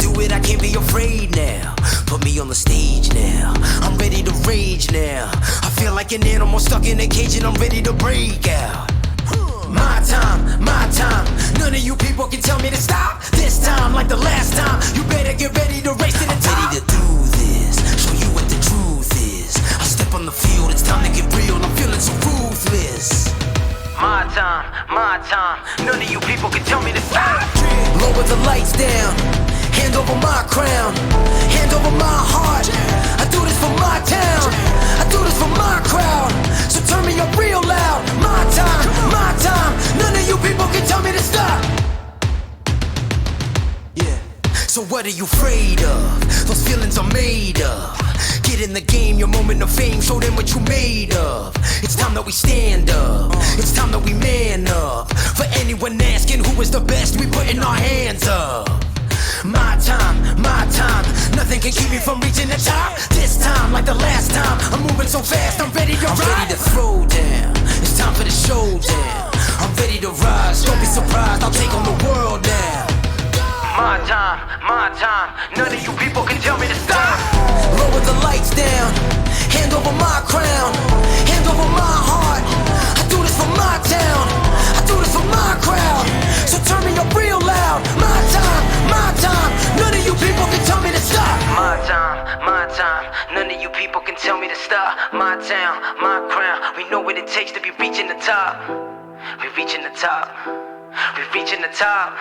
do it, I can't be afraid now. Put me on the stage now, I'm ready to rage now. I feel like an animal stuck in a cage and I'm ready to break out. My time, none of you people can tell me to stop. This time, like the last time, you better get ready to race to the top. I'm ready to do this, show you what the truth is. I step on the field, it's time to get real, I'm feeling so ruthless. My time, none of you people can tell me to stop. Lower the lights down, hand over my crown, hand over my heart. I do this for my town, I do this for my crowd. So turn me up real loud. My time, none of you people can tell me to stop. Yeah. So what are you afraid of? Those feelings are made of. Get in the game, your moment of fame, show them what you made of. It's time that we stand up, it's time that we man up. For anyone asking who is the best, we putting our hands up. My time, nothing can keep me from reaching the top. This time, like the last time, I'm moving so fast, I'm ready to ride. I'm ready to throw down, it's time for the showdown. I'm ready to rise, don't be surprised, I'll take on the world now. My time, none of you people can tell me to stop. Lower the lights down, hand over my crown, hand over my heart. I do this for my town, I do this for my crowd. So turn me up real loud. My time, none of you people can tell me to stop. My time, none of you people can tell me to stop. My town, my crown, we know what it takes to be reaching the top. We're reaching the top, we're reaching the top.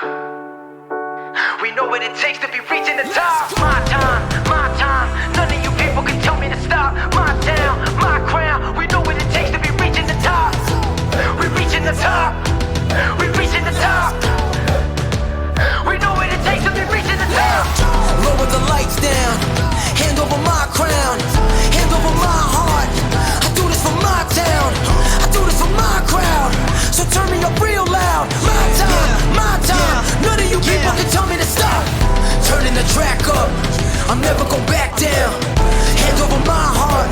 We know what it takes to be reaching the top. My time, none of you people can tell me to stop. My town, my crown, we know what it takes to be reaching the top. We're reaching the top, we're reaching the top. We know what it takes to be reaching the top. Lower the lights down, hand over my crown, hand over my heart. I do this for my town, I do this for my crowd. So turn me up real loud. My time, none of you people can tell me to stop. Turning the track up, I'll never go back down. Hand over my heart,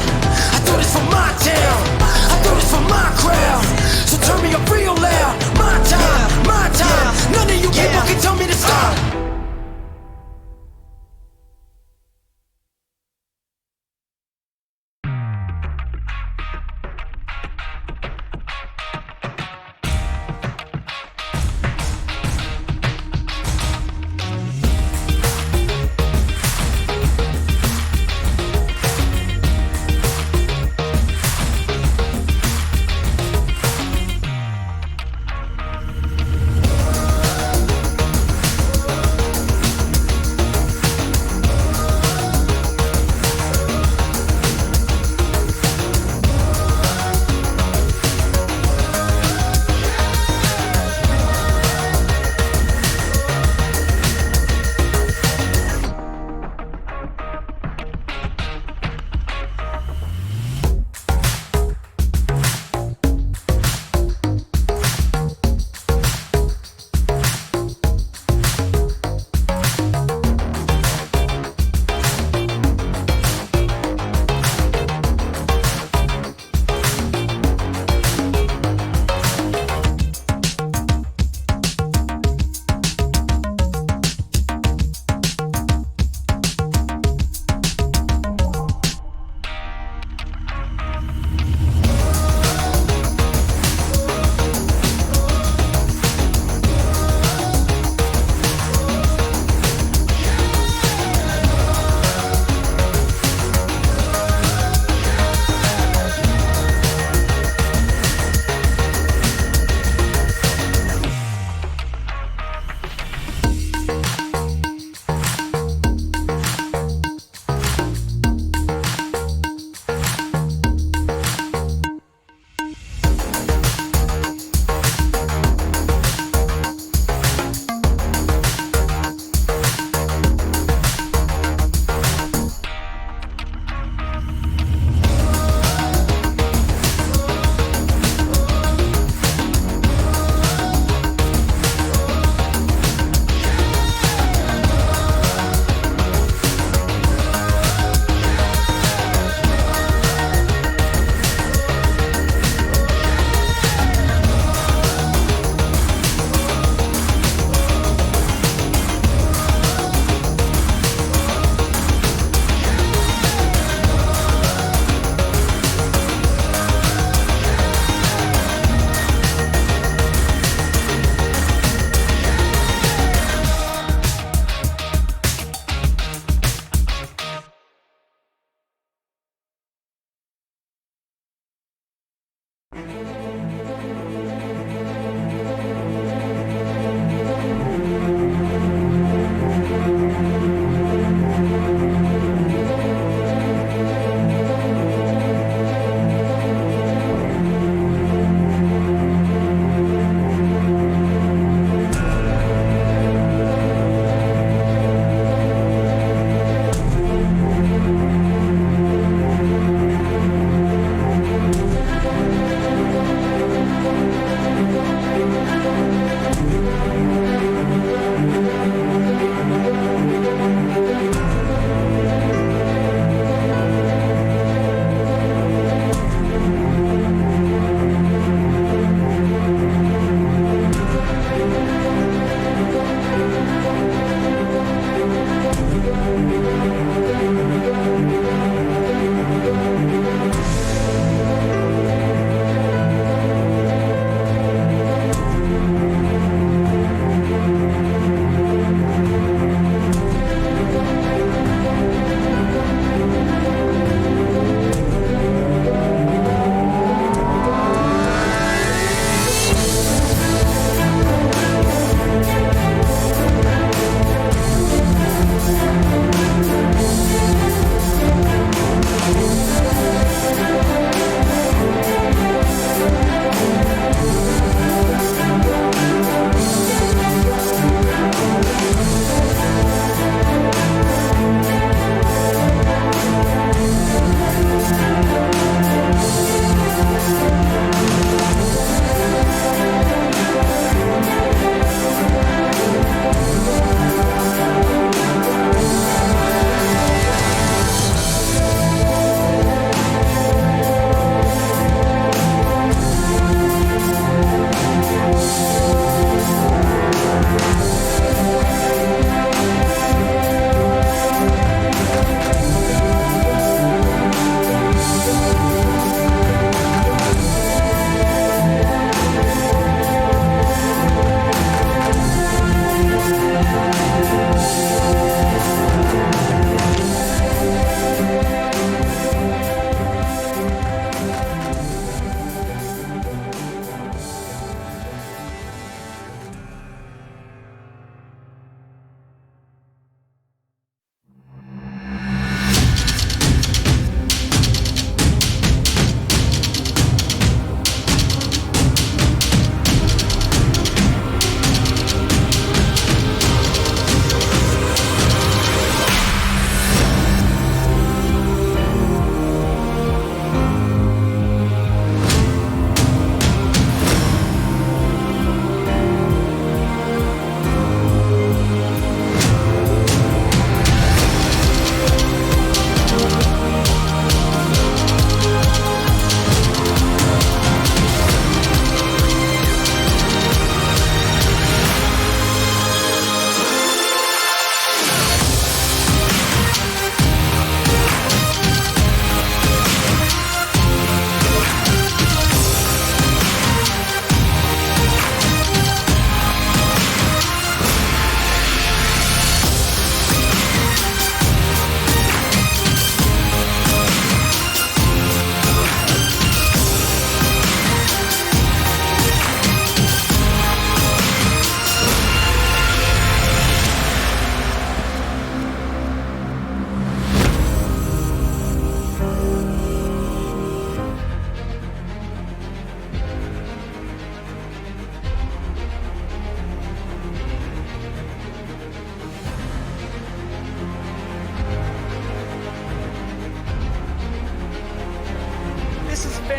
I do this for my town, I do this for my crowd. So turn me up real loud. My time, none of you people can tell me to stop.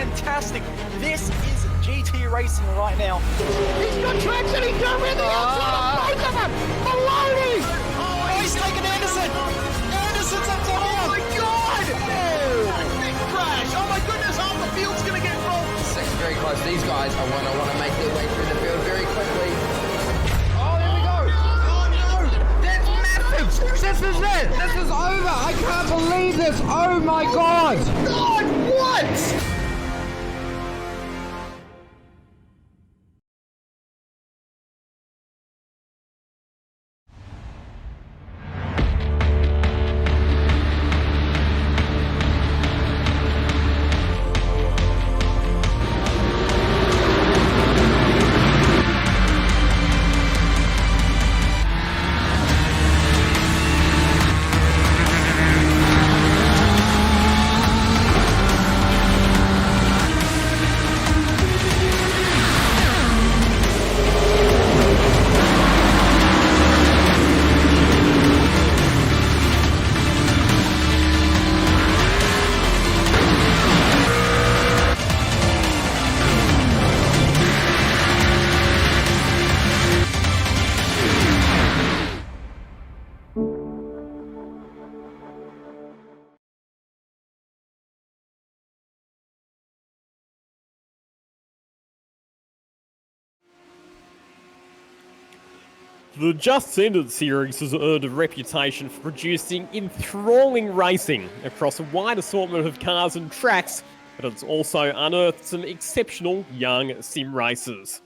fantastic. This is GT racing right now. He's got traction, he's going in the outside of both of them! Maloney! Oh, he's taken Anderson! Anderson's up to Oh my God! Big crash! Oh my goodness, half the field's gonna get rolled! Second very close. These guys are want to make their way through the field very quickly. Oh, there we go! Oh no! That's massive! This is it! This is over! I can't believe this! Oh my God! God, what? The Just Ended series has earned a reputation for producing enthralling racing across a wide assortment of cars and tracks, but it's also unearthed some exceptional young sim racers.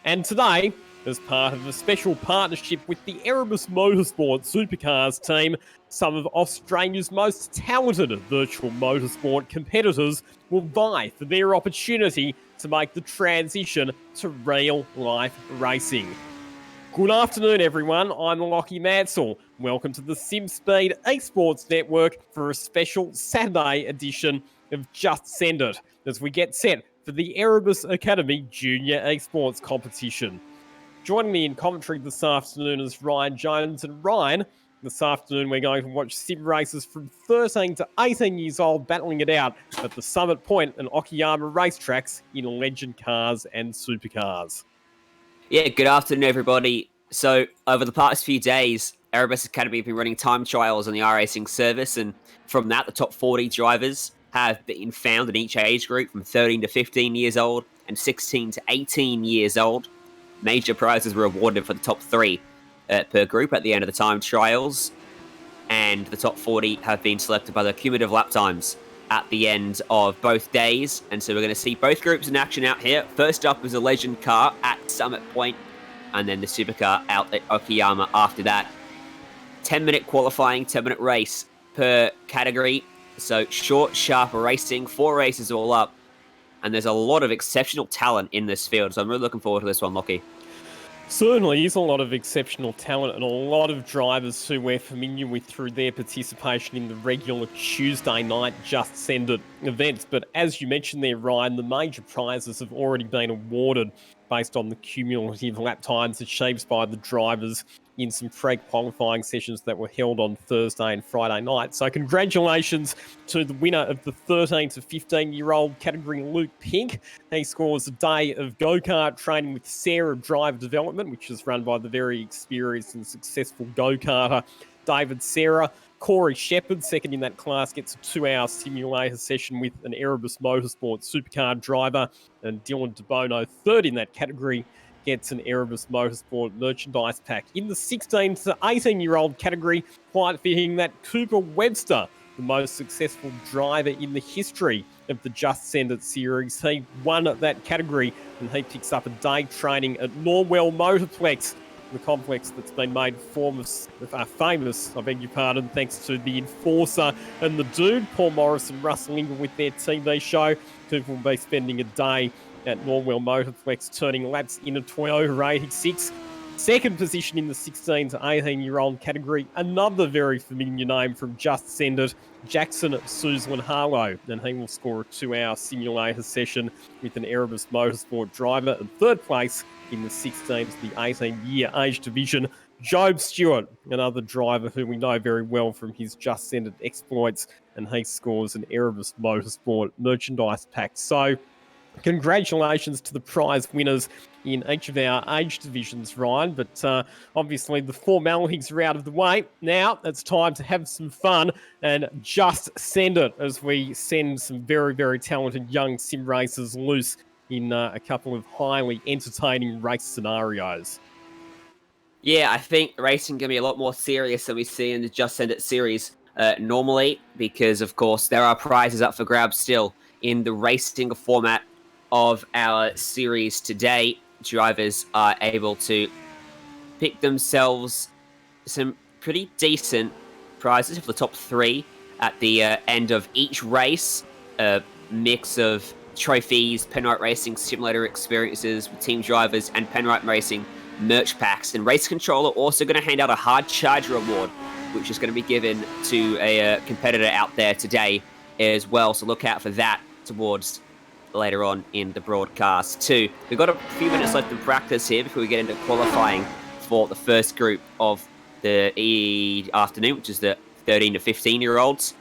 And today, as part of a special partnership with the Erebus Motorsport Supercars team, some of Australia's most talented virtual motorsport competitors will vie for their opportunity to make the transition to real-life racing. Good afternoon, everyone. I'm Lockie Mansell. Welcome to the SimSpeed eSports Network for a special Saturday edition of Just Send It, as we get set for the Erebus Academy Junior eSports competition. Joining me in commentary this afternoon is Ryan Jones. And Ryan, this afternoon we're going to watch sim racers from 13 to 18 years old battling it out at the Summit Point and Okayama racetracks in legend cars and supercars. Yeah, good afternoon, everybody. So, over the past few days, Erebus Academy have been running time trials on the iRacing service, and from that, the top 40 drivers have been found in each age group from 13 to 15 years old and 16 to 18 years old. Major prizes were awarded for the top 3 per group at the end of the time trials, and the top 40 have been selected by the cumulative lap times at the end of both days. And so we're going to see both groups in action out here. First up is a legend car at Summit Point, and then the supercar out at Okayama after that. 10-minute qualifying, 10-minute race per category. So short, sharp racing, 4 races all up. And there's a lot of exceptional talent in this field. So I'm really looking forward to this one, Lockie. Certainly is a lot of exceptional talent and a lot of drivers who we're familiar with through their participation in the regular Tuesday night Just Send It events. But as you mentioned there, Ryan, the major prizes have already been awarded based on the cumulative lap times achieved by the drivers in some pre-qualifying sessions that were held on Thursday and Friday night. So congratulations to the winner of the 13 to 15-year-old category, Luke Pink. He scores a day of go-kart training with Sarah Drive Development, which is run by the very experienced and successful go-karter David Sarah. Corey Shepherd, second in that class, gets a 2-hour simulator session with an Erebus Motorsport supercar driver. And Dylan DeBono, third in that category, gets an Erebus Motorsport merchandise pack. In the 16 to 18-year-old category, quite fitting that Cooper Webster, the most successful driver in the history of the Just Send It series. He won that category, and he picks up a day training at Norwell Motorplex, the complex that's been made famous, thanks to the Enforcer and the Dude, Paul Morris and Russell Ingram with their TV show. Cooper will be spending a day at Norwell Motorplex turning laps in a Toyota 86. Second position in the 16 to 18-year-old category, another very familiar name from Just Send It, Jackson Suzlin Harlow, and he will score a 2-hour simulator session with an Erebus Motorsport driver. And third place in the 16 to the 18-year age division, Job Stewart, another driver who we know very well from his just centered exploits, and he scores an Erebus Motorsport merchandise pack. So, congratulations to the prize winners in each of our age divisions, Ryan. But obviously, the formalities are out of the way. Now it's time to have some fun and just send it as we send some very, very talented young sim racers loose in a couple of highly entertaining race scenarios. Yeah, I think racing can be a lot more serious than we see in the Just Send It series normally, because of course there are prizes up for grabs still in the racing format of our series today. Drivers are able to pick themselves some pretty decent prizes for the top 3 at the end of each race. A mix of trophies, Penrite Racing Simulator experiences with team drivers, and Penrite Racing merch packs. And Race Controller also going to hand out a hard charger award, which is going to be given to a competitor out there today as well. So look out for that towards later on in the broadcast too. We've got a few minutes left in practice here before we get into qualifying for the first group of the afternoon, which is the 13 to 15-year-olds.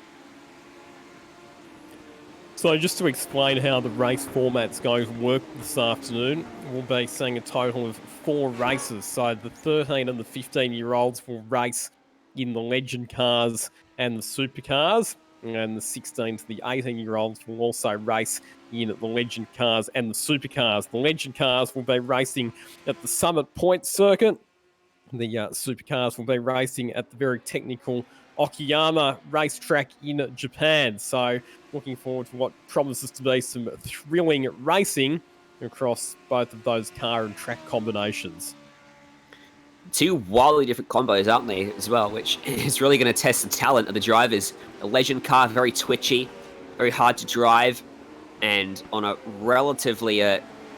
So just to explain how the race format's going to work this afternoon, we'll be seeing a total of 4 races. So the 13 and the 15-year-olds will race in the legend cars and the supercars, and the 16 to the 18-year-olds will also race in the legend cars and the supercars. The legend cars will be racing at the Summit Point circuit. The supercars will be racing at the very technical Okayama racetrack in Japan. So looking forward to what promises to be some thrilling racing across both of those car and track combinations. 2 wildly different combos, aren't they, as well, which is really going to test the talent of the drivers. A legend car, very twitchy, very hard to drive, and on a relatively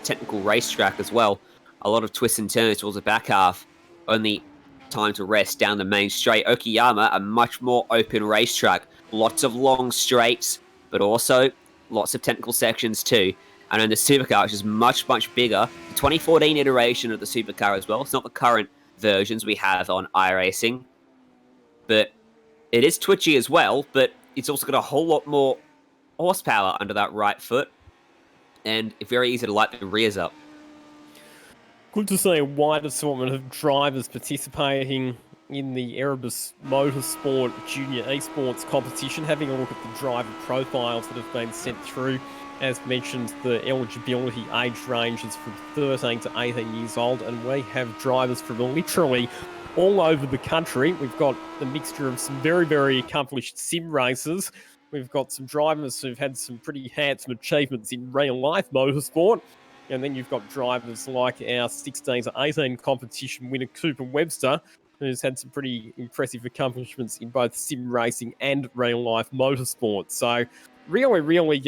technical racetrack as well. A lot of twists and turns towards the back half. Only time to rest down the main straight. Okayama, a much more open racetrack. Lots of long straights, but also lots of technical sections too. And then the supercar, which is much, much bigger. The 2014 iteration of the supercar as well. It's not the current versions we have on iRacing. But it is twitchy as well, but it's also got a whole lot more horsepower under that right foot. And very easy to light the rears up. Good to see a wide assortment of drivers participating in the Erebus Motorsport Junior eSports competition. Having a look at the driver profiles that have been sent through. As mentioned, the eligibility age range is from 13 to 18 years old, and we have drivers from literally all over the country. We've got a mixture of some very, very accomplished sim racers. We've got some drivers who've had some pretty handsome achievements in real-life motorsport. And then you've got drivers like our 16 to 18 competition winner, Cooper Webster, who's had some pretty impressive accomplishments in both sim racing and real-life motorsport. So really, really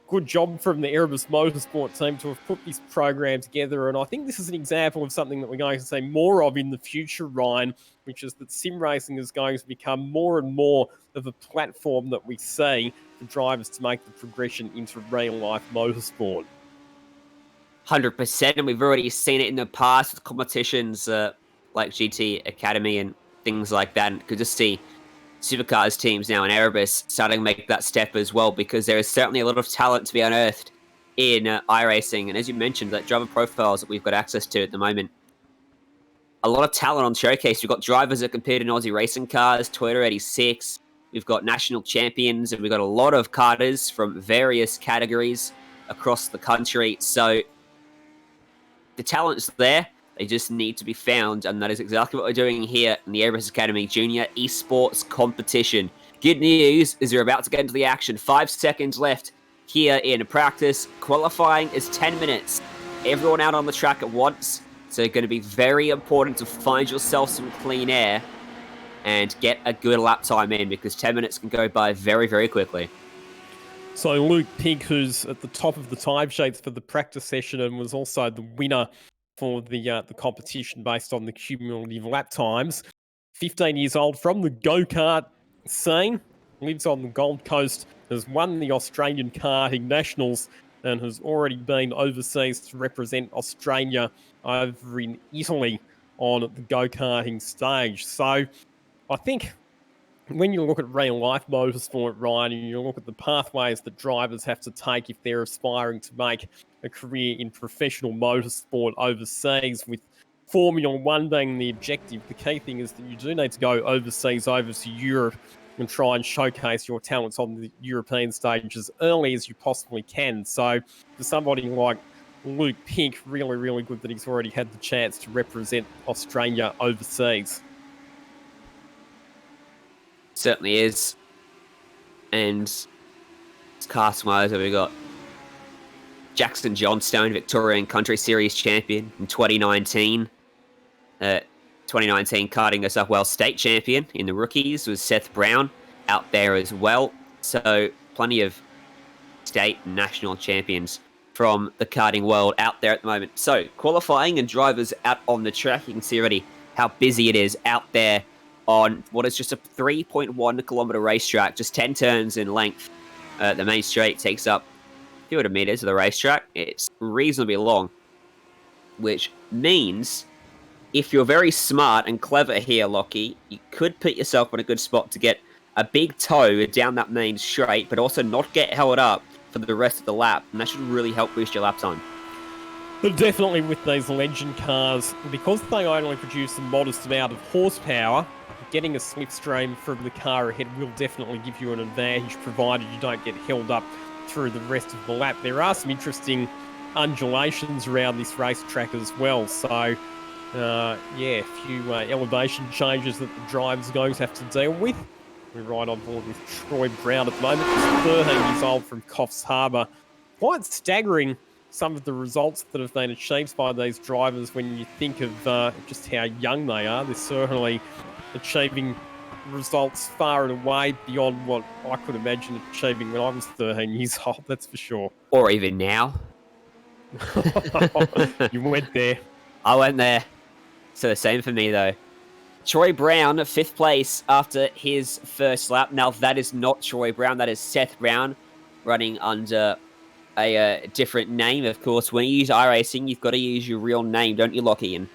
good job from the Erebus Motorsport team to have put this program together. And I think this is an example of something that we're going to see more of in the future, Ryan, which is that sim racing is going to become more and more of a platform that we see for drivers to make the progression into real-life motorsport. 100%, and we've already seen it in the past with competitions like GT Academy and things like that. And good to see Supercars teams now in Erebus starting to make that step as well, because there is certainly a lot of talent to be unearthed in iRacing. And as you mentioned, that driver profiles that we've got access to at the moment, a lot of talent on Showcase. We've got drivers that compete in Aussie racing cars, Toyota 86. We've got national champions, and we've got a lot of karters from various categories across the country. So the talent's there. They just need to be found, and that is exactly what we're doing here in the Erebus Academy Junior eSports competition. Good news is you're about to get into the action. 5 seconds left here in practice. Qualifying is 10 minutes. Everyone out on the track at once. So it's going to be very important to find yourself some clean air and get a good lap time in, because 10 minutes can go by very, very quickly. So Luke Pink, who's at the top of the time sheets for the practice session and was also the winner for the competition based on the cumulative lap times, 15 years old, from the go-kart scene, lives on the Gold Coast, has won the Australian Karting Nationals and has already been overseas to represent Australia over in Italy on the go-karting stage. So I think when you look at real-life motorsport, Ryan, and you look at the pathways that drivers have to take if they're aspiring to make a career in professional motorsport overseas, with Formula One being the objective, the key thing is that you do need to go overseas, over to Europe, and try and showcase your talents on the European stage as early as you possibly can. So for somebody like Luke Pink, really, really good that he's already had the chance to represent Australia overseas. Certainly is. And cast-wise, we got Jackson Johnstone, Victorian Country Series champion in 2019. 2019 karting us up well, state champion in the rookies was Seth Brown out there as well. So plenty of state and national champions from the karting world out there at the moment. So qualifying and drivers out on the track, you can see already how busy it is out there on what is just a 3.1 kilometer racetrack, just 10 turns in length. The main straight takes up a few hundred meters of the racetrack. It's reasonably long, which means if you're very smart and clever here, Lockie, you could put yourself in a good spot to get a big toe down that main straight, but also not get held up for the rest of the lap, and that should really help boost your lap time. But definitely with these legend cars, because they only produce a modest amount of horsepower, getting a slipstream from the car ahead will definitely give you an advantage, provided you don't get held up through the rest of the lap. There are some interesting undulations around this racetrack as well, so a few elevation changes that the driver's going to have to deal with. We're right on board with Troy Brown at the moment. He's 13 years old from Coffs Harbour. Quite staggering, some of the results that have been achieved by these drivers when you think of just how young they are. They're certainly achieving results far and away beyond what I could imagine achieving when I was 13 years old, that's for sure. Or even now. You went there. I went there. So the same for me, though. Troy Brown, 5th place after his first lap. Now, that is not Troy Brown. That is Seth Brown, running under a different name. Of course, when you use iRacing, you've got to use your real name, don't you, Lockie? And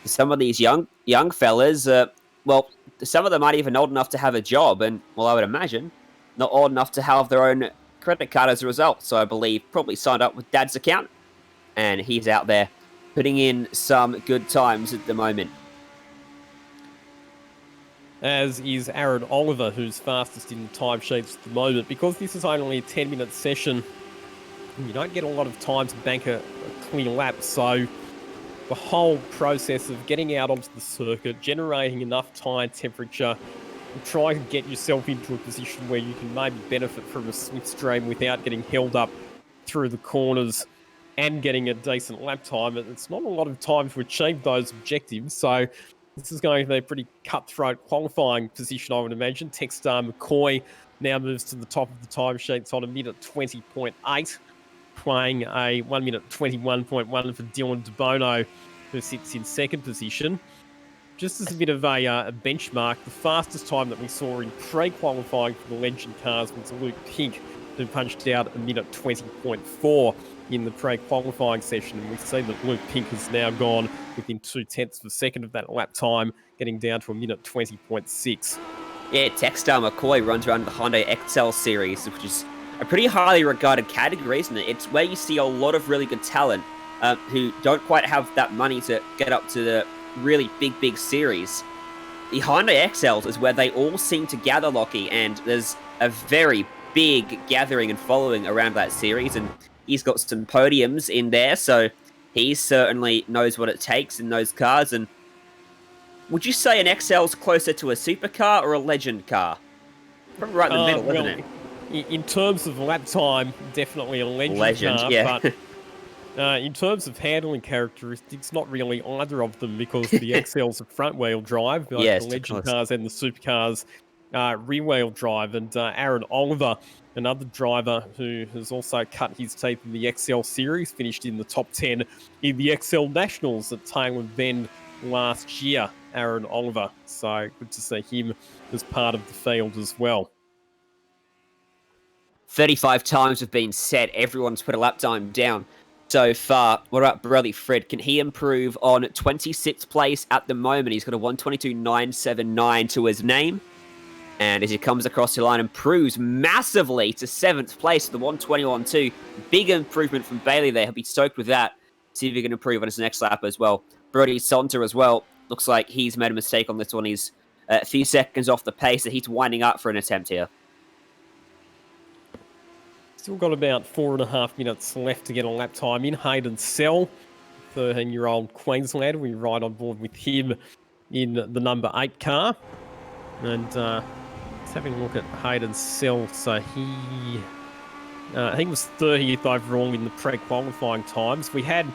some of these young fellas, some of them aren't even old enough to have a job. And, well, I would imagine, not old enough to have their own credit card as a result. So I believe probably signed up with Dad's account. And he's out there putting in some good times at the moment. As is Aaron Oliver, who's fastest in the timesheets at the moment. Because this is only a 10-minute session, you don't get a lot of time to bank a clear lap. So the whole process of getting out onto the circuit, generating enough tyre temperature, and trying to get yourself into a position where you can maybe benefit from a slipstream without getting held up through the corners and getting a decent lap time. It's not a lot of time to achieve those objectives. So this is going to be a pretty cutthroat qualifying position, I would imagine. Techstar McCoy now moves to the top of the timesheets on a minute 20.8, playing a 1 minute 21.1 for Dylan DeBono, who sits in second position. Just as a bit of a benchmark, the fastest time that we saw in pre-qualifying for the Legend cars was Luke Pink, who punched out a minute 20.4 in the pre-qualifying session, and we see that Luke Pink has now gone within 0.2 of a second of that lap time, getting down to a minute 20.6. Yeah, Techstar McCoy runs around the Hyundai XL series, which is a pretty highly regarded category, isn't it? It's where you see a lot of really good talent who don't quite have that money to get up to the really big series. The Hyundai XLs is where they all seem to gather, Lockie, and there's a very big gathering and following around that series, and he's got some podiums in there, so he certainly knows what it takes in those cars. And would you say an XL is closer to a supercar or a legend car? Probably right in the middle, isn't it? In terms of lap time, definitely a legend car, yeah. But in terms of handling characteristics, not really either of them, because the XL's are front-wheel drive, like Yes, the legend cars and the supercars rear-wheel drive. And Aaron Oliver, another driver who has also cut his teeth in the XL series, finished in the top 10 in the XL Nationals at Taylor Bend last year, Aaron Oliver. So good to see him as part of the field as well. 35 times have been set. Everyone's put a lap time down so far. What about Bradley Fred? Can he improve on 26th place at the moment? He's got a 122.979 to his name. And as he comes across the line, improves massively to 7th place with the 121.2. Big improvement from Bailey there. He'll be stoked with that. See if he can improve on his next lap as well. Brody Sonter as well. Looks like he's made a mistake on this one. He's a few seconds off the pace, so he's winding up for an attempt here. Still got about 4.5 minutes left to get a lap time in. Hayden Sell, 13-year-old Queenslander. We ride on board with him in the number 8 car. And let's have a look at Hayden Sell. So he was 30th overall in the pre-qualifying times. We had,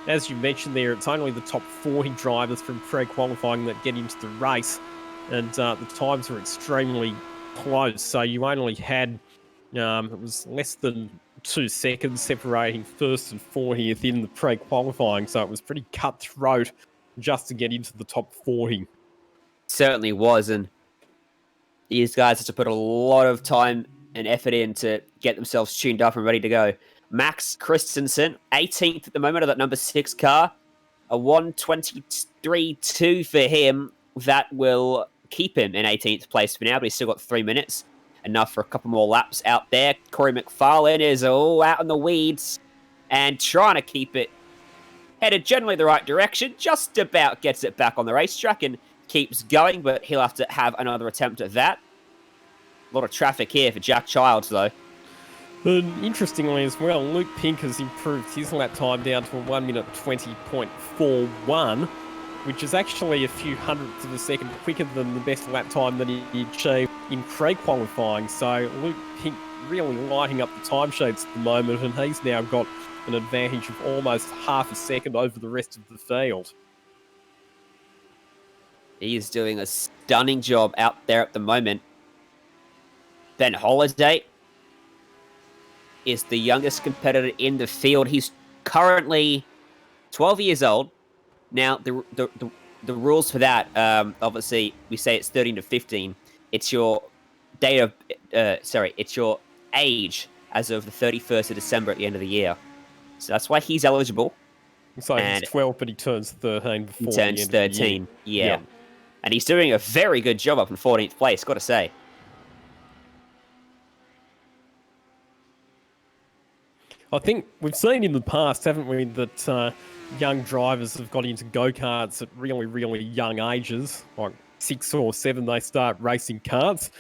as you mentioned there, it's only the top 40 drivers from pre-qualifying that get into the race. And the times were extremely close. So you only had, it was less than 2 seconds separating 1st and 40th in the pre-qualifying. So it was pretty cutthroat just to get into the top 40. Certainly was. And these guys have to put a lot of time and effort in to get themselves tuned up and ready to go. Max Christensen, 18th at the moment of that number 6 car. A 123.2 for him. That will keep him in 18th place for now, but he's still got 3 minutes. Enough for a couple more laps out there. Corey McFarlane is all out in the weeds and trying to keep it headed generally the right direction. Just about gets it back on the racetrack and keeps going, but he'll have to have another attempt at that. A lot of traffic here for Jack Childs, though. And interestingly as well, Luke Pink has improved his lap time down to a 1 minute 20.41, which is actually a few hundredths of a second quicker than the best lap time that he achieved in pre-qualifying. So Luke Pink really lighting up the timesheets at the moment, and he's now got an advantage of almost half a second over the rest of the field. He is doing a stunning job out there at the moment. Ben Holiday is the youngest competitor in the field. He's currently 12 years old. Now, the rules for that, obviously, we say it's 13 to 15. It's your date of, it's your age as of the 31st of December at the end of the year. So that's why he's eligible. So he's 12, but he turns 13 before he turns 13, yeah. And he's doing a very good job up in 14th place, got to say. I think we've seen in the past, haven't we, that young drivers have got into go-karts at really, really young ages. Like 6 or 7, they start racing karts.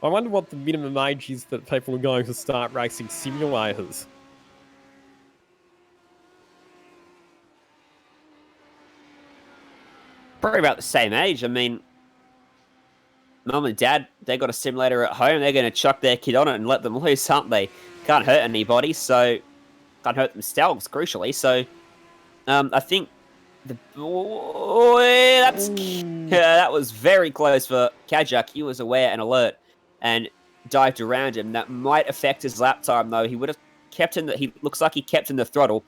I wonder what the minimum age is that people are going to start racing simulators. Probably about the same age. I mean, Mum and Dad, they got a simulator at home. They're going to chuck their kid on it and let them loose, aren't they? Can't hurt anybody, so can't hurt themselves, crucially. So, I think that was very close for Kajak. He was aware and alert and dived around him. That might affect his lap time, though. He would have kept in he looks like he kept in the throttle,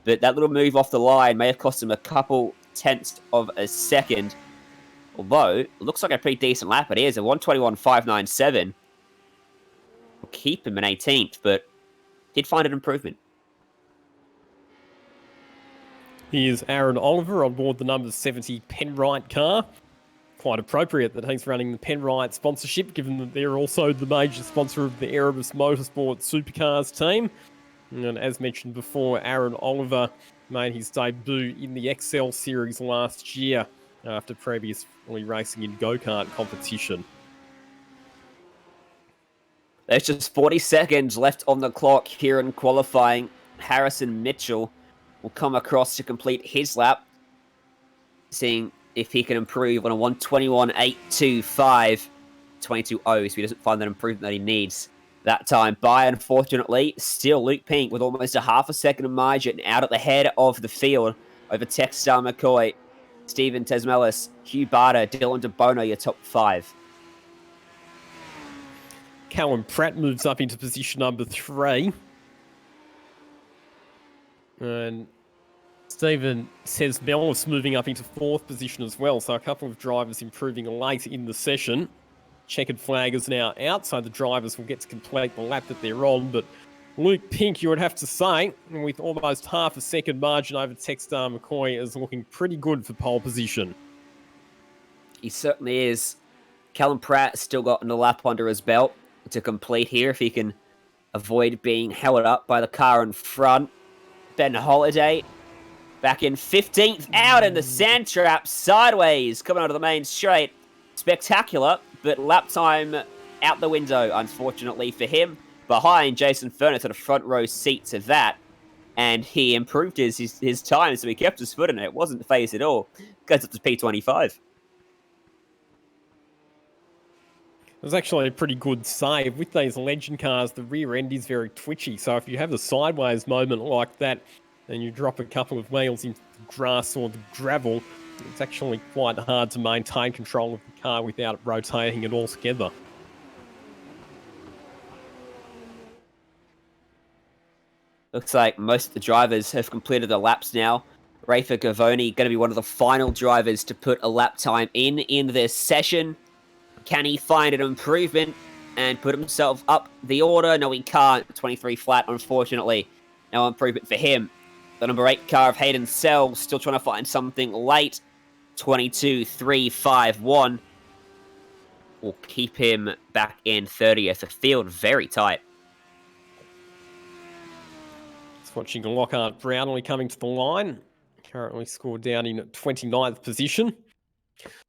but that little move off the line may have cost him a couple tenths of a second. Although, it looks like a pretty decent lap. It is a 121.597. Will keep him in 18th, but did find an improvement. Here's Aaron Oliver on board the number 70 Penrite car. Quite appropriate that he's running the Penrite sponsorship, given that they're also the major sponsor of the Erebus Motorsport Supercars team. And as mentioned before, Aaron Oliver made his debut in the XL Series last year after previously racing in go-kart competition. There's just 40 seconds left on the clock here in qualifying. Harrison Mitchell will come across to complete his lap, seeing if he can improve on a 121.825, 22.0, so he doesn't find that improvement that he needs that time. By, unfortunately, still Luke Pink with almost a half a second of margin out at the head of the field over Texstar McCoy, Stephen Tesmelis, Hugh Barter, Dylan DeBono, your top 5. Callum Pratt moves up into position number 3. And Stephen Tesmelis moving up into 4th position as well. So a couple of drivers improving late in the session. Checkered flag is now out, so the drivers will get to complete the lap that they're on, but Luke Pink, you would have to say, with almost half a second margin over Textar McCoy, is looking pretty good for pole position. He certainly is. Callum Pratt still got a lap under his belt to complete here if he can avoid being held up by the car in front. Ben Holiday back in 15th, out in the sand trap, sideways, coming out of the main straight. Spectacular, but lap time out the window, unfortunately for him. Behind Jason Furness at a front row seat to that. And he improved his time, so he kept his foot in it. It wasn't phased at all. Goes up to P25. It was actually a pretty good save. With these legend cars, the rear end is very twitchy. So if you have a sideways moment like that and you drop a couple of wheels into the grass or the gravel, it's actually quite hard to maintain control of the car without it rotating it all together. Looks like most of the drivers have completed their laps now. Rafa Gavoni going to be one of the final drivers to put a lap time in this session. Can he find an improvement and put himself up the order? No, he can't. 23 flat, unfortunately. No improvement for him. The number 8 car of Hayden Sells still trying to find something late. 22.351 will keep him back in 30th. The field very tight. Just watching Lockhart Brownlee coming to the line. Currently scored down in 29th position.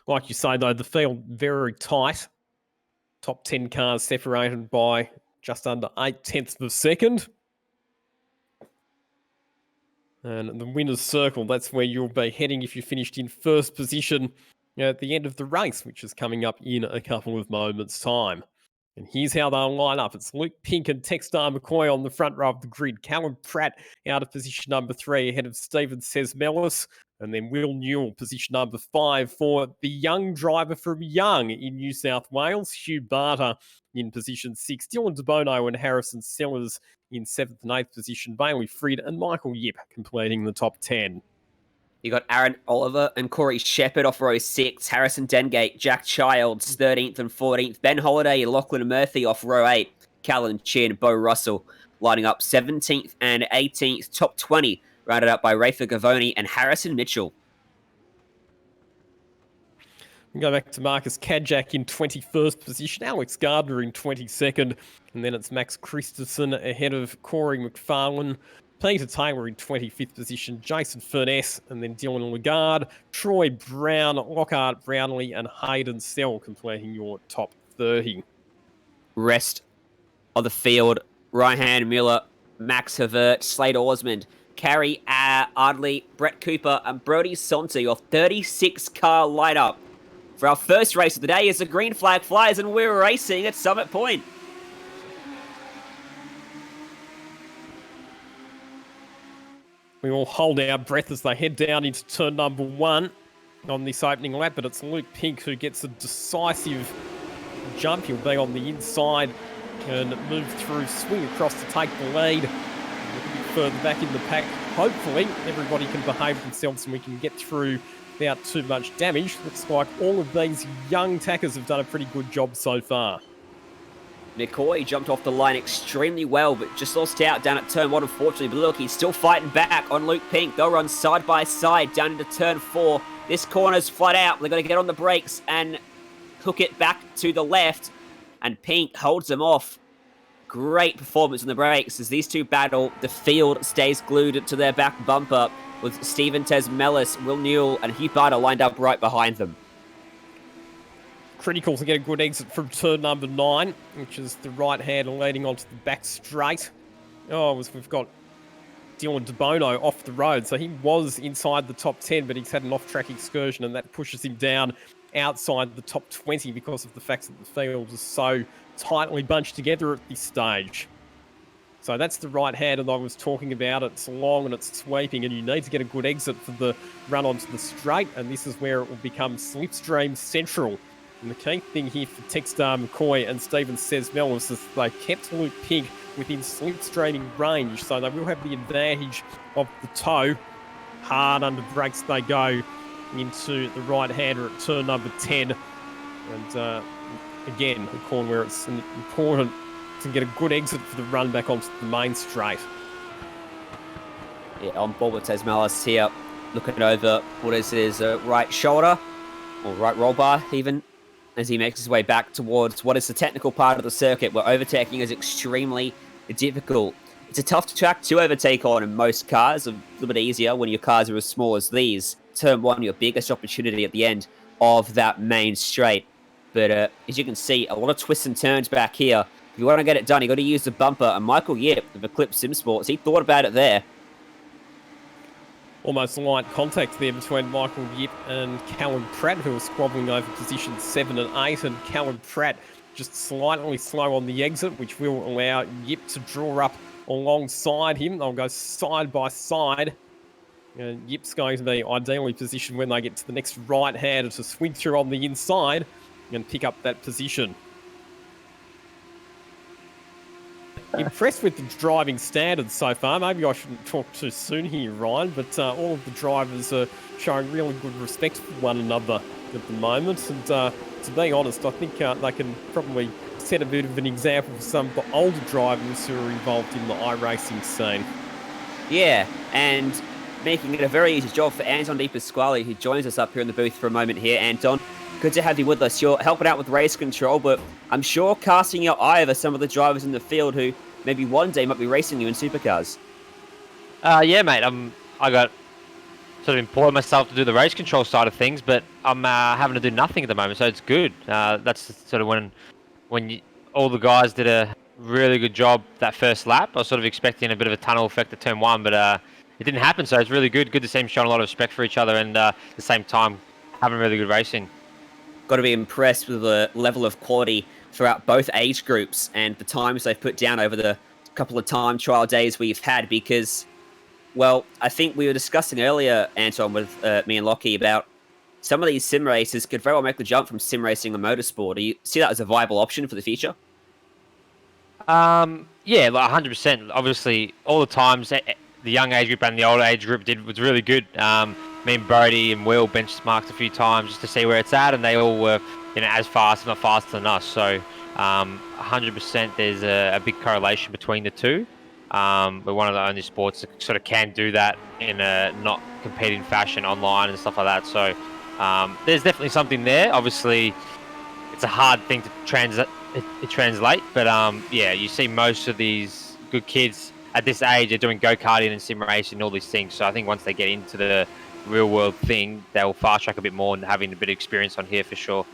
Like you say, though, the field very tight. Top 10 cars separated by just under 8/10 of a second. And the winner's circle, that's where you'll be heading if you finished in first position at the end of the race, which is coming up in a couple of moments' time. And here's how they'll line up. It's Luke Pink and Textar McCoy on the front row of the grid. Callum Pratt out of position number 3 ahead of Stephen Sesmelis. And then Will Newell, position number 5 for the young driver from Young in New South Wales. Hugh Barter in position 6. Dylan DeBono and Harrison Sellers in 7th and 8th position. Bailey Frid and Michael Yip completing the top 10. You got Aaron Oliver and Corey Shepherd off row 6. Harrison Dengate, Jack Childs, 13th and 14th. Ben Holiday and Lachlan Murphy off row 8. Callan Chin, Bo Russell lining up 17th and 18th. Top 20 rounded up by Rafa Gavoni and Harrison Mitchell. We go back to Marcus Kajak in 21st position. Alex Gardner in 22nd. And then it's Max Christensen ahead of Corey McFarlane. Peter Taylor in 25th position, Jason Furness, and then Dylan Lagarde, Troy Brown, Lockhart Brownlee, and Hayden Sell completing your top 30. Rest of the field, Ryan Miller, Max Havert, Slade Osmond, Carrie Ardley, Brett Cooper, and Brody Sonti, your 36-car lineup. For our first race of the day as the green flag flies, and we're racing at Summit Point. We will hold our breath as they head down into turn number 1 on this opening lap, but it's Luke Pink who gets a decisive jump. He'll be on the inside and move through, swing across to take the lead. Look a bit further back in the pack. Hopefully, everybody can behave themselves and we can get through without too much damage. Looks like all of these young tackers have done a pretty good job so far. McCoy jumped off the line extremely well, but just lost out down at turn 1, unfortunately. But look, he's still fighting back on Luke Pink. They'll run side by side down into turn 4. This corner's flat out. They're going to get on the brakes and hook it back to the left. And Pink holds them off. Great performance on the brakes as these two battle. The field stays glued to their back bumper with Stephen Tesmelis, Will Newell, and Hugh Barter lined up right behind them. Critical to get a good exit from turn number 9, which is the right hand leading onto the back straight. We've got Dylan DeBono off the road. So he was inside the top 10, but he's had an off-track excursion, and that pushes him down outside the top 20 because of the fact that the field is so tightly bunched together at this stage. So that's the right hand that I was talking about. It's long and it's sweeping, and you need to get a good exit for the run onto the straight, and this is where it will become slipstream central. And the key thing here for Textar McCoy and Stephen Sesmelis is they kept Luke Pink within slipstreaming range, so they will have the advantage of the toe. Hard under brakes they go into the right-hander at turn number 10. And again, a corner where it's important and get a good exit for the run back onto the main straight. Yeah, on board with Tasmalis here, looking over what is his right shoulder, or right roll bar even, as he makes his way back towards what is the technical part of the circuit where overtaking is extremely difficult. It's a tough track to overtake on in most cars, a little bit easier when your cars are as small as these. Turn 1, your biggest opportunity at the end of that main straight. But as you can see, a lot of twists and turns back here. If you want to get it done, you got to use the bumper. And Michael Yip of Eclipse Sim Sports, he thought about it there. Almost light contact there between Michael Yip and Callum Pratt, who are squabbling over positions 7 and 8, and Callum Pratt just slightly slow on the exit, which will allow Yip to draw up alongside him. They'll go side by side. Yip's going to be ideally positioned when they get to the next right-hander to swing through on the inside and pick up that position. Impressed with the driving standards so far. Maybe I shouldn't talk too soon here, Ryan, but all of the drivers are showing really good respect for one another at the moment. And to be honest, I think they can probably set a bit of an example for some of the older drivers who are involved in the iRacing scene. Yeah, and making it a very easy job for Anton Di Pasquale, who joins us up here in the booth for a moment here. Anton, good to have you with us. You're helping out with race control, but I'm sure casting your eye over some of the drivers in the field who maybe one day might be racing you in supercars. Yeah, mate. I got sort of employed myself to do the race control side of things, but I'm having to do nothing at the moment, so it's good. That's sort of when all the guys did a really good job that first lap. I was sort of expecting a bit of a tunnel effect at turn 1, but it didn't happen, so it's really good. Good to see them showing a lot of respect for each other and at the same time having really good racing. Got to be impressed with the level of quality throughout both age groups and the times they've put down over the couple of time trial days we've had, because, well, I think we were discussing earlier, Anton, with me and Lockie about some of these sim races could very well make the jump from sim racing to motorsport. Do you see that as a viable option for the future? Yeah, like 100%. Obviously, all the times the young age group and the older age group was really good. Me and Brody and Will benchmarked a few times just to see where it's at, and they all were, as fast, if not faster than us. So, 100% there's a big correlation between the two. We're one of the only sports that sort of can do that in a not competing fashion online and stuff like that. So, there's definitely something there. Obviously, it's a hard thing to translate, but yeah, you see most of these good kids at this age are doing go-karting and sim racing and all these things. So I think once they get into the real world thing, they'll fast track a bit more and having a bit of experience on here for sure.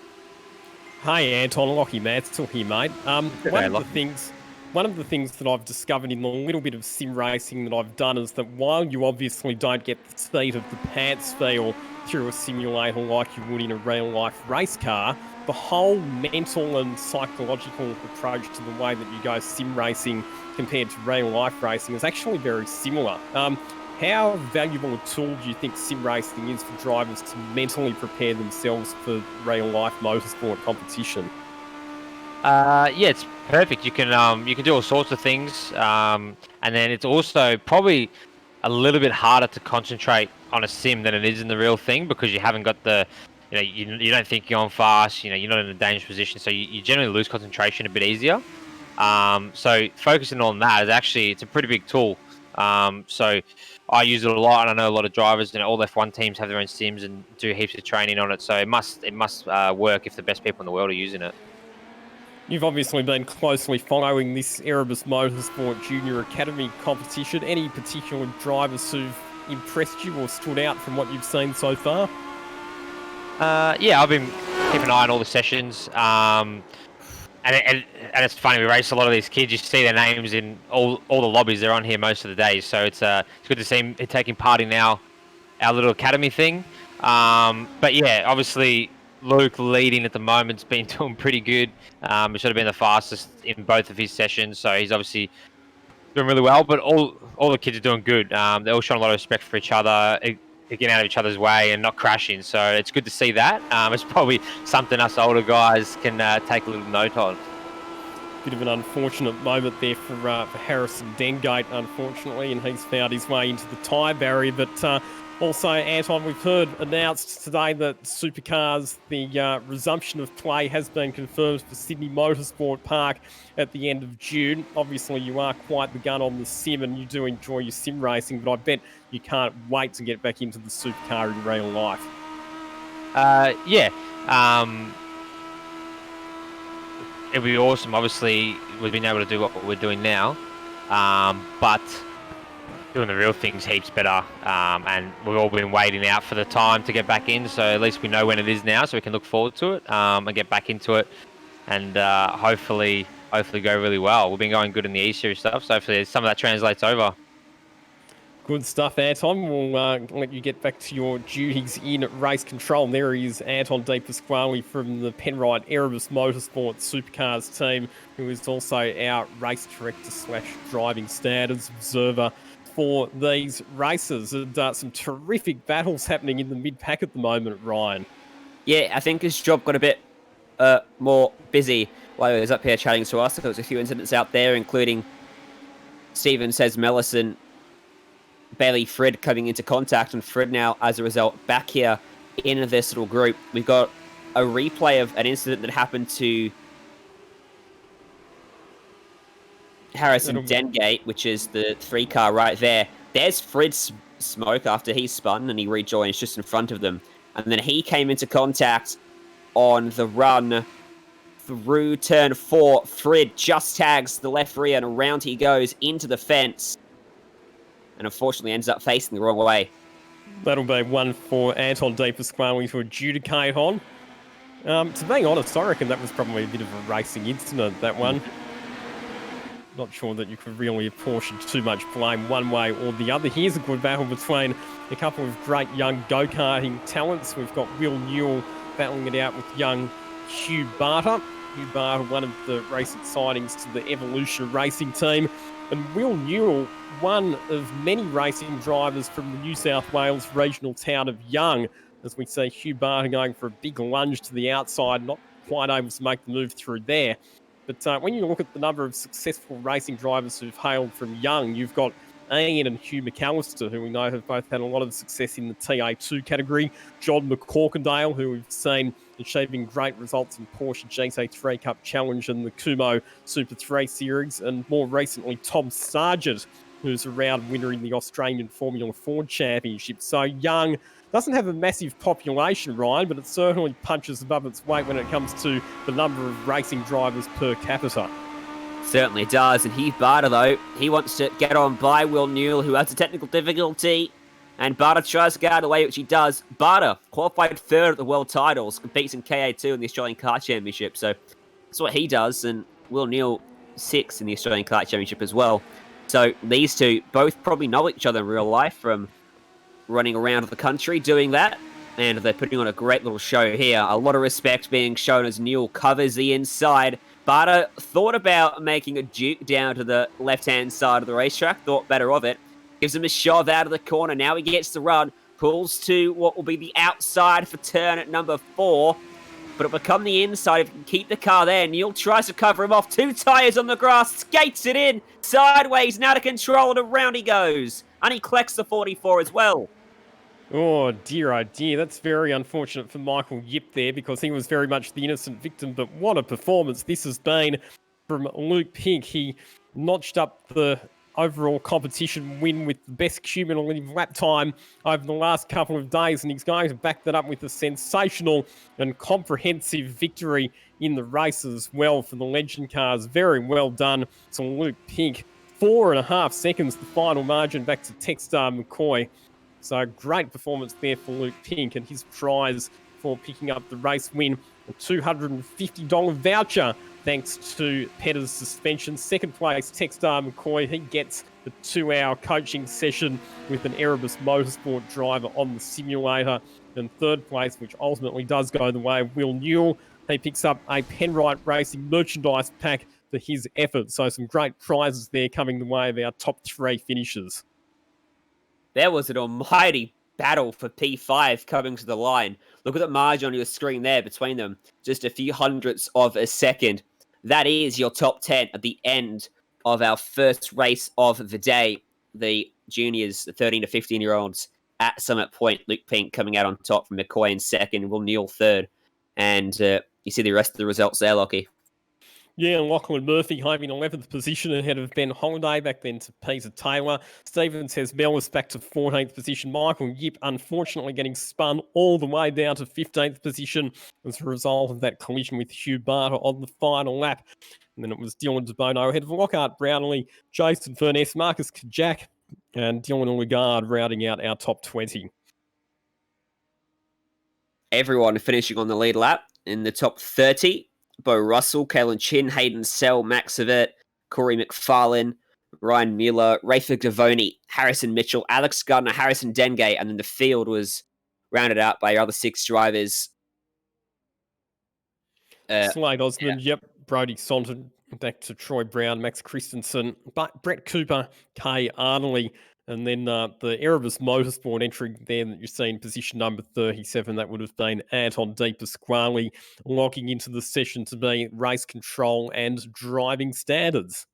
Hey Anton, Lockie Mansell here, mate. One of the things that I've discovered in the little bit of sim racing that I've done is that while you obviously don't get the seat of the pants feel through a simulator like you would in a real life race car, the whole mental and psychological approach to the way that you go sim racing compared to real life racing is actually very similar. How valuable a tool do you think sim racing is for drivers to mentally prepare themselves for real life motorsport competition? Yeah, it's perfect. You can do all sorts of things, and then it's also probably a little bit harder to concentrate on a sim than it is in the real thing, because you haven't got the, you don't think you're on fast, you're not in a dangerous position, so you generally lose concentration a bit easier. So focusing on that is actually, it's a pretty big tool. So I use it a lot, and I know a lot of drivers, all F1 teams have their own sims and do heaps of training on it. So it must work if the best people in the world are using it. You've obviously been closely following this Erebus Motorsport Junior Academy competition. Any particular drivers who've impressed you or stood out from what you've seen so far? Yeah, I've been keeping an eye on all the sessions. And it's funny, we race a lot of these kids. You see their names in all the lobbies. They're on here most of the days, so it's good to see them taking part in our little academy thing. But yeah, obviously Luke leading at the moment's been doing pretty good. He should have been the fastest in both of his sessions, so he's obviously doing really well. But all the kids are doing good. They're all showing a lot of respect for each other, getting out of each other's way and not crashing. So it's good to see that. It's probably something us older guys can take a little note on. Bit of an unfortunate moment there for Harrison Dengate, unfortunately, and he's found his way into the tyre barrier. But Also, Anton, we've heard announced today that Supercars, the resumption of play has been confirmed for Sydney Motorsport Park at the end of June. Obviously, you are quite the gun on the sim and you do enjoy your sim racing, but I bet you can't wait to get back into the supercar in real life. Yeah. It'd be awesome. Obviously, we've been able to do what we're doing now, but doing the real things heaps better. And we've all been waiting out for the time to get back in, so at least we know when it is now, so we can look forward to it and get back into it, and hopefully go really well. We've been going good in the E-Series stuff, so hopefully some of that translates over. Good stuff, Anton. We'll let you get back to your duties in race control. There he is, Anton De Pasquale from the Penrite Erebus Motorsport Supercars team, who is also our race director / driving standards observer for these races. And some terrific battles happening in the mid-pack at the moment, Ryan. Yeah, I think his job got a bit more busy while he was up here chatting to us. There was a few incidents out there, including Stephen says Mellison, Bailey Fred coming into contact, and Fred now, as a result, back here in this little group. We've got a replay of an incident that happened to Harrison Dengate, which is the 3-car right there. There's Fred's smoke after he spun and he rejoins just in front of them. And then he came into contact on the run through turn 4. Fred just tags the left rear and around he goes into the fence. And unfortunately ends up facing the wrong way. That'll be one for Anton De Pasquale to adjudicate on. To be honest, I reckon that was probably a bit of a racing incident, that one. Not sure that you could really apportion too much blame one way or the other. Here's a good battle between a couple of great young go-karting talents. We've got Will Newell battling it out with young Hugh Barter. Hugh Barter, one of the recent signings to the Evolution Racing team. And Will Newell, one of many racing drivers from the New South Wales regional town of Young, as we see Hugh Barter going for a big lunge to the outside, not quite able to make the move through there. But when you look at the number of successful racing drivers who've hailed from Young, you've got Ian and Hugh McAllister, who we know have both had a lot of success in the TA2 category. John McCorkindale, who we've seen achieving great results in Porsche GT3 Cup Challenge and the Kumo Super 3 Series. And more recently, Tom Sargent, who's a round winner in the Australian Formula Ford Championship. So Young doesn't have a massive population, Ryan, but it certainly punches above its weight when it comes to the number of racing drivers per capita. Certainly does. And Hugh Barter, though, he wants to get on by Will Newell, who has a technical difficulty. And Barter tries to get out of the way, which he does. Barter qualified third at the World Titles, competes in KA2 in the Australian Kart Championship. So that's what he does. And Will Newell, 6th in the Australian Kart Championship as well. So these two both probably know each other in real life from running around the country doing that. And they're putting on a great little show here. A lot of respect being shown as Newell covers the inside. Barter thought about making a juke down to the left-hand side of the racetrack, thought better of it. Gives him a shove out of the corner. Now he gets the run. Pulls to what will be the outside for turn at number 4. But it'll become the inside if he can keep the car there. Newell tries to cover him off. 2 tyres on the grass. Skates it in. Sideways. Now to control it. Around he goes. And he collects the 44 as well. Oh dear, that's very unfortunate for Michael Yip there, because he was very much the innocent victim. But what a performance this has been from Luke Pink. He notched up the overall competition win with the best cumulative lap time over the last couple of days, and he's going to back that up with a sensational and comprehensive victory in the race as well for the Legend cars. Very well done to Luke Pink. 4.5 seconds, the final margin back to Techstar McCoy. So great performance there for Luke Pink, and his prize for picking up the race win, a $250 voucher thanks to Petter's suspension. Second place, Techstar McCoy. He gets the 2-hour coaching session with an Erebus Motorsport driver on the simulator. And third place, which ultimately does go the way of Will Newell, he picks up a Penrite Racing merchandise pack for his effort. So some great prizes there coming the way of our top 3 finishers. There was an almighty battle for P5 coming to the line. Look at the margin on your screen there between them. Just a few hundredths of a second. That is your top 10 at the end of our first race of the day. The juniors, the 13 to 15-year-olds, at Summit Point. Luke Pink coming out on top from McCoy in second, Will Neal third. And you see the rest of the results there, Lockie. Yeah, Lachlan Murphy home in 11th position ahead of Ben Holiday, back then to Peter Taylor. Stephen says Mellis back to 14th position. Michael Yip, unfortunately, getting spun all the way down to 15th position as a result of that collision with Hugh Barter on the final lap. And then it was Dylan DeBono ahead of Lockhart Brownlee, Jason Furness, Marcus Kajak, and Dylan Lagarde rounding out our top 20. Everyone finishing on the lead lap in the top 30. Bo Russell, Kalen Chin, Hayden Sell, Max Savett, Corey McFarlane, Ryan Mueller, Rayford Gavoni, Harrison Mitchell, Alex Gardner, Harrison Dengay, and then the field was rounded out by your other 6 drivers. Slade Osmond, yep. Brody Sonton, back to Troy Brown, Max Christensen, Brett Cooper, Kay Arnley, and then the Erebus Motorsport entry there that you see in position number 37, that would have been Anton De Pasquale, logging into the session to be race control and driving standards.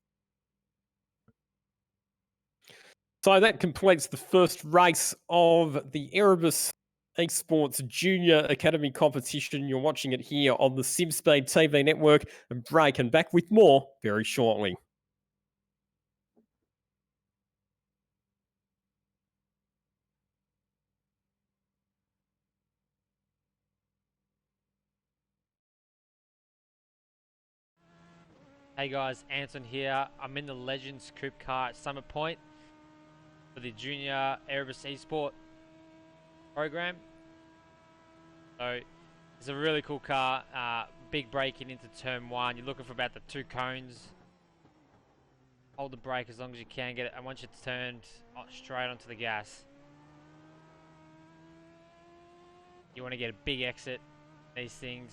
So that completes the first race of the Erebus eSports Junior Academy competition. You're watching it here on the SimSpeed TV network. A break and back with more very shortly. Hey guys, Anton here. I'm in the Legends Coupe car at Summit Point for the Junior Erebus eSport program. So it's a really cool car. Big braking into turn 1. You're looking for about the 2 cones. Hold the brake as long as you can get it, and once it's turned straight onto the gas, you want to get a big exit. These things,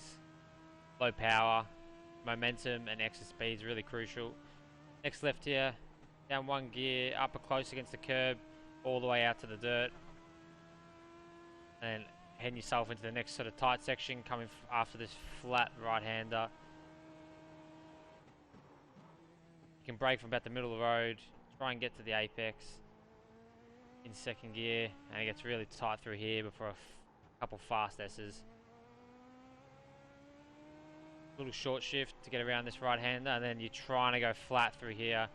low power, momentum and exit speed is really crucial. Next left here, down 1 gear, upper close against the curb, all the way out to the dirt, and heading yourself into the next sort of tight section, coming after this flat right-hander. You can brake from about the middle of the road, try and get to the apex in 2nd gear, and it gets really tight through here before a couple fast S's. Little short shift to get around this right-hander, and then you're trying to go flat through here.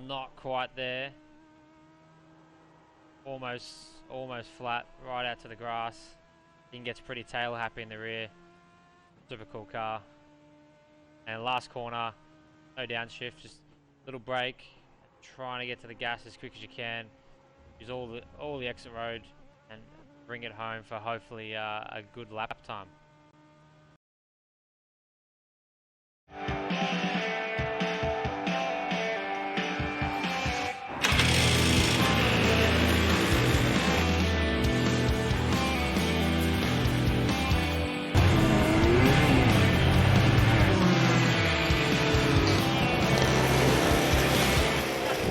Not quite there. Almost flat, right out to the grass. He gets pretty tail happy in the rear. Super cool car. And last corner, no downshift, just little brake. Trying to get to the gas as quick as you can. Use all the exit road and bring it home for hopefully a good lap time.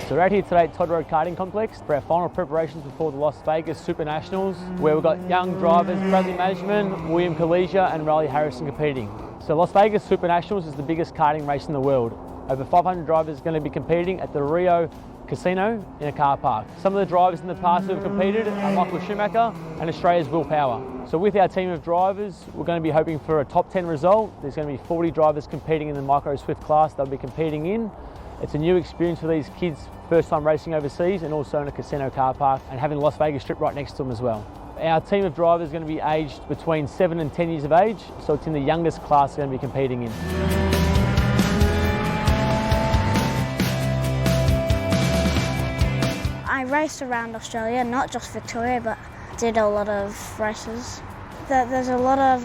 So we're out here today at Todd Road Karting Complex for our final preparations before the Las Vegas Super Nationals, where we've got young drivers Bradley Majman, William Kalesia and Riley Harrison competing. So Las Vegas Super Nationals is the biggest karting race in the world. Over 500 drivers are going to be competing at the Rio Casino in a car park. Some of the drivers in the past who have competed are Michael Schumacher and Australia's Will Power. So with our team of drivers, we're going to be hoping for a top 10 result. There's going to be 40 drivers competing in the Micro Swift class they'll be competing in. It's a new experience for these kids, first time racing overseas and also in a casino car park and having the Las Vegas Strip right next to them as well. Our team of drivers is going to be aged between 7 and 10 years of age, so it's in the youngest class they're going to be competing in. I raced around Australia, not just Victoria, but did a lot of races. There's a lot of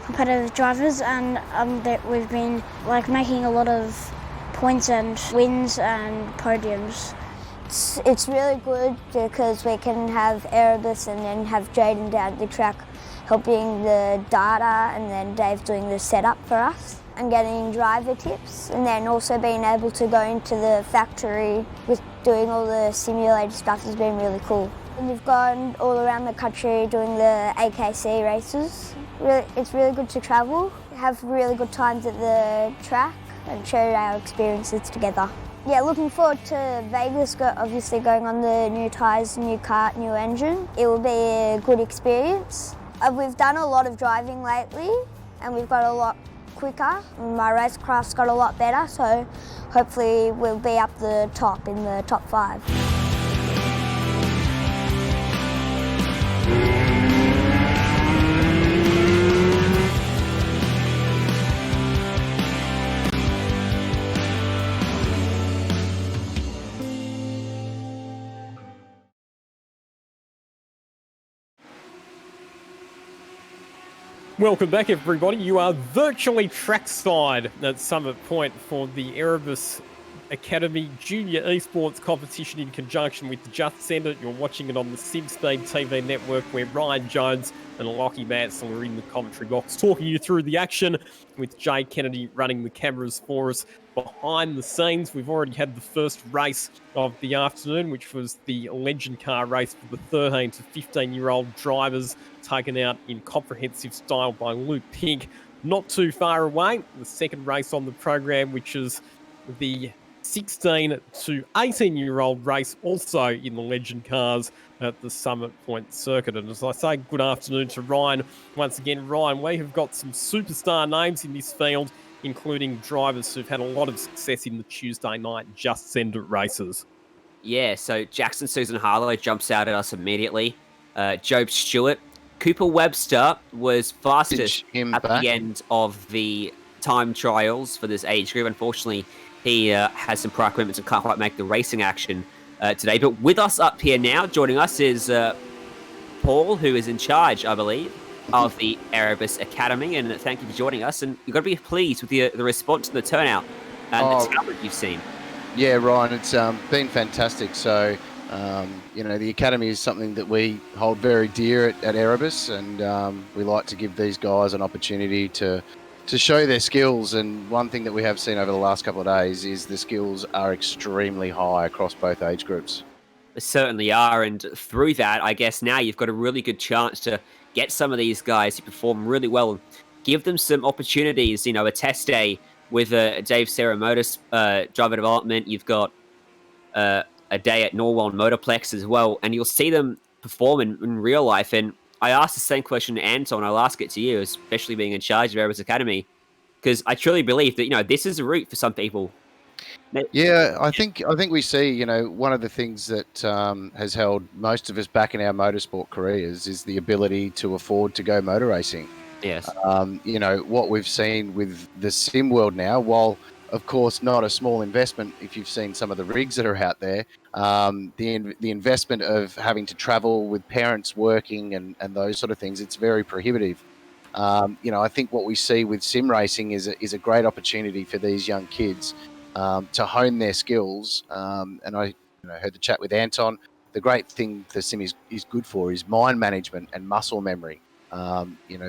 competitive drivers, and we've been making a lot of points and wins and podiums. It's really good because we can have Erebus and then have Jaden down the track helping the data, and then Dave doing the setup for us and getting driver tips, and then also being able to go into the factory with doing all the simulated stuff has been really cool. And we've gone all around the country doing the AKC races. It's really good to travel, have really good times at the track, and share our experiences together. Yeah, looking forward to Vegas, obviously going on the new tyres, new kart, new engine. It will be a good experience. We've done a lot of driving lately and we've got a lot quicker. My racecraft's got a lot better, so hopefully we'll be up the top in the top 5. Welcome back, everybody. You are virtually trackside at Summit Point for the Erebus Academy Junior eSports competition in conjunction with the Just Centre. You're watching it on the SimSpeed TV network, where Ryan Jones and Lockie Mansell are in the commentary box talking you through the action, with Jay Kennedy running the cameras for us behind the scenes. We've already had the first race of the afternoon, which was the Legend Car race for the 13 to 15-year-old drivers, taken out in comprehensive style by Luke Pink. Not too far away, the second race on the program, which is the 16 to 18-year-old race, also in the Legend Cars at the Summit Point circuit. And as I say, good afternoon to Ryan. Once again, Ryan, we have got some superstar names in this field, including drivers who've had a lot of success in the Tuesday night Just Send It races. Yeah, so Jackson Susan Harlow jumps out at us immediately. Job Stewart. Cooper Webster was fastest at the end of the time trials for this age group. Unfortunately, he has some prior commitments and can't quite make the racing action today. But with us up here now, joining us is Paul, who is in charge, I believe, of the Erebus Academy. And thank you for joining us. And you've got to be pleased with the response to the turnout and the talent you've seen. Yeah, Ryan, it's been fantastic. So, the Academy is something that we hold very dear at Erebus, and we like to give these guys an opportunity to show their skills. And one thing that we have seen over the last couple of days is the skills are extremely high across both age groups. They certainly are, and through that, I guess now you've got a really good chance to get some of these guys who perform really well and give them some opportunities. A test day with Dave Sarah Motors driver development. You've got a day at Norwell Motorplex as well, and you'll see them perform in real life. And I asked the same question to Anton. I'll ask it to you, especially being in charge of Erebus Academy, because I truly believe that this is a route for some people. Yeah, I think we see, one of the things that has held most of us back in our motorsport careers is the ability to afford to go motor racing. Yes. What we've seen with the sim world now, while of course not a small investment, if you've seen some of the rigs that are out there, the investment of having to travel with parents working and those sort of things, it's very prohibitive. I think what we see with sim racing is a great opportunity for these young kids to hone their skills. And I heard the chat with Anton. The great thing the sim is good for is mind management and muscle memory.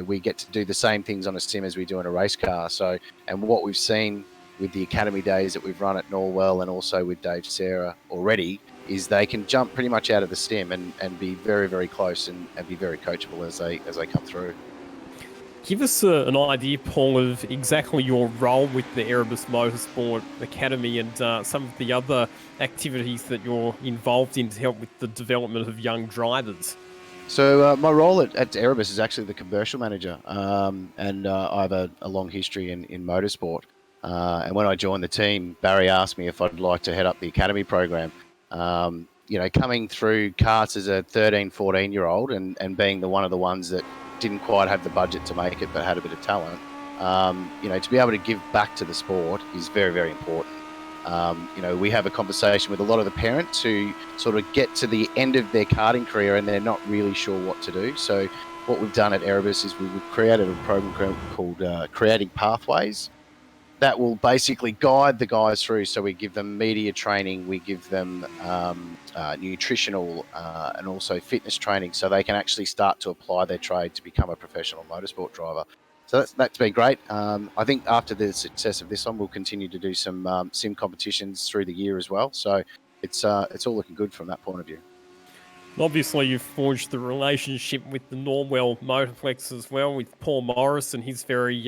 We get to do the same things on a sim as we do in a race car. So, and what we've seen with the Academy days that we've run at Norwell and also with Dave Sarah already is they can jump pretty much out of the sim and be very, very close and be very coachable as they come through. Give us an idea, Paul, of exactly your role with the Erebus Motorsport Academy and some of the other activities that you're involved in to help with the development of young drivers. So my role at Erebus is actually the commercial manager, and I have a long history in motorsport. And when I joined the team, Barry asked me if I'd like to head up the Academy program. Coming through karts as a 13, 14-year-old and being one of the ones that didn't quite have the budget to make it but had a bit of talent, to be able to give back to the sport is very, very important. We have a conversation with a lot of the parents who sort of get to the end of their karting career and they're not really sure what to do. So what we've done at Erebus is we've created a program called Creating Pathways that will basically guide the guys through. So we give them media training, we give them nutritional and also fitness training so they can actually start to apply their trade to become a professional motorsport driver. So that's been great. I think after the success of this one, we'll continue to do some sim competitions through the year as well. So it's all looking good from that point of view. Obviously, you've forged the relationship with the Norwell Motorplex as well, with Paul Morris and his very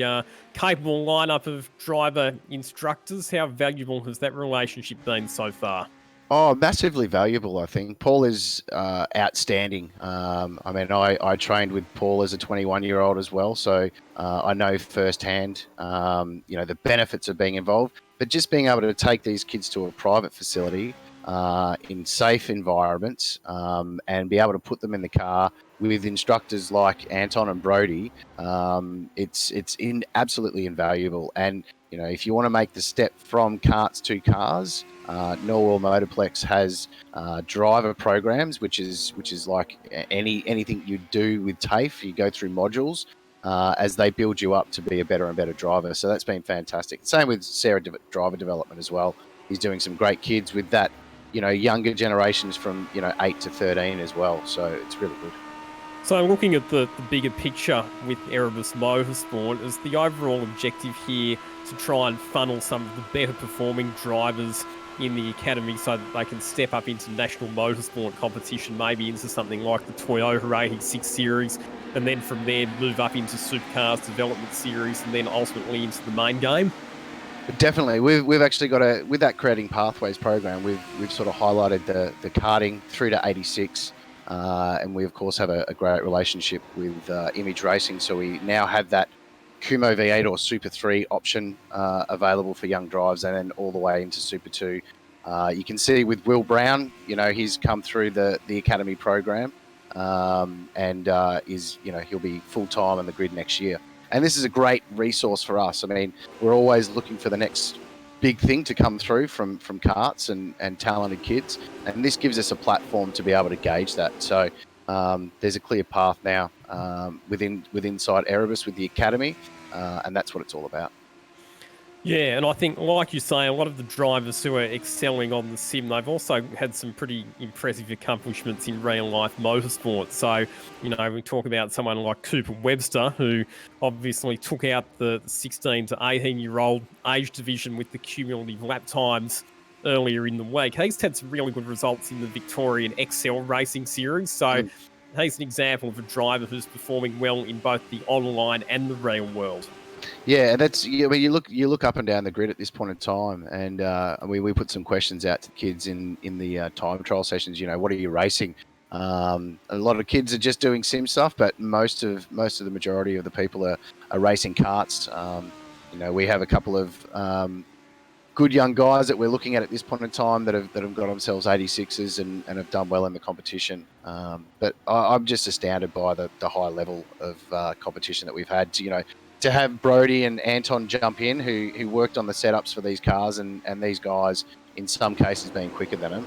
capable lineup of driver instructors. How valuable has that relationship been so far? Oh, massively valuable, I think. Paul is outstanding. I mean, I trained with Paul as a 21-year-old as well, so I know firsthand, the benefits of being involved. But just being able to take these kids to a private facility in safe environments and be able to put them in the car with instructors like Anton and Brody, it's absolutely invaluable. And if you want to make the step from karts to cars, Norwell Motorplex has driver programs, which is like anything you do with TAFE. You go through modules as they build you up to be a better and better driver. So that's been fantastic. Same with Sarah driver development as well. He's doing some great kids with that, younger generations from 8 to 13 as well. So it's really good. So looking at the bigger picture with Erebus Motorsport, is the overall objective here to try and funnel some of the better performing drivers in the academy so that they can step up into national motorsport competition, maybe into something like the Toyota 86 series, and then from there move up into Supercars development series and then ultimately into the main game? Definitely. We've actually got with that Creating Pathways program, we've sort of highlighted the karting through to 86. And we, of course, have a great relationship with Image Racing. So we now have that Kumo V8 or Super 3 option available for young drivers, and then all the way into Super 2. You can see with Will Brown, he's come through the Academy program and he'll be full-time on the grid next year. And this is a great resource for us. I mean, we're always looking for the next big thing to come through from karts and talented kids, and this gives us a platform to be able to gauge that. So there's a clear path now inside Erebus with the academy, and that's what it's all about. Yeah, and I think, like you say, a lot of the drivers who are excelling on the sim, they've also had some pretty impressive accomplishments in real-life motorsport. So, we talk about someone like Cooper Webster, who obviously took out the 16 to 18-year-old age division with the cumulative lap times earlier in the week. He's had some really good results in the Victorian XL Racing Series, so he's an example of a driver who's performing well in both the online and the real world. Yeah, that's. I mean, you look up and down the grid at this point in time, and we put some questions out to kids in the time trial sessions. What are you racing? A lot of kids are just doing sim stuff, but most of the majority of the people are racing karts. We have a couple of good young guys that we're looking at this point in time that have got themselves 86s and have done well in the competition. But I'm just astounded by the high level of competition that we've had. To have Brody and Anton jump in, who worked on the setups for these cars, and these guys, in some cases, being quicker than them.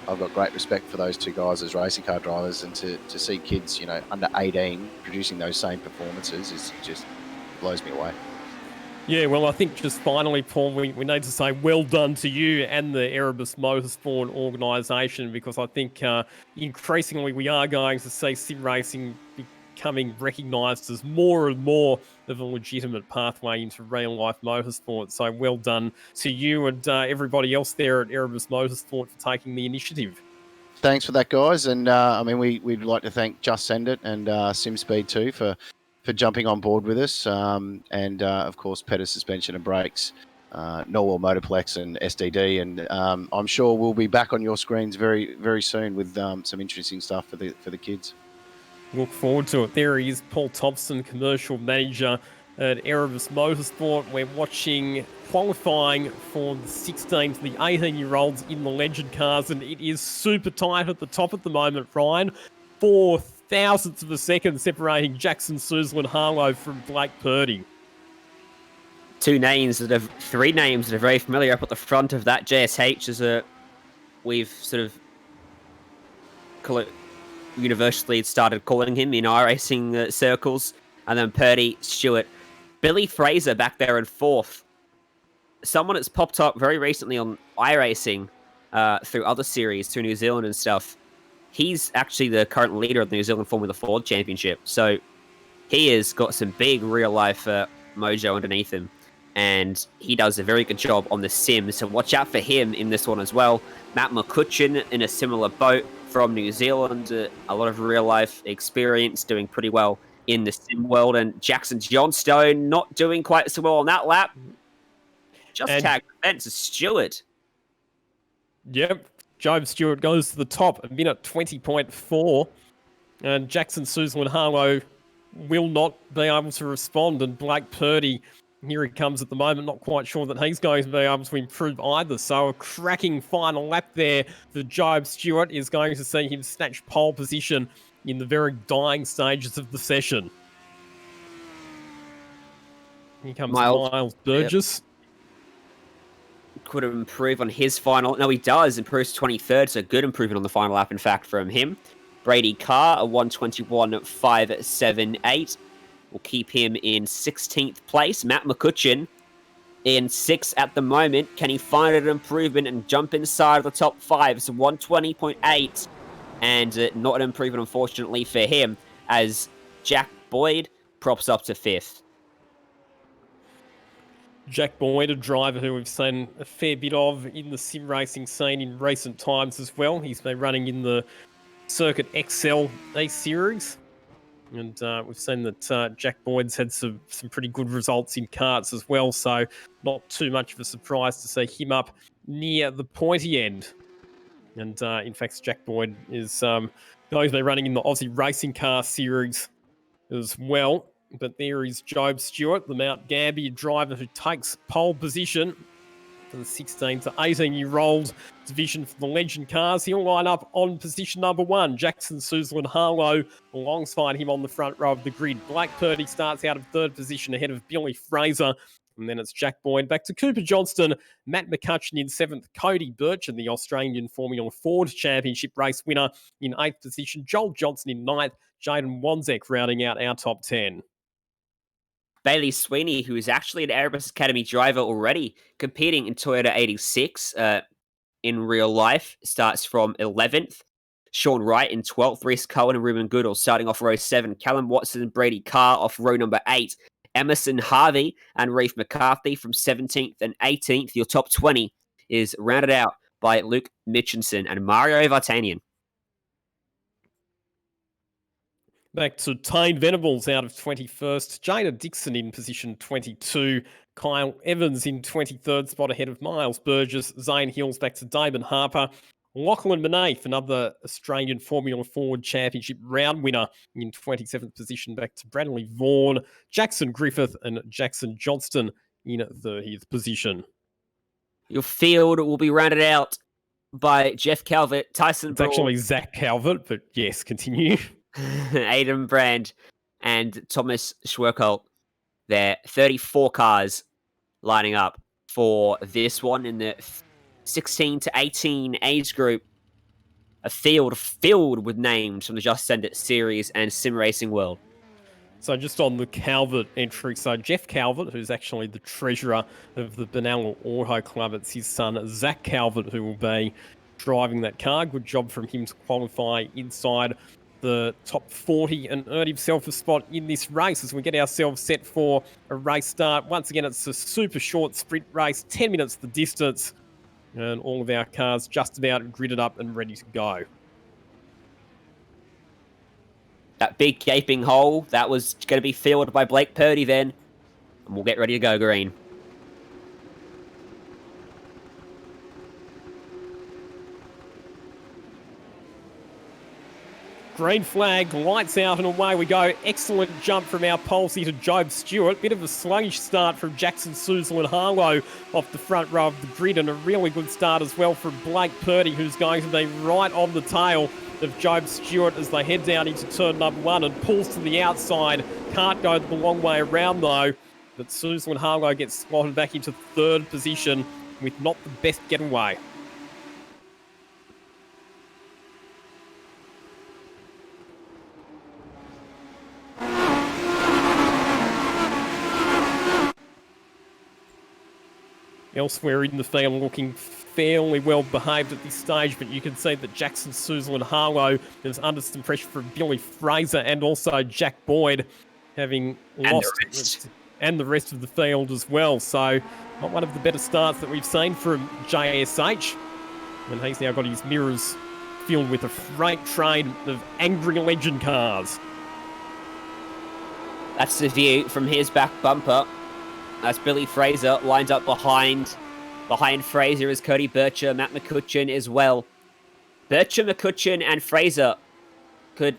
I've got great respect for those two guys as racing car drivers, and to see kids, under 18 producing those same performances is just blows me away. Yeah, well, I think just finally, Paul, we need to say well done to you and the Erebus Motorsport organisation, because I think increasingly we are going to see sim racing becoming recognised as more and more of a legitimate pathway into real-life motorsport. So well done to you and everybody else there at Erebus Motorsport for taking the initiative. Thanks for that, guys. And we'd like to thank Just Send It and SimSpeed too for jumping on board with us. And of course, Petter Suspension and Brakes, Norwell Motorplex and SDD. And I'm sure we'll be back on your screens very, very soon with some interesting stuff for the kids. Look forward to it. There he is, Paul Thompson, Commercial Manager at Erebus Motorsport. We're watching qualifying for the 16 to the 18-year-olds in the Legend cars, and it is super tight at the top at the moment, Ryan. 4 thousandths of a second separating Jackson Suzel and Harlow from Blake Purdy. Three names that are very familiar up at the front of that. JSH is we've sort of universally started calling him in iRacing circles, and then Purdy, Stewart, Billy Fraser back there in fourth. Someone that's popped up very recently on iRacing through other series, through New Zealand and stuff. He's actually the current leader of the New Zealand Formula Ford Championship, so he has got some big real-life mojo underneath him, and he does a very good job on the sim, so watch out for him in this one as well. Matt McCutcheon in a similar boat, from New Zealand, a lot of real life experience, doing pretty well in the sim world. And Jackson Johnstone not doing quite so well on that lap. Just tagged the fence as Stewart. Yep, Job Stewart goes to the top, a minute 20.4. And Jackson Suzlin Harlow will not be able to respond. And Blake Purdy, here he comes at the moment, not quite sure that he's going to be able to improve either. So a cracking final lap there for Job Stewart is going to see him snatch pole position in the very dying stages of the session. Here comes Miles Burgess. Yep. Could improve on his final. No, he does. Improves 23rd, so good improvement on the final lap, in fact, from him. Brady Carr, a 121.578. will keep him in 16th place. Matt McCutcheon in 6th at the moment. Can he find an improvement and jump inside of the top 5? It's 120.8. And not an improvement, unfortunately, for him, as Jack Boyd props up to 5th. Jack Boyd, a driver who we've seen a fair bit of in the sim racing scene in recent times as well. He's been running in the Circuit XL A-Series. And we've seen that Jack Boyd's had some pretty good results in karts as well. So not too much of a surprise to see him up near the pointy end. And in fact, Jack Boyd is going to be running in the Aussie Racing Car Series as well. But there is Job Stewart, the Mount Gambier driver who takes pole position for the 16 to 18-year-old division for the Legend Cars. He'll line up on position number 1. Jackson Suzlin Harlow alongside him on the front row of the grid. Blake Purdy starts out of 3rd position ahead of Billy Fraser. And then it's Jack Boyd back to Cooper Johnston, Matt McCutcheon in 7th, Cody Burchin, the Australian Formula Ford Championship race winner, in 8th position, Joel Johnson in 9th, Jaden Wanzek rounding out our top 10. Bailey Sweeney, who is actually an Erebus Academy driver already, competing in Toyota 86 in real life, starts from 11th. Sean Wright in 12th, Reese Cohen and Ruben Goodall starting off row 7. Callum Watson and Brady Carr off row number 8. Emerson Harvey and Reef McCarthy from 17th and 18th. Your top 20 is rounded out by Luke Mitchinson and Mario Vartanian. Back to Tane Venables out of 21st. Jada Dixon in position 22. Kyle Evans in 23rd spot ahead of Miles Burgess. Zane Hills back to Damon Harper. Lachlan Manafe, another Australian Formula Ford Championship round winner in 27th position, back to Bradley Vaughan. Jackson Griffith and Jackson Johnston in 30th position. Your field will be rounded out by Jeff Calvert, Tyson It's actually Zach Calvert, but yes, continue. Aidan Brand and Thomas Schwerkolt. There 34 cars lining up for this one in the 16 to 18 age group. A field filled with names from the Just Send It series and sim racing world. So just on the Calvert entry, so Jeff Calvert, who's actually the treasurer of the Benalla Auto Club, it's his son, Zach Calvert, who will be driving that car. Good job from him to qualify inside the top 40 and earn himself a spot in this race as we get ourselves set for a race start. Once again, it's a super short sprint race, 10 minutes the distance, and all of our cars just about gridded up and ready to go. That big gaping hole, that was going to be filled by Blake Purdy then, and we'll get ready to go green. Green flag, lights out and away we go. Excellent jump from our pole seater Job Stewart. Bit of a sluggish start from Jackson Suzlin Harlow off the front row of the grid, and a really good start as well from Blake Purdy, who's going to be right on the tail of Job Stewart as they head down into turn number 1 and pulls to the outside. Can't go the long way around though, but Suzlin Harlow gets slotted back into 3rd position with not the best getaway. Elsewhere in the field, looking fairly well behaved at this stage, but you can see that Jackson Suzlin Harlow is under some pressure from Billy Fraser and also Jack Boyd having lost, and the rest of the field as well. So not one of the better starts that we've seen from JSH. And he's now got his mirrors backfield with a freight train of angry legend cars. That's the view from his back bumper. That's Billy Fraser lined up behind Fraser is Cody Bircher, Matt McCutcheon as well. Bircher, McCutcheon, and Fraser could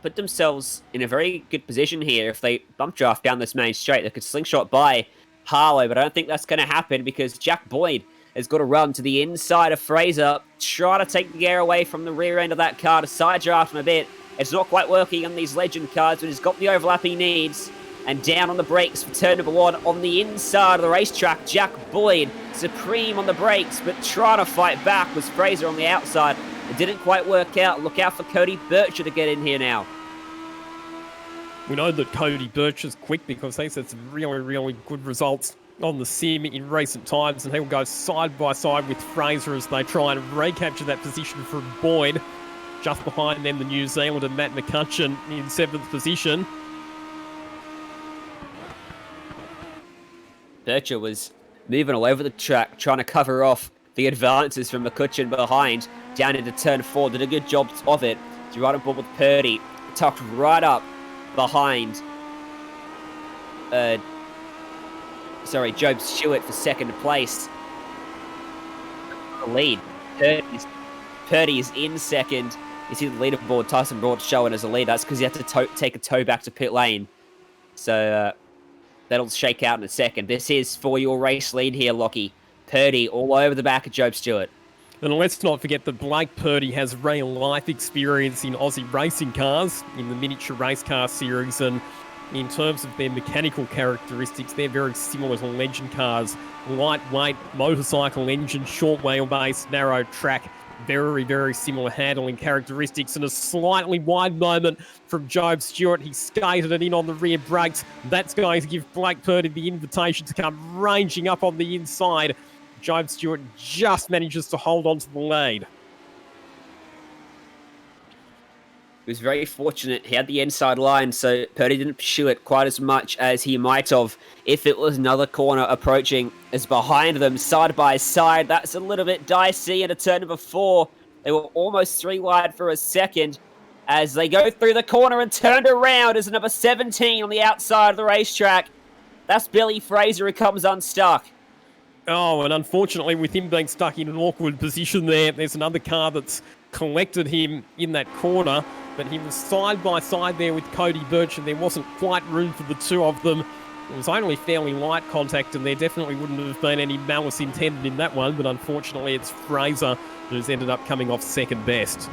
put themselves in a very good position here if they bump draft down this main straight. They could slingshot by Harlow, but I don't think that's going to happen because Jack Boyd has got to run to the inside of Fraser, try to take the air away from the rear end of that car to side draft him a bit. It's not quite working on these legend cars, but he's got the overlap he needs. And down on the brakes for turn number 1 on the inside of the racetrack. Jack Boyd, supreme on the brakes, but trying to fight back was Fraser on the outside. It didn't quite work out. Look out for Cody Bircher to get in here now. We know that Cody Bircher's quick because he's had some really, really good results on the sim in recent times, and he'll go side by side with Fraser as they try and recapture that position from Boyd. Just behind them, the New Zealander Matt McCutcheon in 7th position. Bircher was moving all over the track, trying to cover off the advances from McCutcheon behind, down into turn 4. Did a good job of it. He's right on board with Purdy, tucked right up behind Job Stewart for 2nd place. The lead. Purdy is in 2nd. You see the leaderboard, Tyson Broad showing as a lead. That's because he had to take a tow back to pit lane. So that'll shake out in a second. This is for your race lead here, Lockie. Purdy all over the back of Job Stewart. And let's not forget that Blake Purdy has real-life experience in Aussie racing cars, in the miniature race car series, and in terms of their mechanical characteristics, they're very similar to legend cars. Lightweight, motorcycle engine, short wheelbase, narrow track, very, very similar handling characteristics, and a slightly wide moment from Job Stewart. He skated it in on the rear brakes. That's going to give Blake Purdy the invitation to come ranging up on the inside. Job Stewart just manages to hold on to the lead. He was very fortunate. He had the inside line, so Purdy didn't pursue it quite as much as he might have if it was another corner approaching as behind them, side by side. That's a little bit dicey into turn number 4. They were almost 3 wide for a second as they go through the corner and turned around as number 17 on the outside of the racetrack. That's Billy Fraser who comes unstuck. Oh, and unfortunately, with him being stuck in an awkward position there's another car that's collected him in that corner, but he was side by side there with Cody Birch, and there wasn't quite room for the two of them. It was only fairly light contact, and there definitely wouldn't have been any malice intended in that one, but unfortunately, it's Fraser who's ended up coming off 2nd best.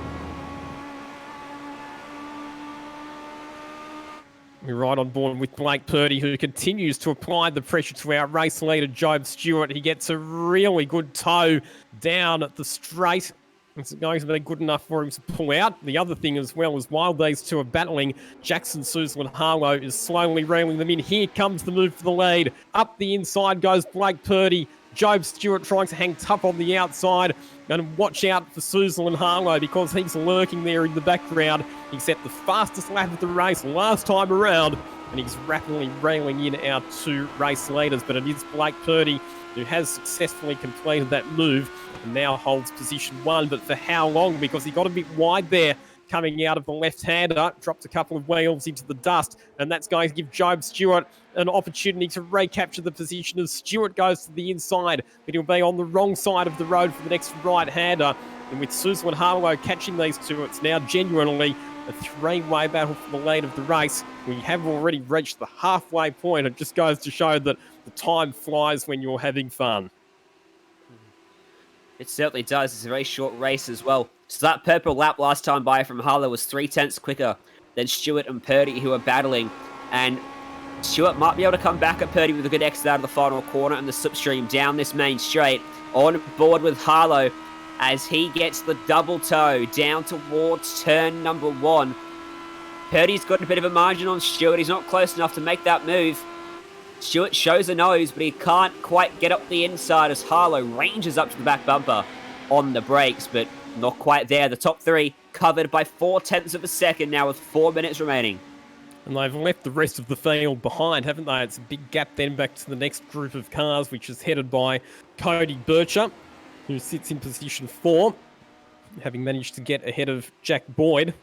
We're right on board with Blake Purdy, who continues to apply the pressure to our race leader, Job Stewart. He gets a really good tow down at the straight. It's going to be good enough for him to pull out. The other thing as well is while these two are battling, Jackson Suzel and Harlow is slowly reeling them in. Here comes the move for the lead. Up the inside goes Blake Purdy. Job Stewart trying to hang tough on the outside. And watch out for Suzel and Harlow because he's lurking there in the background. He set the fastest lap of the race last time around, and he's rapidly railing in our 2 race leaders. But it is Blake Purdy who has successfully completed that move and now holds position 1. But for how long? Because he got a bit wide there coming out of the left-hander, dropped a couple of wheels into the dust, and that's going to give Job Stewart an opportunity to recapture the position as Stewart goes to the inside, but he'll be on the wrong side of the road for the next right-hander. And with Suzel and Harlow catching these two, it's now genuinely a 3-way battle for the lead of the race. We have already reached the halfway point. It just goes to show that the time flies when you're having fun. It certainly does. It's a very short race as well. So that purple lap last time by from Harlow was 3/10 quicker than Stewart and Purdy, who are battling. And Stewart might be able to come back at Purdy with a good exit out of the final corner and the slipstream down this main straight. On board with Harlow as he gets the double toe down towards turn number 1. Purdy's got a bit of a margin on Stewart. He's not close enough to make that move. Stewart shows a nose, but he can't quite get up the inside as Harlow ranges up to the back bumper on the brakes, but not quite there. The top 3 covered by 0.4 of a second now with 4 minutes remaining. And they've left the rest of the field behind, haven't they? It's a big gap then back to the next group of cars, which is headed by Cody Bircher, who sits in position 4. having managed to get ahead of Jack Boyd.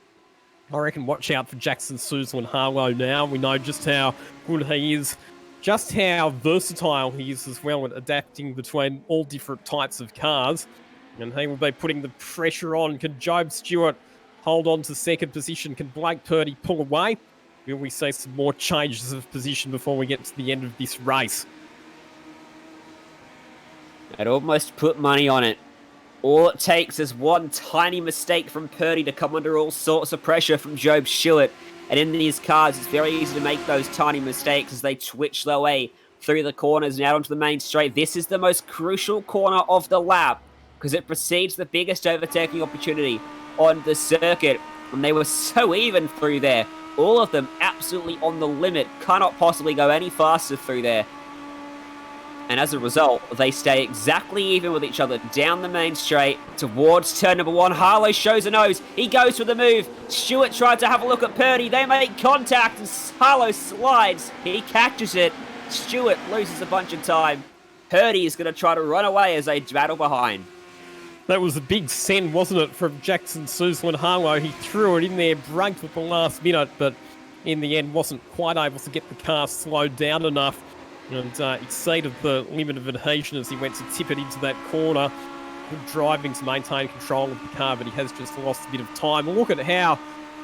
I reckon watch out for Jackson Susel and Harlow now. We know just how good he is, just how versatile he is as well at adapting between all different types of cars. And he will be putting the pressure on. Can Job Stewart hold on to second position? Can Blake Purdy pull away? Will we see some more changes of position before we get to the end of this race? I'd almost put money on it. All it takes is one tiny mistake from Purdy to come under all sorts of pressure from Job Stewart. And in these cars, it's very easy to make those tiny mistakes as they twitch their way through the corners and out onto the main straight. This is the most crucial corner of the lap because it precedes the biggest overtaking opportunity on the circuit. And they were so even through there. All of them absolutely on the limit. Cannot possibly go any faster through there. And as a result, they stay exactly even with each other down the main straight towards turn number 1. Harlow shows a nose. He goes for the move. Stewart tried to have a look at Purdy. They make contact and Harlow slides. He catches it. Stewart loses a bunch of time. Purdy is going to try to run away as they battle behind. That was a big send, wasn't it, from Jackson Susel and Harlow. He threw it in there, braked at the last minute, but in the end wasn't quite able to get the car slowed down enough and exceeded the limit of adhesion as he went to tip it into that corner. Good driving to maintain control of the car, but he has just lost a bit of time. Look at how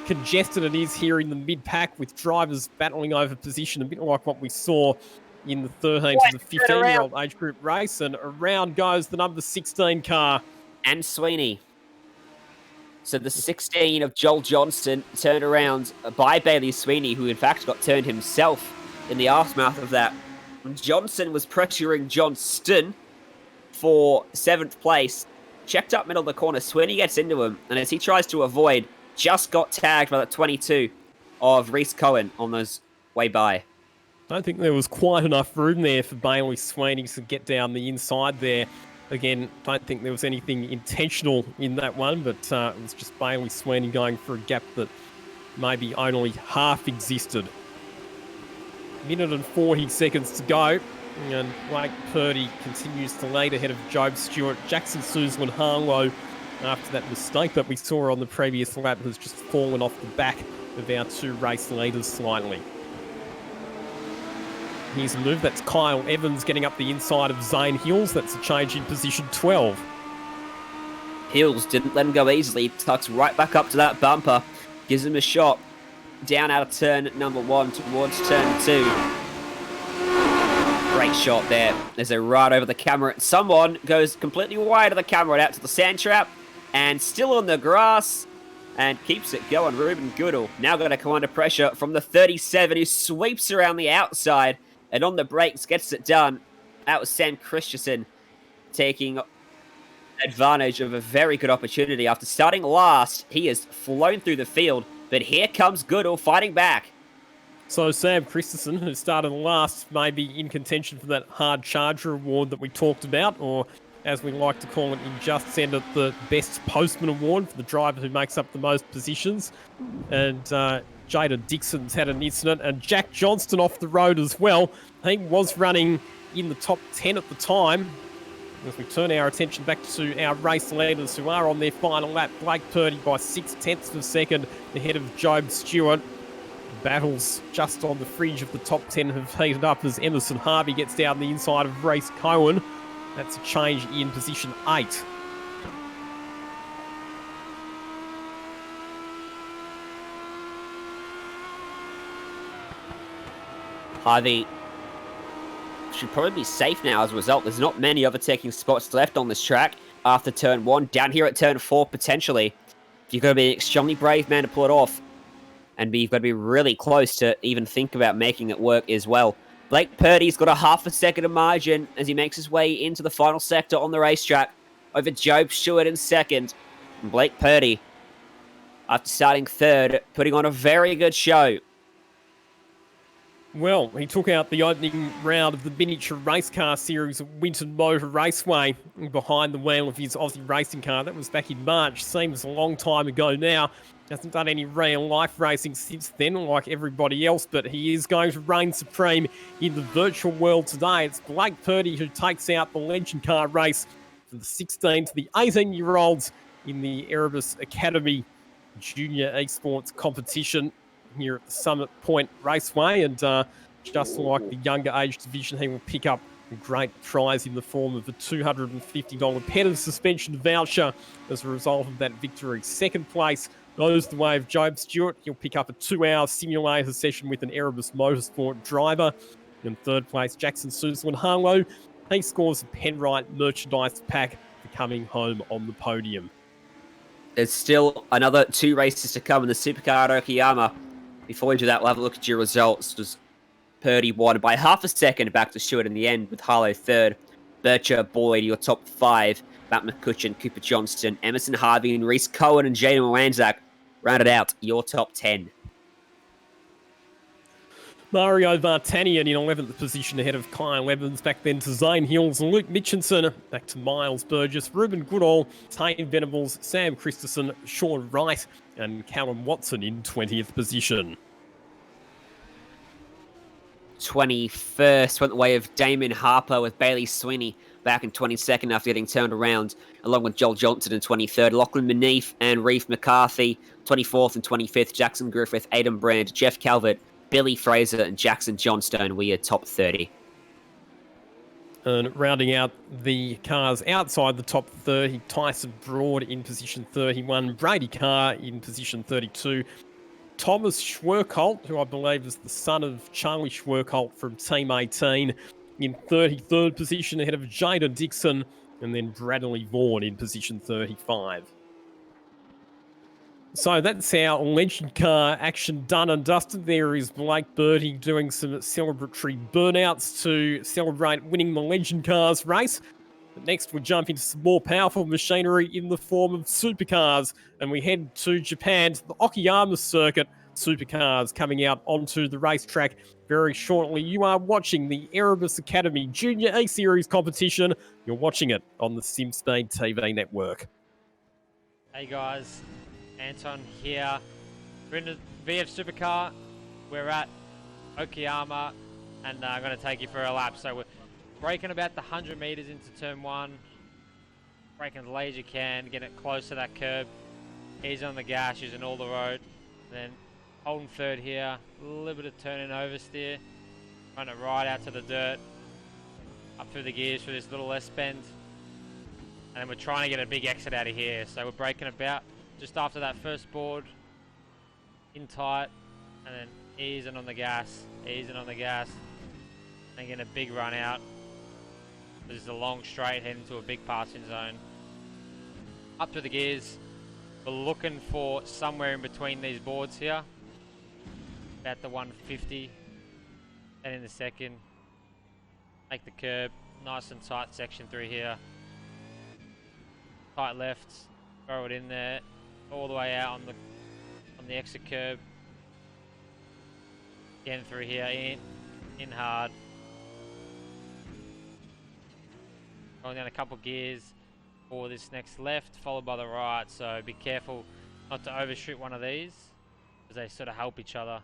congested it is here in the mid-pack with drivers battling over position, a bit like what we saw in the 13 to the 15-year-old age group race. And around goes the number 16 car. And Sweeney. So the 16 of Joel Johnston turned around by Bailey Sweeney, who in fact got turned himself in the aftermath of that. Johnson was pressuring Johnston for 7th place. Checked up middle of the corner. Sweeney gets into him, and as he tries to avoid, just got tagged by the 22 of Reese Cohen on those way by. I don't think there was quite enough room there for Bailey Sweeney to get down the inside there. Again, don't think there was anything intentional in that one, but it was just Bailey Sweeney going for a gap that maybe only half existed. Minute and 40 seconds to go, and Blake Purdy continues to lead ahead of Job Stewart. Jackson Susel and Harlow, after that mistake that we saw on the previous lap, has just fallen off the back of our two race leaders slightly. Here's a move. That's Kyle Evans getting up the inside of Zane Hills. That's a change in position 12. Hills didn't let him go easily. Tucks right back up to that bumper. Gives him a shot. Down out of turn number 1 towards turn 2. Great shot there as they ride over the camera. Someone goes completely wide of the camera and out to the sand trap. And still on the grass. And keeps it going. Ruben Goodall now going to come under pressure from the 37 who sweeps around the outside. And on the brakes, gets it done. That was Sam Christensen taking advantage of a very good opportunity. After starting last, he has flown through the field. But here comes Goodall fighting back. So Sam Christensen, who started last, may be in contention for that hard charger award that we talked about, or as we like to call it in Just Send It, the best postman award for the driver who makes up the most positions. And Jada Dixon's had an incident, and Jack Johnston off the road as well. He was running in the top 10 at the time. As we turn our attention back to our race leaders who are on their final lap, Blake Purdy by 0.6 of a second ahead of Job Stewart. Battles just on the fringe of the top 10 have heated up as Emerson Harvey gets down the inside of Reese Cohen. That's a change in position 8. Harvey should probably be safe now as a result. There's not many overtaking spots left on this track after turn 1. Down here at turn 4, potentially. You've got to be an extremely brave man to pull it off. And you've got to be really close to even think about making it work as well. Blake Purdy's got a half a second of margin as he makes his way into the final sector on the racetrack over Job Stewart in second. And Blake Purdy, after starting third, putting on a very good show. Well, he took out the opening round of the miniature race car series at Winton Motor Raceway behind the wheel of his Aussie racing car. That was back in March. Seems a long time ago now. Hasn't done any real-life racing since then, like everybody else, but he is going to reign supreme in the virtual world today. It's Blake Purdy who takes out the legend car race for the 16 to the 18-year-olds in the Erebus Academy Junior eSports competition here at the Summit Point Raceway. And just like the younger age division, he will pick up a great prize in the form of a $250 Penn suspension voucher as a result of that victory. Second place goes the way of Job Stewart. He'll pick up a 2-hour simulator session with an Erebus Motorsport driver. In third place, Jackson Suslan Harlow. He scores a Penrite merchandise pack for coming home on the podium. There's still another 2 races to come in the Supercar at Okayama. Before we do that, we'll have a look at your results. Was Purdy won by half a second back to Stewart in the end, with Harlow third. Bircher, Boyd, your top 5. Matt McCutcheon, Cooper Johnston, Emerson Harvey, and Reese Cohen and Jaden Wanzak rounded out your top 10. Mario Vartanian in 11th position ahead of Kyle Evans, back then to Zane Hills and Luke Mitchinson, back to Miles Burgess, Ruben Goodall, Tane Venables, Sam Christensen, Sean Wright, and Callum Watson in 20th position. 21st went the way of Damon Harper, with Bailey Sweeney back in 22nd after getting turned around, along with Joel Johnson in 23rd, Lachlan Manif and Reeve McCarthy, 24th and 25th, Jackson Griffith, Aidan Brand, Jeff Calvert, Billy Fraser, and Jackson Johnstone were your top 30. And rounding out the cars outside the top 30, Tyson Broad in position 31, Brady Carr in position 32, Thomas Schwerkolt, who I believe is the son of Charlie Schwerkolt from Team 18, in 33rd position ahead of Jada Dixon, and then Bradley Vaughan in position 35. So that's our Legend Car action done and dusted. There is Blake Birdie doing some celebratory burnouts to celebrate winning the Legend Cars race. But next we'll jump into some more powerful machinery in the form of supercars, and we head to Japan, to the Okayama circuit. Supercars coming out onto the racetrack very shortly. You are watching the Erebus Academy Junior A-Series competition. You're watching it on the SimSpeed TV network. Hey guys, Anton here. We're in the VF Supercar. We're at Okayama, and I'm going to take you for a lap. So we're braking about the 100 meters into turn 1. Braking as late as you can, get it close to that curb. Easy on the gas, using all the road. Then holding third here, a little bit of turning oversteer. Run it right out to the dirt. Up through the gears for this little S-bend. And then we're trying to get a big exit out of here. So we're braking about just after that first board, in tight, and then easing on the gas, and getting a big run out. This is a long straight heading to a big passing zone. Up to the gears, we're looking for somewhere in between these boards here, about the 150, and in the second, make the curb, nice and tight section through here. Tight left, throw it in there, all the way out on the exit curb. Getting through here, in hard. Going down a couple gears for this next left, followed by the right. So be careful not to overshoot one of these, as they sort of help each other.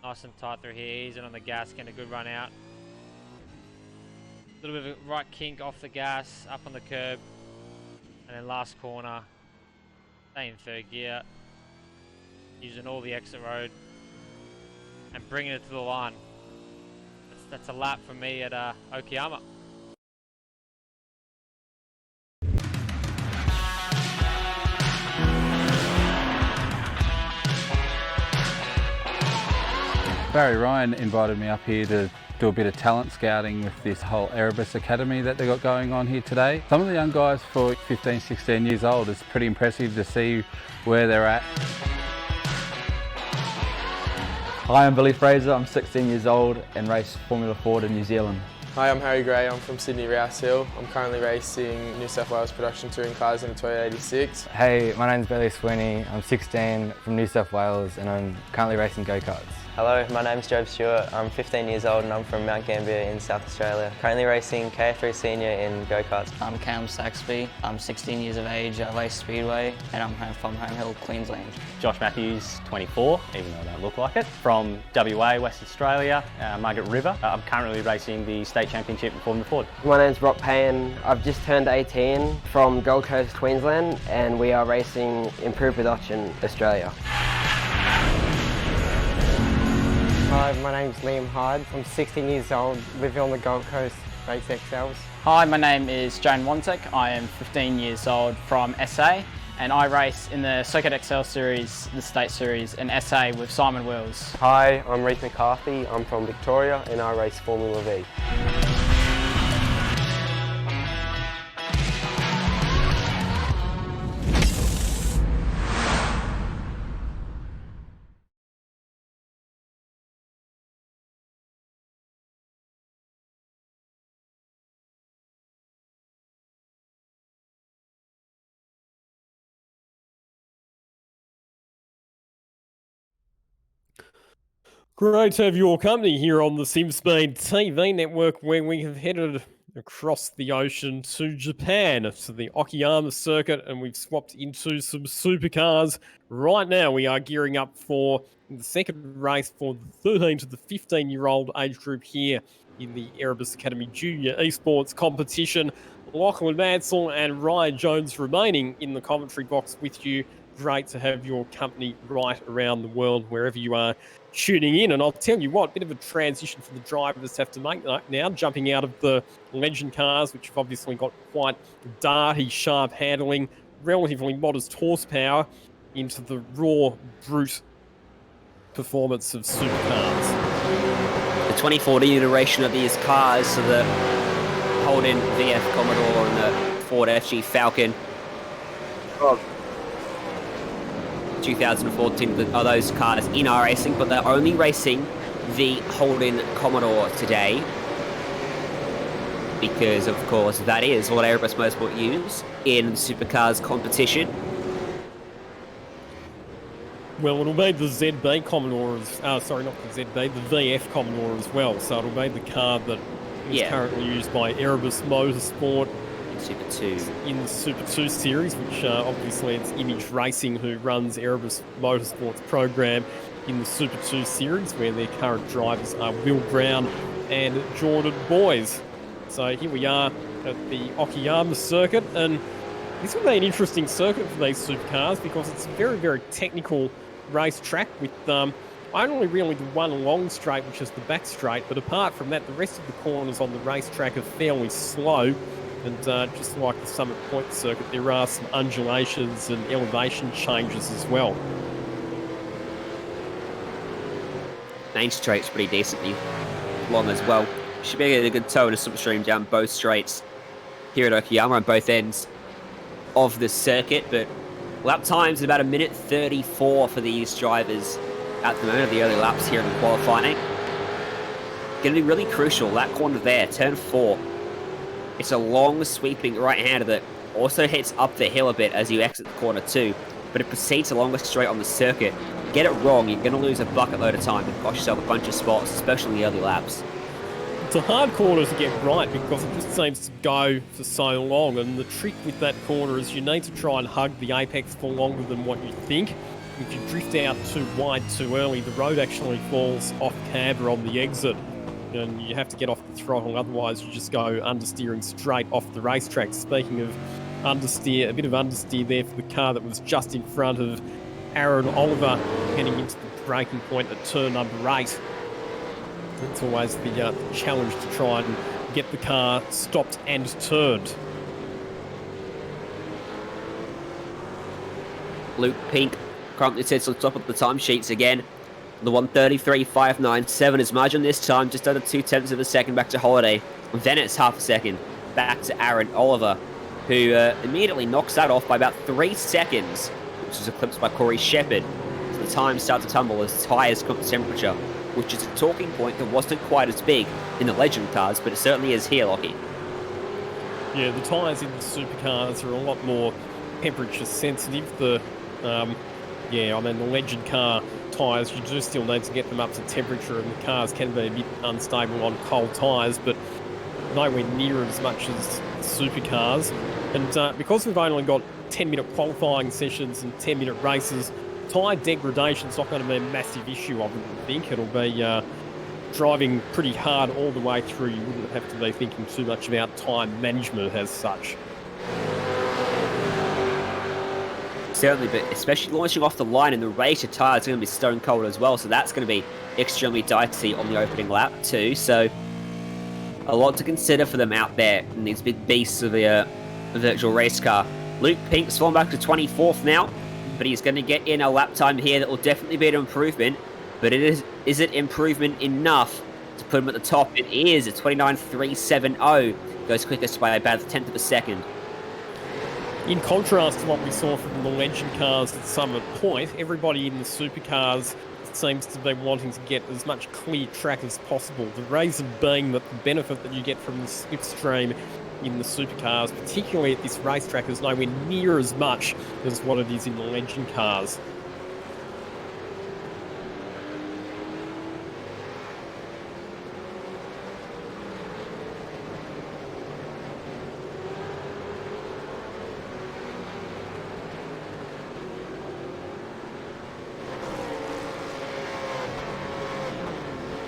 Nice and tight through here, easing on the gas, getting a good run out. A little bit of a right kink off the gas, up on the curb. And then last corner, stay in third gear, using all the exit road and bringing it to the line. That's a lap for me at Okayama. Barry Ryan invited me up here to do a bit of talent scouting with this whole Erebus Academy that they got going on here today. Some of the young guys for 15, 16 years old, it's pretty impressive to see where they're at. Hi, I'm Billy Fraser, I'm 16 years old and race Formula Ford in New Zealand. Hi, I'm Harry Gray, I'm from Sydney Rouse Hill. I'm currently racing New South Wales production touring cars in a Toyota 86. Hey, my name's Bailey Sweeney, I'm 16 from New South Wales and I'm currently racing go-karts. Hello, my name's Job Stewart. I'm 15 years old and I'm from Mount Gambier in South Australia. Currently racing KF3 Senior in go-karts. I'm Cam Saxby. I'm 16 years of age. I race Speedway and I'm from Home Hill, Queensland. Josh Matthews, 24, even though I don't look like it. From WA, West Australia, Margaret River. I'm currently racing the State Championship in Formula Ford. My name's Brock Payne. I've just turned 18 from Gold Coast, Queensland, and we are racing Improved Production, Australia. Hi, my name's Liam Hyde. I'm 16 years old, living on the Gold Coast, race XLs. Hi, my name is Jane Wantek. I am 15 years old from SA and I race in the Circuit XL Series, the State Series, and SA with Simon Wills. Hi, I'm Reece McCarthy. I'm from Victoria and I race Formula V. Great to have your company here on the SimSpeed TV network, where we have headed across the ocean to Japan, to the Okayama circuit, and we've swapped into some supercars. Right now, we are gearing up for the second race for the 13 to the 15-year-old age group here in the Erebus Academy Junior eSports competition. Lachlan Mansell and Ryan Jones remaining in the commentary box with you. Great to have your company right around the world, wherever you are tuning in. And I'll tell you what, bit of a transition for the drivers have to make now, jumping out of the legend cars, which have obviously got quite darty, sharp handling, relatively modest horsepower, into the raw, brute performance of supercars. The 2014 iteration of these cars, so the Holden VF Commodore and the Ford FG Falcon. 2014 are those cars in iRacing, but they're only racing the Holden Commodore today because, of course, that is what Erebus Motorsport use in the supercars competition. Well, it'll be the ZB Commodore, sorry, not the ZB, the VF Commodore as well. So it'll be the car that is currently used by Erebus Motorsport. Super 2. In the Super 2 series, which obviously it's Image Racing who runs Erebus Motorsport's program in the Super 2 series, where their current drivers are Will Brown and Jordan Boys. So here we are at the Okayama circuit, and this will be an interesting circuit for these supercars because it's a very, very technical racetrack with only really the one long straight, which is the back straight, but apart from that, the rest of the corners on the racetrack are fairly slow. And just like the Summit Point circuit, there are some undulations and elevation changes as well. Main straight's pretty decently long as well. Should be getting a good toe and a slipstream down both straights here at Okayama on both ends of the circuit. But lap times at about 1:34 for these drivers at the moment of the early laps here in the qualifying. Going to be really crucial, that corner there, turn 4. It's a long, sweeping right-hander that also hits up the hill a bit as you exit the corner too, but it proceeds along the straight on the circuit. Get it wrong, you're going to lose a bucket load of time and cost yourself a bunch of spots, especially in the early laps. It's a hard corner to get right because it just seems to go for so long, and the trick with that corner is you need to try and hug the apex for longer than what you think. If you drift out too wide too early, the road actually falls off camber on the exit, and you have to get off the throttle, otherwise you just go understeering straight off the racetrack. Speaking of understeer, a bit of understeer there for the car that was just in front of Aaron Oliver heading into the braking point at turn number 8. It's always the challenge to try and get the car stopped and turned. Luke Pink currently sits on top of the timesheets again. The 1:33.597 is margin this time, just under 0.2 of a second back to Holiday. Then it's half a second back to Aaron Oliver, who immediately knocks that off by about 3 seconds, which is eclipsed by Corey Shepherd. So the time starts to tumble as tyres come to temperature, which is a talking point that wasn't quite as big in the legend cars, but it certainly is here, Lockie. Yeah, the tyres in the supercars are a lot more temperature sensitive. The legend car tyres, you do still need to get them up to temperature, and the cars can be a bit unstable on cold tyres, but nowhere near as much as supercars. And because we've only got 10-minute qualifying sessions and 10-minute races, tyre degradation's not going to be a massive issue, I wouldn't think. It'll be driving pretty hard all the way through. You wouldn't have to be thinking too much about time management as such. Certainly, but especially launching off the line, and the rate of tyres is going to be stone cold as well, so that's going to be extremely dicey on the opening lap too. So a lot to consider for them out there in these big beasts of the virtual race car. Luke Pink's fallen back to 24th now, but he's going to get in a lap time here that will definitely be an improvement. But is it improvement enough to put him at the top? It is. It's 29.370. Goes quickest by about a tenth of a second. In contrast to what we saw from the Legend cars at Summit Point, everybody in the supercars seems to be wanting to get as much clear track as possible. The reason being that the benefit that you get from the slipstream in the supercars, particularly at this racetrack, is nowhere near as much as what it is in the Legend cars.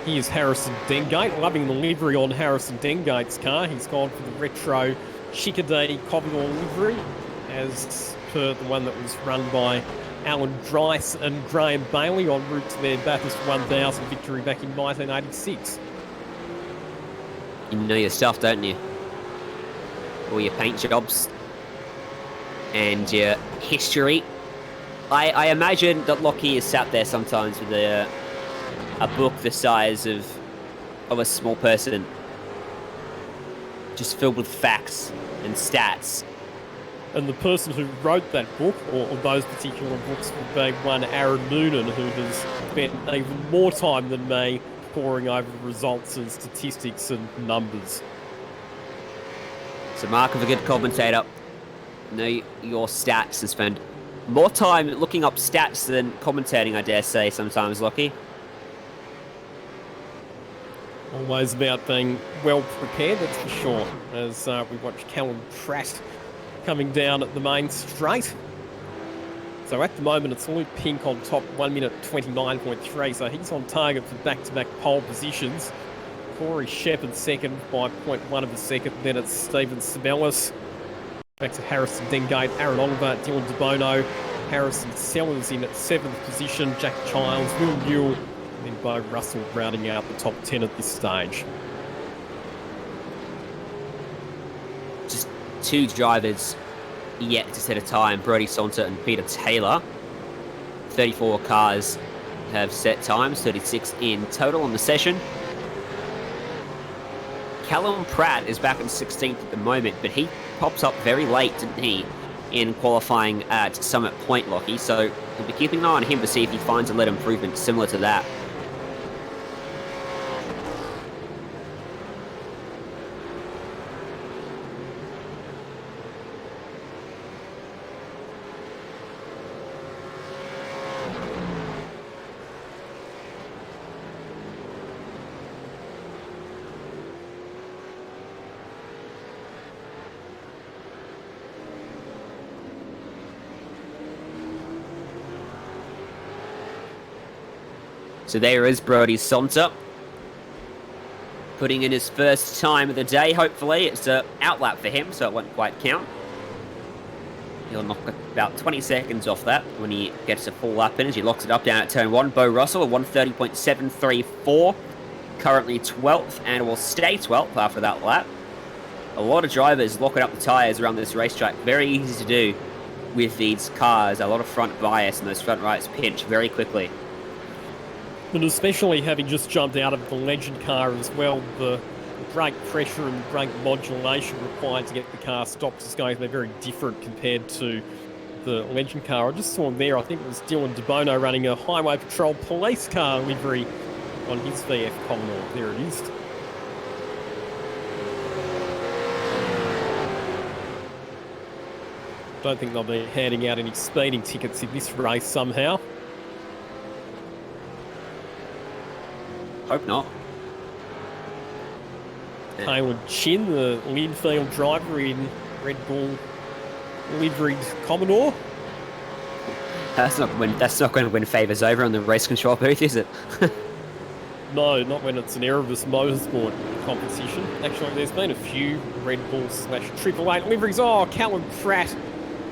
Here's Harrison Dengate, loving the livery on Harrison Dengate's car. He's gone for the retro Chickadee Covior livery, as per the one that was run by Alan Dryce and Graham Bailey en route to their Bathurst 1000 victory back in 1986. You know your stuff, don't you? All your paint jobs and your history. I imagine that Lockie is sat there sometimes with a book the size of a small person, just filled with facts and stats. And the person who wrote that book, or those particular books, would be one Aaron Noonan, who has spent even more time than me poring over results and statistics and numbers. It's a mark of a good commentator. Know your stats and spend more time looking up stats than commentating, I dare say, sometimes, Lockie. Always about being well prepared, that's for sure, as we watch Callum Pratt coming down at the main straight. So at the moment it's Luke Pink on top, 1 minute 29.3, so he's on target for back-to-back pole positions. Corey Shepherd second by 0.1 of a second, then it's Stephen Sabellis. Back to Harrison Dengate, Aaron Oliver, Dylan DeBono, Harrison Sellers in at 7th position, Jack Childs, Will Newell, and Bo Russell rounding out the top 10 at this stage. Just two drivers yet to set a time, Brodie Saunter and Peter Taylor. 34 cars have set times, 36 in total on the session. Callum Pratt is back in 16th at the moment, but he pops up very late, didn't he, in qualifying at Summit Point, Lockie, so we'll be keeping an eye on him to see if he finds a lead improvement similar to that. So there is Brodie Saunter, putting in his first time of the day, hopefully. It's an outlap for him, so it won't quite count. He'll knock about 20 seconds off that when he gets a full lap in, as he locks it up down at turn 1. Bo Russell, a 130.734, currently 12th, and will stay 12th after that lap. A lot of drivers locking up the tyres around this racetrack. Very easy to do with these cars. A lot of front bias, and those front rights pinch very quickly. And especially having just jumped out of the Legend car as well, the brake pressure and brake modulation required to get the car stopped is going to be very different compared to the Legend car. I just saw him there, I think it was Dylan DeBono running a Highway Patrol police car livery on his VF Commodore. There it is. Don't think they'll be handing out any speeding tickets in this race somehow. Hope not. Caleb Chin, the Linfield driver in Red Bull liveried Commodore. That's not going to win favours over on the race control booth, is it? No, not when it's an Erebus Motorsport competition. Actually, there's been a few Red Bull / Triple Eight liveries. Oh, Callum Pratt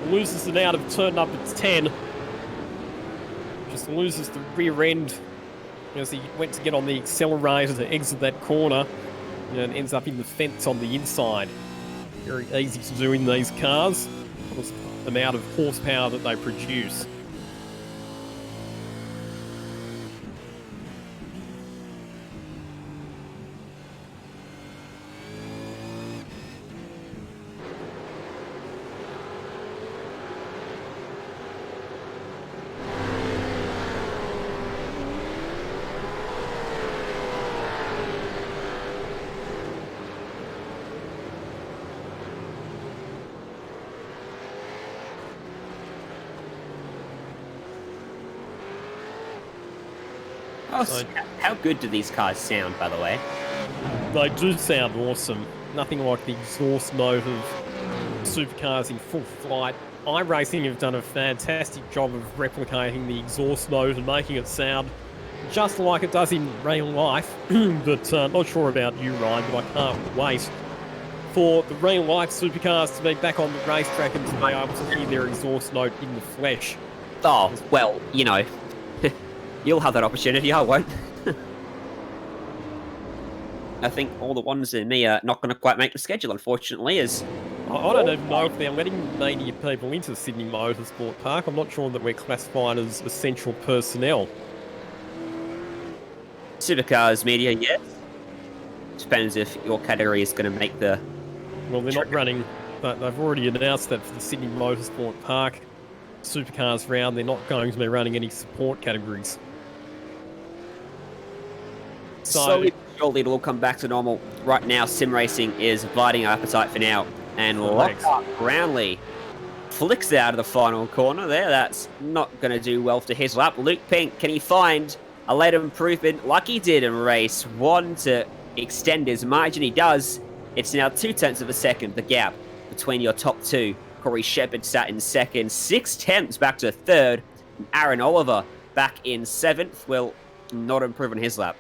loses it out of turn number 10. Just loses the rear end as he went to get on the accelerator to exit that corner and ends up in the fence on the inside. Very easy to do in these cars because of the amount of horsepower that they produce. Oh, how good do these cars sound, by the way? They do sound awesome. Nothing like the exhaust note of supercars in full flight. iRacing have done a fantastic job of replicating the exhaust note and making it sound just like it does in real life. But not sure about you, Ryan, but I can't wait for the real life supercars to be back on the racetrack and to be able to hear their exhaust note in the flesh. Oh, well, you know, you'll have that opportunity, I won't. I think all the ones in me are not going to quite make the schedule, unfortunately, as... I don't even know if they're letting media people into Sydney Motorsport Park. I'm not sure that we're classified as essential personnel. Supercars media, yes. Depends if your category is going to make the... Well, they're not running, but they've already announced that for the Sydney Motorsport Park Supercars round, they're not going to be running any support categories. So surely it will come back to normal. Right now, sim racing is biting our appetite for now. And Lockhart Brownlee flicks out of the final corner there. That's not going to do well to his lap. Luke Pink, can he find a late improvement like he did in race 1 to extend his margin? He does. It's now 0.2 of a second, the gap between your top two. Corey Shepherd sat in second, 0.6 back to third. Aaron Oliver back in 7th. Will not improve on his lap.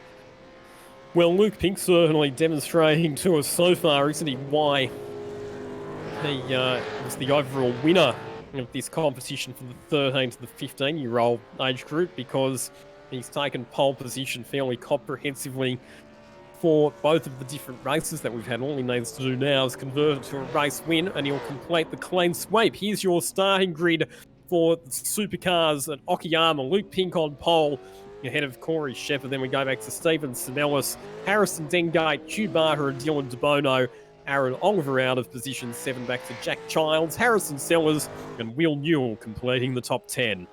Well, Luke Pink certainly demonstrating to us so far, isn't he, why he was the overall winner of this competition for the 13 to the 15-year-old age group, because he's taken pole position fairly comprehensively for both of the different races that we've had. All he needs to do now is convert it to a race win, and he'll complete the clean sweep. Here's your starting grid for the supercars at Okayama. Luke Pink on pole, ahead of Corey Shepherd. Then we go back to Stephen Sinellis, Harrison Dengate, Hugh Barter and Dylan DeBono. Aaron Oliver out of position 7 back to Jack Childs, Harrison Sellers and Will Newell completing the top 10.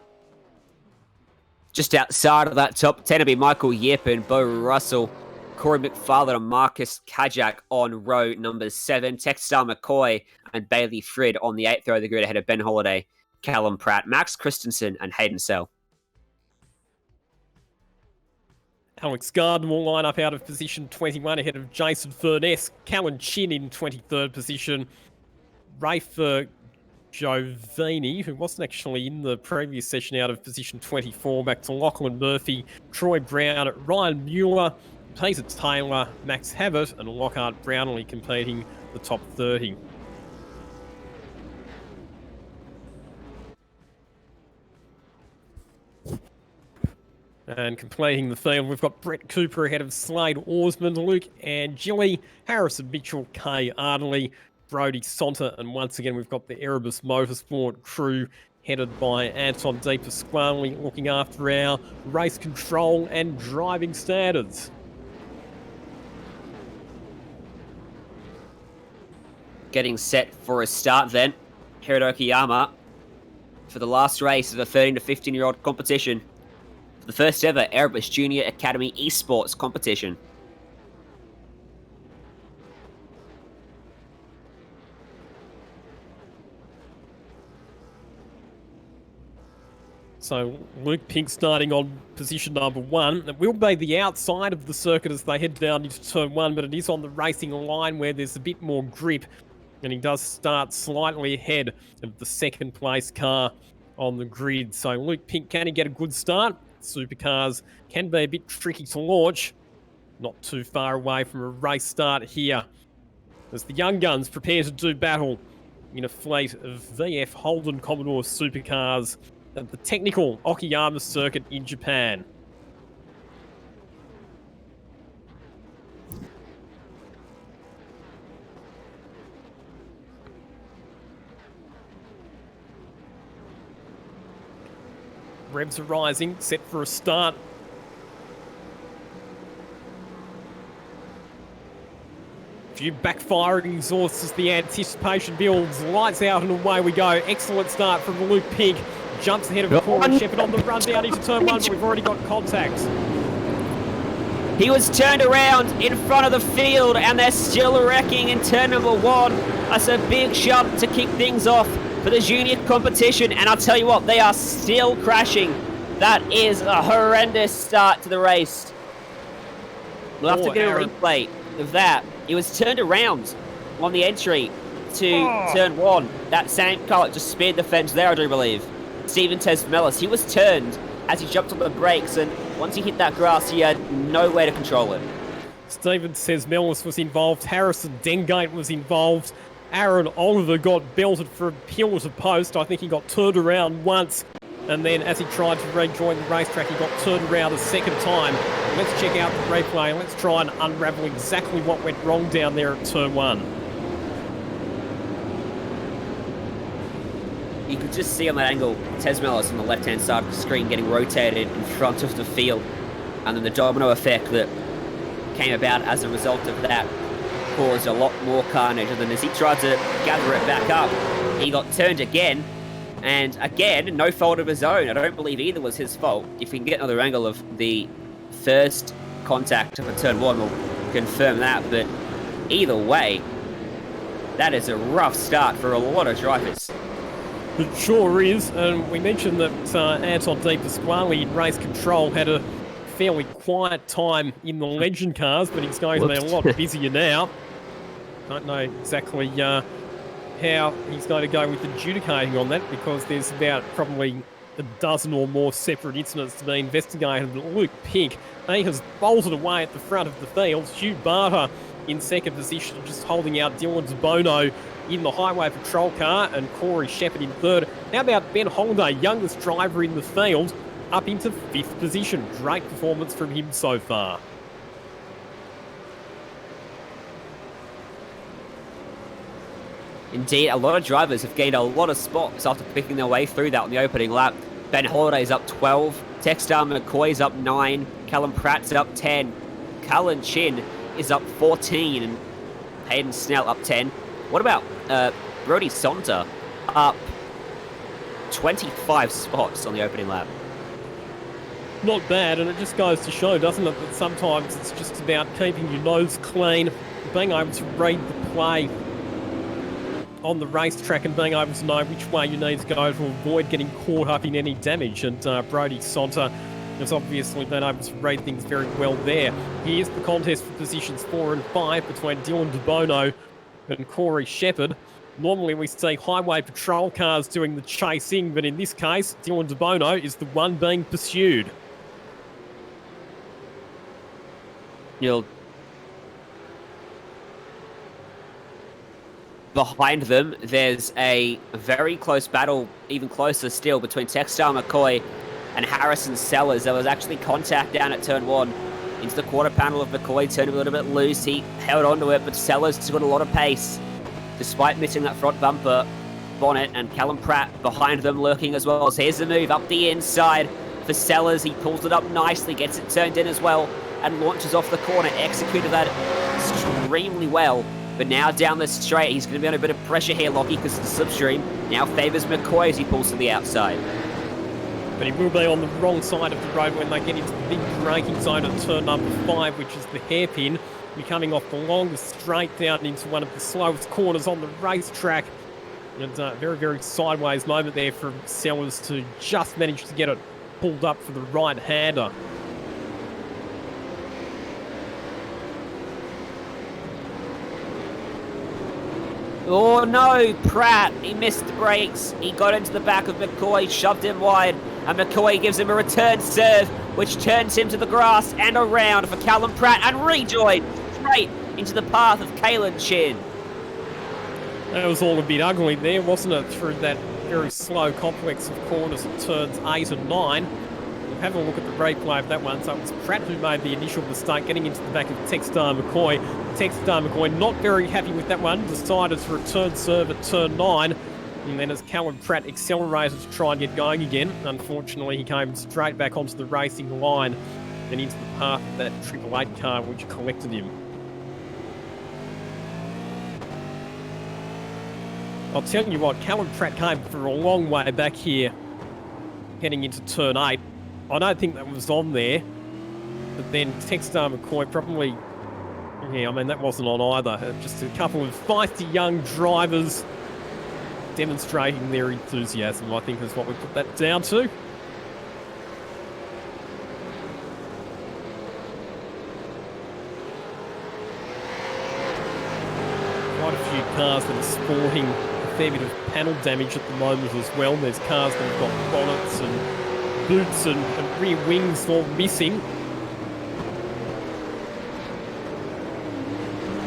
Just outside of that top 10 will be Michael Yip and Bo Russell. Corey McFarlane and Marcus Kajak on row number 7. Textar McCoy and Bailey Frid on the 8th row of the grid ahead of Ben Holiday, Callum Pratt, Max Christensen and Hayden Sell. Alex Garden will line up out of position 21 ahead of Jason Furness. Callan Chin in 23rd position. Rafe Giovini, who wasn't actually in the previous session, out of position 24. Back to Lachlan Murphy, Troy Brown, Ryan Mueller, Peter Taylor, Max Havert and Lockhart Brownlee completing the top 30. And completing the field, we've got Brett Cooper ahead of Slade Orsman, Luke Angeli, Harrison Mitchell, Kay Ardley, Brody Sonta, and once again we've got the Erebus Motorsport crew headed by Anton De Pasquale looking after our race control and driving standards. Getting set for a start then here at Okayama for the last race of the 13 to 15-year-old competition. The first ever Erebus Junior Academy eSports competition. So Luke Pink starting on position number 1. It will be the outside of the circuit as they head down into turn 1, but it is on the racing line where there's a bit more grip. And he does start slightly ahead of the second place car on the grid. So Luke Pink, can he get a good start? Supercars can be a bit tricky to launch. Not too far away from a race start here, as the young guns prepare to do battle in a fleet of VF Holden Commodore supercars at the technical Okayama circuit in Japan. Revs are rising, set for a start. Few backfiring exhausts as the anticipation builds. Lights out and away we go. Excellent start from Luke Pink. Jumps ahead of Corey Shepherd on the run down into turn 1, but we've already got contacts. He was turned around in front of the field and they're still wrecking in turn number 1. That's a big shot to kick things off for the junior competition, and I'll tell you what, they are still crashing. That is a horrendous start to the race. We'll have to get a replay of that. He was turned around on the entry to turn 1. That same car just speared the fence there, I do believe. Stephen Tesmelis, he was turned as he jumped on the brakes, and once he hit that grass, he had nowhere to control it. Stephen Tesmelis was involved. Harrison Dengate was involved. Aaron Oliver got belted for a pillar to post. I think he got turned around once, and then as he tried to rejoin the racetrack, he got turned around a second time. Let's check out the replay and let's try and unravel exactly what went wrong down there at turn 1. You could just see on that angle, Tesmelis on the left-hand side of the screen getting rotated in front of the field, and then the domino effect that came about as a result of that caused a lot more carnage, and then as he tried to gather it back up, he got turned again, and again, no fault of his own. I don't believe either was his fault. If we can get another angle of the first contact of a turn 1, we'll confirm that, but either way, that is a rough start for a lot of drivers. It sure is, and we mentioned that Anton De Pasquale in race control had a fairly quiet time in the legend cars, but he's going to be a lot busier now. Don't know exactly how he's going to go with adjudicating on that, because there's about probably a dozen or more separate incidents to be investigated. But Luke Pink, he has bolted away at the front of the field. Hugh Barter in second position, just holding out Dylan DeBono in the highway patrol car, and Corey Shepherd in third. How about Ben Holiday, youngest driver in the field, up into 5th position? Great performance from him so far. Indeed, a lot of drivers have gained a lot of spots after picking their way through that on the opening lap. Ben Holiday's up 12, Textar McCoy's up 9, Callum Pratt's up 10, Cullen Chin is up 14, and Hayden Snell up 10. What about Brody Sonta up 25 spots on the opening lap? Not bad, and it just goes to show, doesn't it, that sometimes it's just about keeping your nose clean, being able to read the play on the racetrack and being able to know which way you need to go to avoid getting caught up in any damage. And Brody Sonta has obviously been able to read things very well there. Here's the contest for positions 4 and 5 between Dylan DeBono and Corey Shepherd. Normally we see highway patrol cars doing the chasing, but in this case, Dylan DeBono is the one being pursued. Behind them, there's a very close battle, even closer still, between Textar McCoy and Harrison Sellers. There was actually contact down at turn 1 into the quarter panel of McCoy, turned a little bit loose. He held onto it, but Sellers has got a lot of pace, despite missing that front bumper. Bonnet and Callum Pratt behind them lurking as well. So here's the move up the inside for Sellers. He pulls it up nicely, gets it turned in as well, and launches off the corner. Executed that extremely well. But now down the straight, he's going to be under a bit of pressure here, Lockie, because the slipstream now favours McCoy as he pulls to the outside. But he will be on the wrong side of the road when they get into the big braking zone at turn number 5, which is the hairpin. You're coming off the longest straight down into one of the slowest corners on the racetrack. And very, very sideways moment there from Sellers to just manage to get it pulled up for the right-hander. Oh no, Pratt, he missed the brakes. He got into the back of McCoy, shoved him wide, and McCoy gives him a return serve, which turns him to the grass and around for Callum Pratt, and rejoin straight into the path of Kalen Chin. That was all a bit ugly there, wasn't it, through that very slow complex of corners at turns 8 and 9. We'll have a look at the replay of that one. So it was Pratt who made the initial mistake, getting into the back of Textar McCoy. Textar McCoy not very happy with that one, decided to return serve at turn 9. And then as Callum Pratt accelerated to try and get going again, unfortunately he came straight back onto the racing line and into the path of that 888 car which collected him. I'll tell you what, Callum Pratt came for a long way back here, heading into turn 8. I don't think that was on there, but then Textar McCoy probably, yeah, I mean, that wasn't on either. Just a couple of feisty young drivers demonstrating their enthusiasm, I think is what we put that down to. Quite a few cars that are sporting a fair bit of panel damage at the moment as well. There's cars that have got bonnets and boots and rear wings all missing.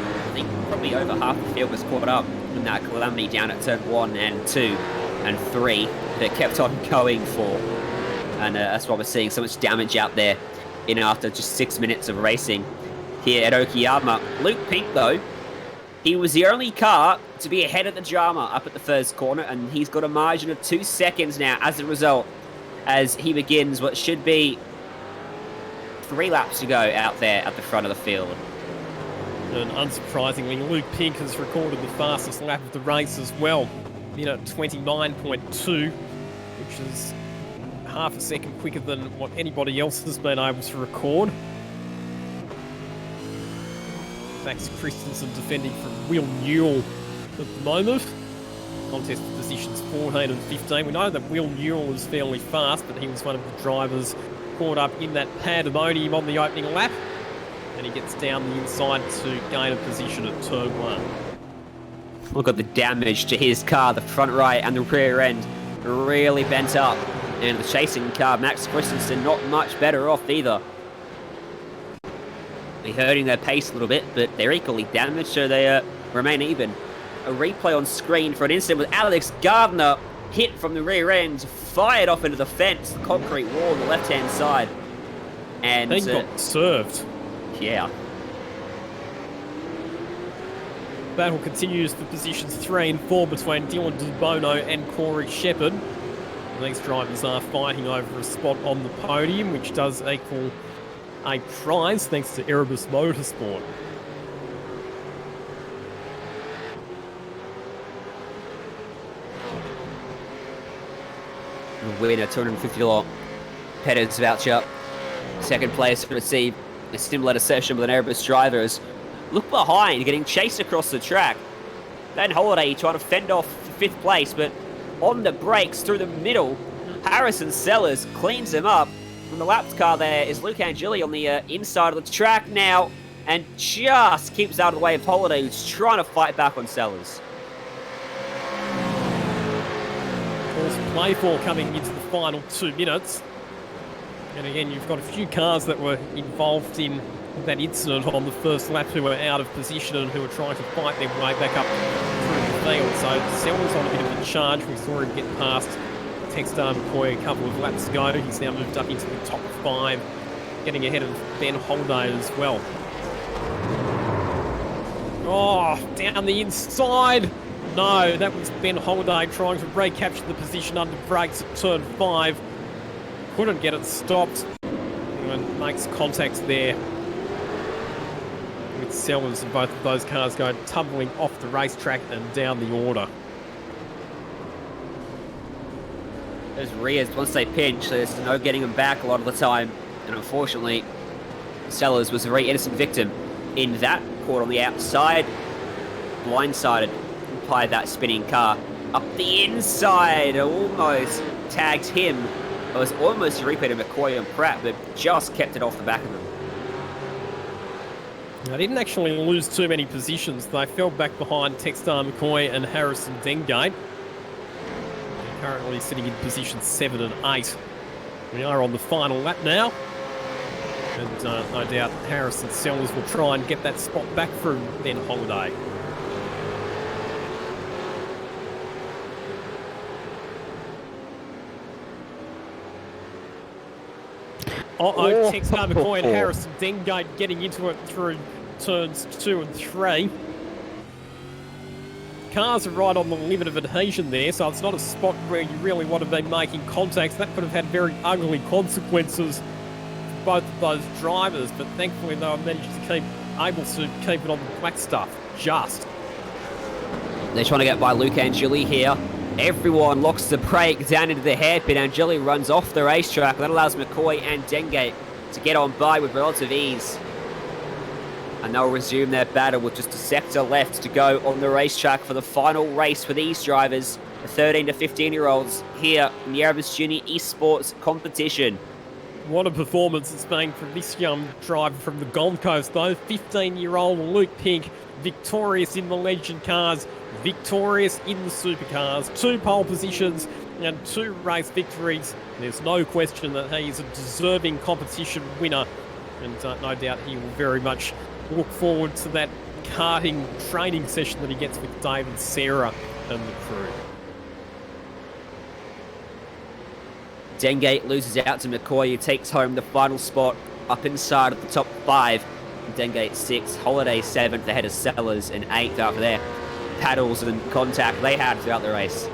I think probably over half the field was caught up in that calamity down at turn 1 and 2 and 3 that kept on going for. And that's why we're seeing so much damage out there in after just 6 minutes of racing here at Okayama. Luke Pink, though, he was the only car to be ahead of the drama up at the first corner, and he's got a margin of 2 seconds now as a result, as he begins what should be 3 laps to go out there at the front of the field. And unsurprisingly, Luke Pink has recorded the fastest lap of the race as well, minute 29.2, which is half a second quicker than what anybody else has been able to record. Max Christensen defending from Will Newell at the moment. Contest positions 14 and 15. We know that Will Newell is fairly fast, but he was one of the drivers caught up in that pandemonium on the opening lap. And he gets down the inside to gain a position at turn 1. Look at the damage to his car, the front right and the rear end really bent up. And the chasing car, Max Christensen, not much better off either. They're hurting their pace a little bit, but they're equally damaged, so they remain even. A replay on screen for an incident with Alex Gardner hit from the rear end, fired off into the fence, the concrete wall on the left-hand side. And he got served. Yeah. Battle continues for positions 3 and 4 between Dylan DeBono and Corey Shepherd. These drivers are fighting over a spot on the podium, which does equal a prize thanks to Erebus Motorsport. Winner, $250 Pettis voucher. Second place to receive a similar session with an Erebus drivers. Look behind, getting chased across the track. Ben Holiday trying to fend off 5th place, but on the brakes through the middle, Harrison Sellers cleans him up. From the lapped car there is Luke Angeli on the inside of the track now, and just keeps out of the way of Holiday, who's trying to fight back on Sellers. Course play for coming into the final 2 minutes. And again, you've got a few cars that were involved in that incident on the first lap who were out of position and who were trying to fight their way back up through the field. So Sellers on a bit of a charge. We saw him get past Textar McCoy a couple of laps ago. He's now moved up into the top 5, getting ahead of Ben Holiday as well. Oh, down the inside. No, that was Ben Holiday trying to recapture the position under brakes at turn 5. Couldn't get it stopped and makes contact there with Sellers, and both of those cars go tumbling off the racetrack and down the order. Those rears, once they pinch, there's no getting them back a lot of the time. And unfortunately, Sellers was a very innocent victim in that, caught on the outside, blindsided by that spinning car. Up the inside, almost tagged him. It was almost a repeat of McCoy and Pratt, but just kept it off the back of them. They didn't actually lose too many positions. They fell back behind Textar McCoy and Harrison Dengate. They're currently sitting in position 7 and 8. We are on the final lap now. And no doubt Harrison Sellers will try and get that spot back from Ben Holiday. Textar McCoy and Harrison Dengate getting into it through turns 2 and 3. Cars are right on the limit of adhesion there, so it's not a spot where you really want to be making contacts. That could have had very ugly consequences for both of those drivers, but thankfully they were managed to able to keep it on the black stuff, just. They're trying to get by Luke Angeli here. Everyone locks the brake down into the hairpin. Angeli runs off the racetrack. That allows McCoy and Dengate to get on by with relative ease. And they'll resume their battle with just a sector left to go on the racetrack for the final race for these drivers, the 13 to 15-year-olds here in the Erebus Junior eSports competition. What a performance it's been from this young driver from the Gold Coast, though. 15-year-old Luke Pink, victorious in the Legend cars, victorious in the Supercars, 2 pole positions and 2 race victories. There's no question that he is a deserving competition winner, and no doubt he will very much look forward to that karting training session that he gets with Dave and Sarah and the crew. Dengate loses out to McCoy, who takes home the final spot up inside of the top 5. Dengate 6th, Holiday 7th, ahead of Sellers, and 8th after their paddles and contact they had throughout the race.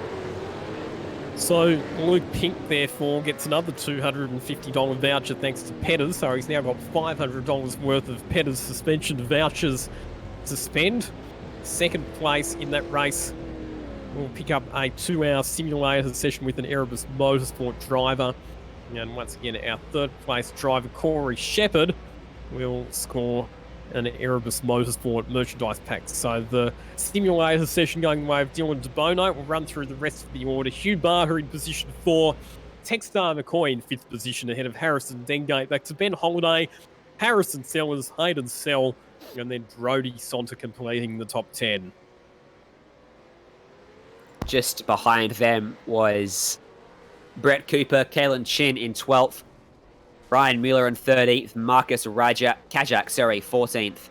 So Luke Pink, therefore, gets another $250 voucher thanks to Petters, so he's now got $500 worth of Petters suspension vouchers to spend. Second place in that race will pick up a 2-hour simulator session with an Erebus Motorsport driver. And once again, our third place driver, Corey Shepherd, will score an Erebus Motorsport merchandise pack. So the simulator session going the way of Dylan DeBono. We'll run through the rest of the order. Hugh Barter in position 4. Textar McCoy in 5th position ahead of Harrison Dengate. Back to Ben Holiday, Harrison Sellers, Hayden Sell, and then Brody Sonta completing the top 10. Just behind them was Brett Cooper, Kalen Chin in 12th. Ryan Mueller in 13th, Marcus Kajak, 14th.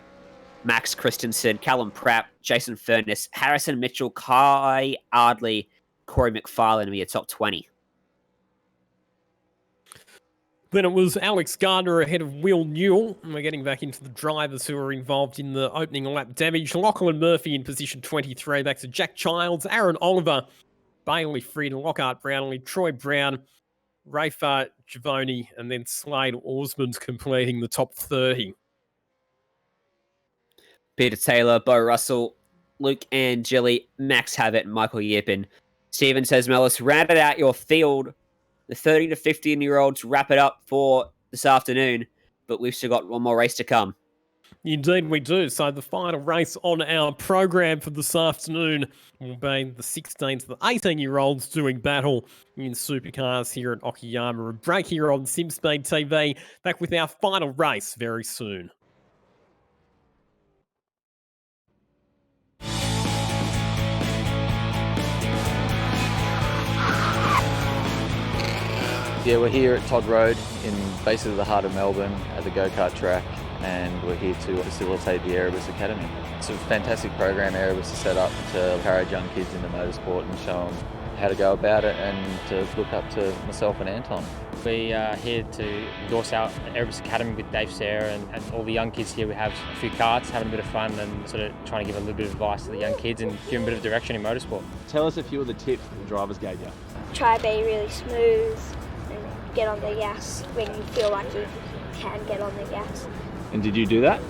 Max Christensen, Callum Pratt, Jason Furness, Harrison Mitchell, Kai Ardley, Corey McFarlane to be a top 20. Then it was Alex Gardner ahead of Will Newell. And we're getting back into the drivers who are involved in the opening lap damage. Lachlan Murphy in position 23, back to Jack Childs, Aaron Oliver, Bailey Frieden, Lockhart Brownlee, Troy Brown, Rafa Giavoni, and then Slade Osmond completing the top 30. Peter Taylor, Bo Russell, Luke Angeli, Max Havett, Michael Yippin. Steven Tesmelis rounded out your field. The 13 to 15-year-olds wrap it up for this afternoon, but we've still got one more race to come. Indeed we do. So the final race on our program for this afternoon will be the 16 to the 18-year-olds doing battle in Supercars here at Okayama. A break here on SimSpeed TV. Back with our final race very soon. Yeah, we're here at Todd Road in basically the heart of Melbourne at the go-kart track, and we're here to facilitate the Erebus Academy. It's a fantastic program Erebus has set up to encourage young kids into motorsport and show them how to go about it and to look up to myself and Anton. We are here to endorse our Erebus Academy with Dave, Sarah and all the young kids here. We have a few karts, having a bit of fun and sort of trying to give a little bit of advice to the young kids and give them a bit of direction in motorsport. Tell us a few of the tips the drivers gave you. Try to be really smooth and get on the gas when you feel like you can get on the gas. And did you do that?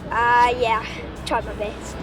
Yeah, tried my best.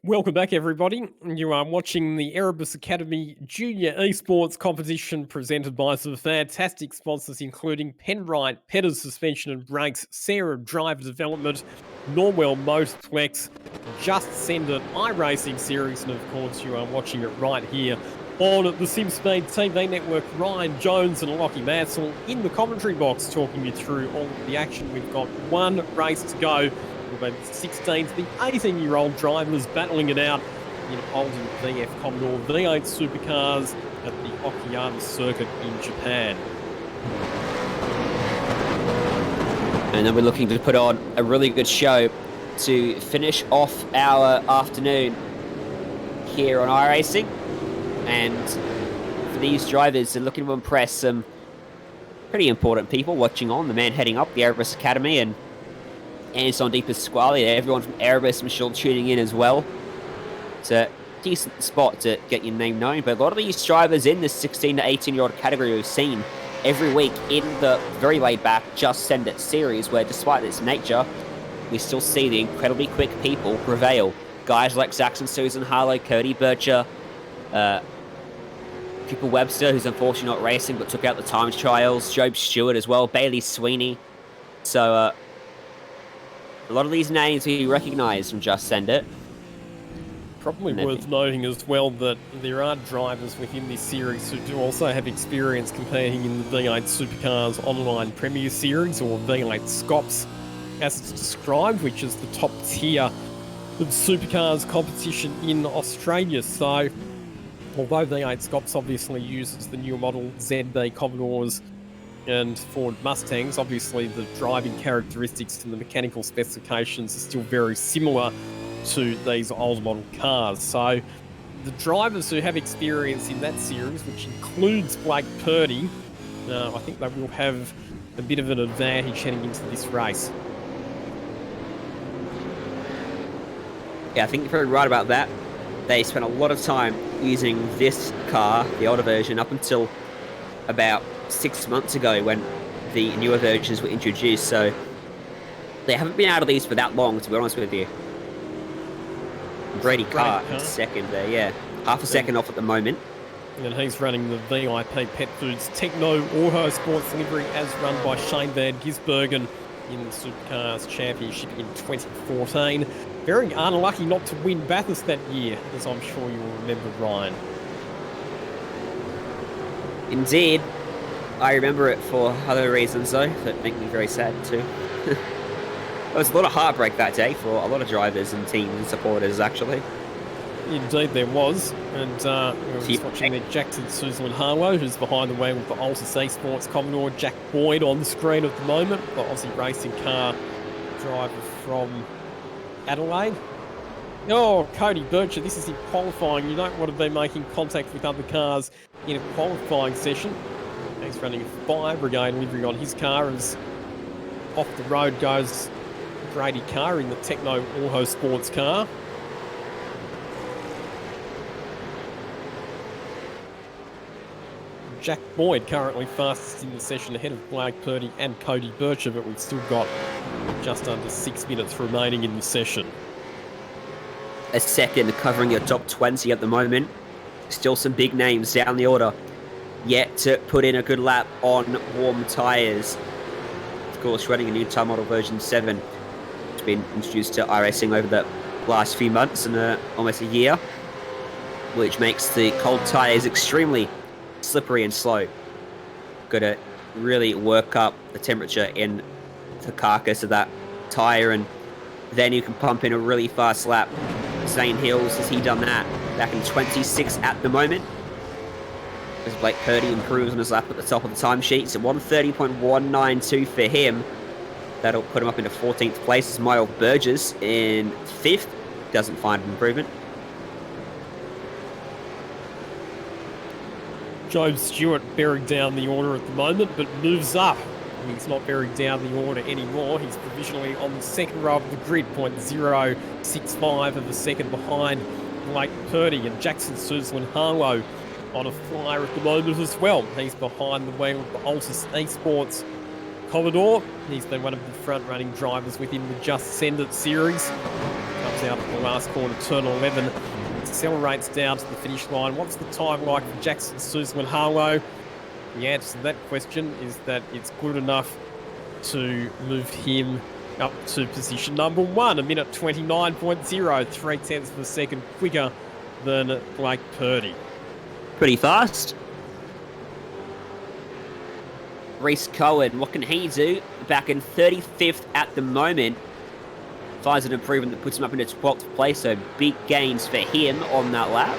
Welcome back, everybody. You are watching the Erebus Academy Junior eSports competition presented by some fantastic sponsors, including Penrite, Petters Suspension and Brakes, Sarah Driver Development, Norwell Motorplex, Just Send It, iRacing Series, and of course you are watching it right here on the SimSpeed TV network. Ryan Jones and Lockie Mansell in the commentary box talking you through all of the action. We've got one race to go. The 16 to the 18-year-old drivers battling it out in Holden VF Commodore V8 supercars at the Okayama circuit in Japan. And then we're looking to put on a really good show to finish off our afternoon here on iRacing. And for these drivers, they're looking to impress some pretty important people watching on. The man heading up the Erebus Academy and Anson De Pasquale, everyone from Erebus, I'm sure, tuning in as well. It's a decent spot to get your name known, but a lot of these drivers in the 16 to 18-year-old category we've seen every week in the very laid-back Just Send It series, where despite its nature, we still see the incredibly quick people prevail. Guys like Saxon Susan Harlow, Cody Bircher, Cooper Webster, who's unfortunately not racing but took out the times trials, Job Stewart as well, Bailey Sweeney. So, a lot of these names we recognise from Just Send It. Probably worth noting as well that there are drivers within this series who do also have experience competing in the V8 Supercars Online Premier Series, or V8 Scops as it's described, which is the top tier of supercars competition in Australia. So, although V8 Scops obviously uses the newer model ZB Commodores and Ford Mustangs, obviously the driving characteristics and the mechanical specifications are still very similar to these old model cars. So the drivers who have experience in that series, which includes Blake Purdy, I think they will have a bit of an advantage heading into this race. Yeah, I think you're probably right about that. They spent a lot of time using this car, the older version, up until about 6 months ago when the newer versions were introduced, so they haven't been out of these for that long, to be honest with you. Brady Carr in second there, yeah. Half a second off at the moment. And he's running the VIP Pet Foods Techno Auto Sports livery as run by Shane Van Gisbergen in the Supercars Championship in 2014. Very unlucky not to win Bathurst that year, as I'm sure you'll remember, Ryan. Indeed. I remember it for other reasons, though, that make me very sad, too. There was a lot of heartbreak that day for a lot of drivers and teams and supporters, actually. Indeed there was. And we're just watching there Jackson Suzlin Harlow, who's behind the wheel with the Altus eSports Commodore. Jack Boyd on the screen at the moment, the Aussie racing car driver from Adelaide. Oh, Cody Bircher, this is in qualifying. You don't want to be making contact with other cars in a qualifying session. He's running a Fire Brigade livery on his car as off the road goes Brady Carr in the Techno Auto Sports car. Jack Boyd currently fastest in the session ahead of Blake Purdy and Cody Bircher, but we've still got just under 6 minutes remaining in the session. A second covering your top 20 at the moment. Still some big names down the order. Yet to put in a good lap on warm tyres. Of course, running a new tyre model version 7. It's been introduced to iRacing over the last few months and almost a year, which makes the cold tyres extremely slippery and slow. Got to really work up the temperature in the carcass of that tyre, and then you can pump in a really fast lap. Zane Hills, has he done that? Back in 26 at the moment. As Blake Purdy improves on his lap at the top of the timesheet. So 130.192 for him. That'll put him up into 14th place as Miles Burgess in 5th. Doesn't find an improvement. Job Stewart buried down the order at the moment, but moves up. He's not buried down the order anymore. He's provisionally on the second row of the grid, 0.065 of a second behind Blake Purdy, and Jackson Suzlin Harlow on a flyer at the moment as well. He's behind the wheel of the Altus eSports Commodore. He's been one of the front-running drivers within the Just Send It series. Comes comes out at the last corner, turn 11, accelerates down to the finish line. What's the time like for Jackson Suzel and Harlow? The answer to that question is that it's good enough to move him up to position number 1, a minute 29.0, 0.3 of a second quicker than Blake Purdy. Pretty fast. Reece Cohen, what can he do? Back in 35th at the moment. Finds an improvement that puts him up into 12th place, so big gains for him on that lap.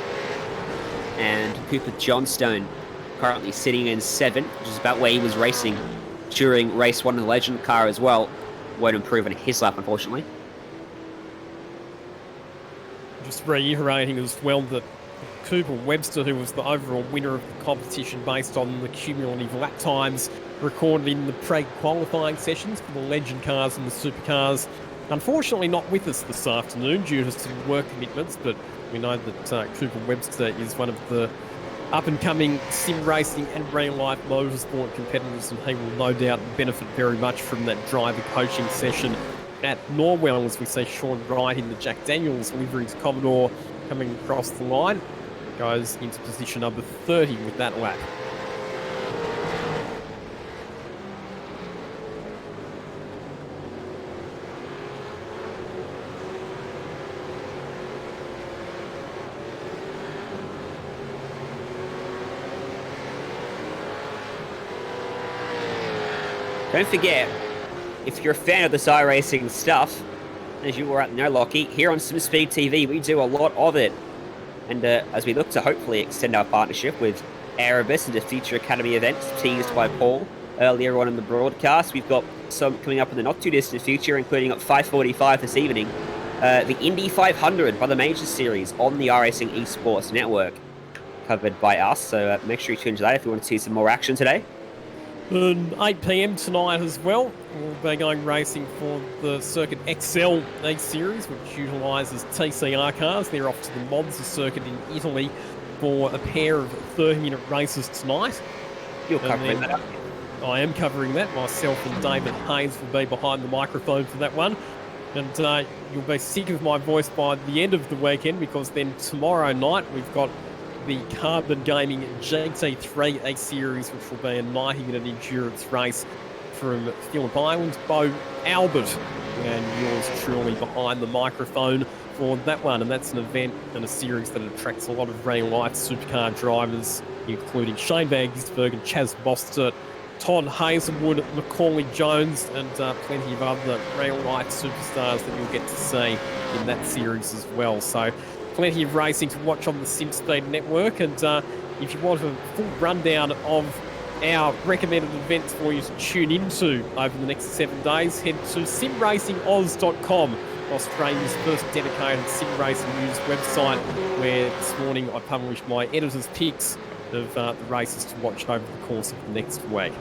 And Cooper Johnstone currently sitting in 7th, which is about where he was racing during race 1 in the Legend car as well. Won't improve on his lap, unfortunately. Just reiterating as well that Cooper Webster, who was the overall winner of the competition based on the cumulative lap times recorded in the pre-qualifying sessions for the Legend cars and the Supercars, unfortunately not with us this afternoon due to some work commitments, but we know that Cooper Webster is one of the up-and-coming sim racing and real-life motorsport competitors, and he will no doubt benefit very much from that driver coaching session at Norwell, as we see Sean Wright in the Jack Daniels livery to Commodore coming across the line. Goes into position number 30 with that lap. Don't forget, if you're a fan of this iRacing stuff, as you were at know, Lockie, here on SimSpeed TV, we do a lot of it. And as we look to hopefully extend our partnership with Erebus into future Academy events teased by Paul earlier on in the broadcast, we've got some coming up in the not-too-distant future, including at 5:45 this evening, the Indy 500 by the Majors Series on the iRacing eSports network, covered by us. So make sure you tune into that if you want to see some more action today. 8 p.m. tonight as well, we'll be going racing for the Circuit XL A-Series, which utilises TCR cars. They're off to the Monza circuit in Italy for a pair of 30-minute races tonight. You're covering that up. I am covering that. Myself and David Hayes will be behind the microphone for that one. And you'll be sick of my voice by the end of the weekend, because then tomorrow night we've got the Carbon Gaming GT3 A-Series, which will be a 90-minute endurance race from Phillip Island. Bo Albert and yours truly behind the microphone for that one. And that's an event and a series that attracts a lot of real-life supercar drivers, including Shane Van Gisbergen and Chaz Bostert, Todd Hazelwood, Macaulay Jones, and plenty of other real-life superstars that you'll get to see in that series as well. So plenty of racing to watch on the SimSpeed network, and if you want a full rundown of our recommended events for you to tune into over the next 7 days, head to simracingoz.com, Australia's first dedicated sim racing news website, where this morning I published my editor's picks of the races to watch over the course of the next week.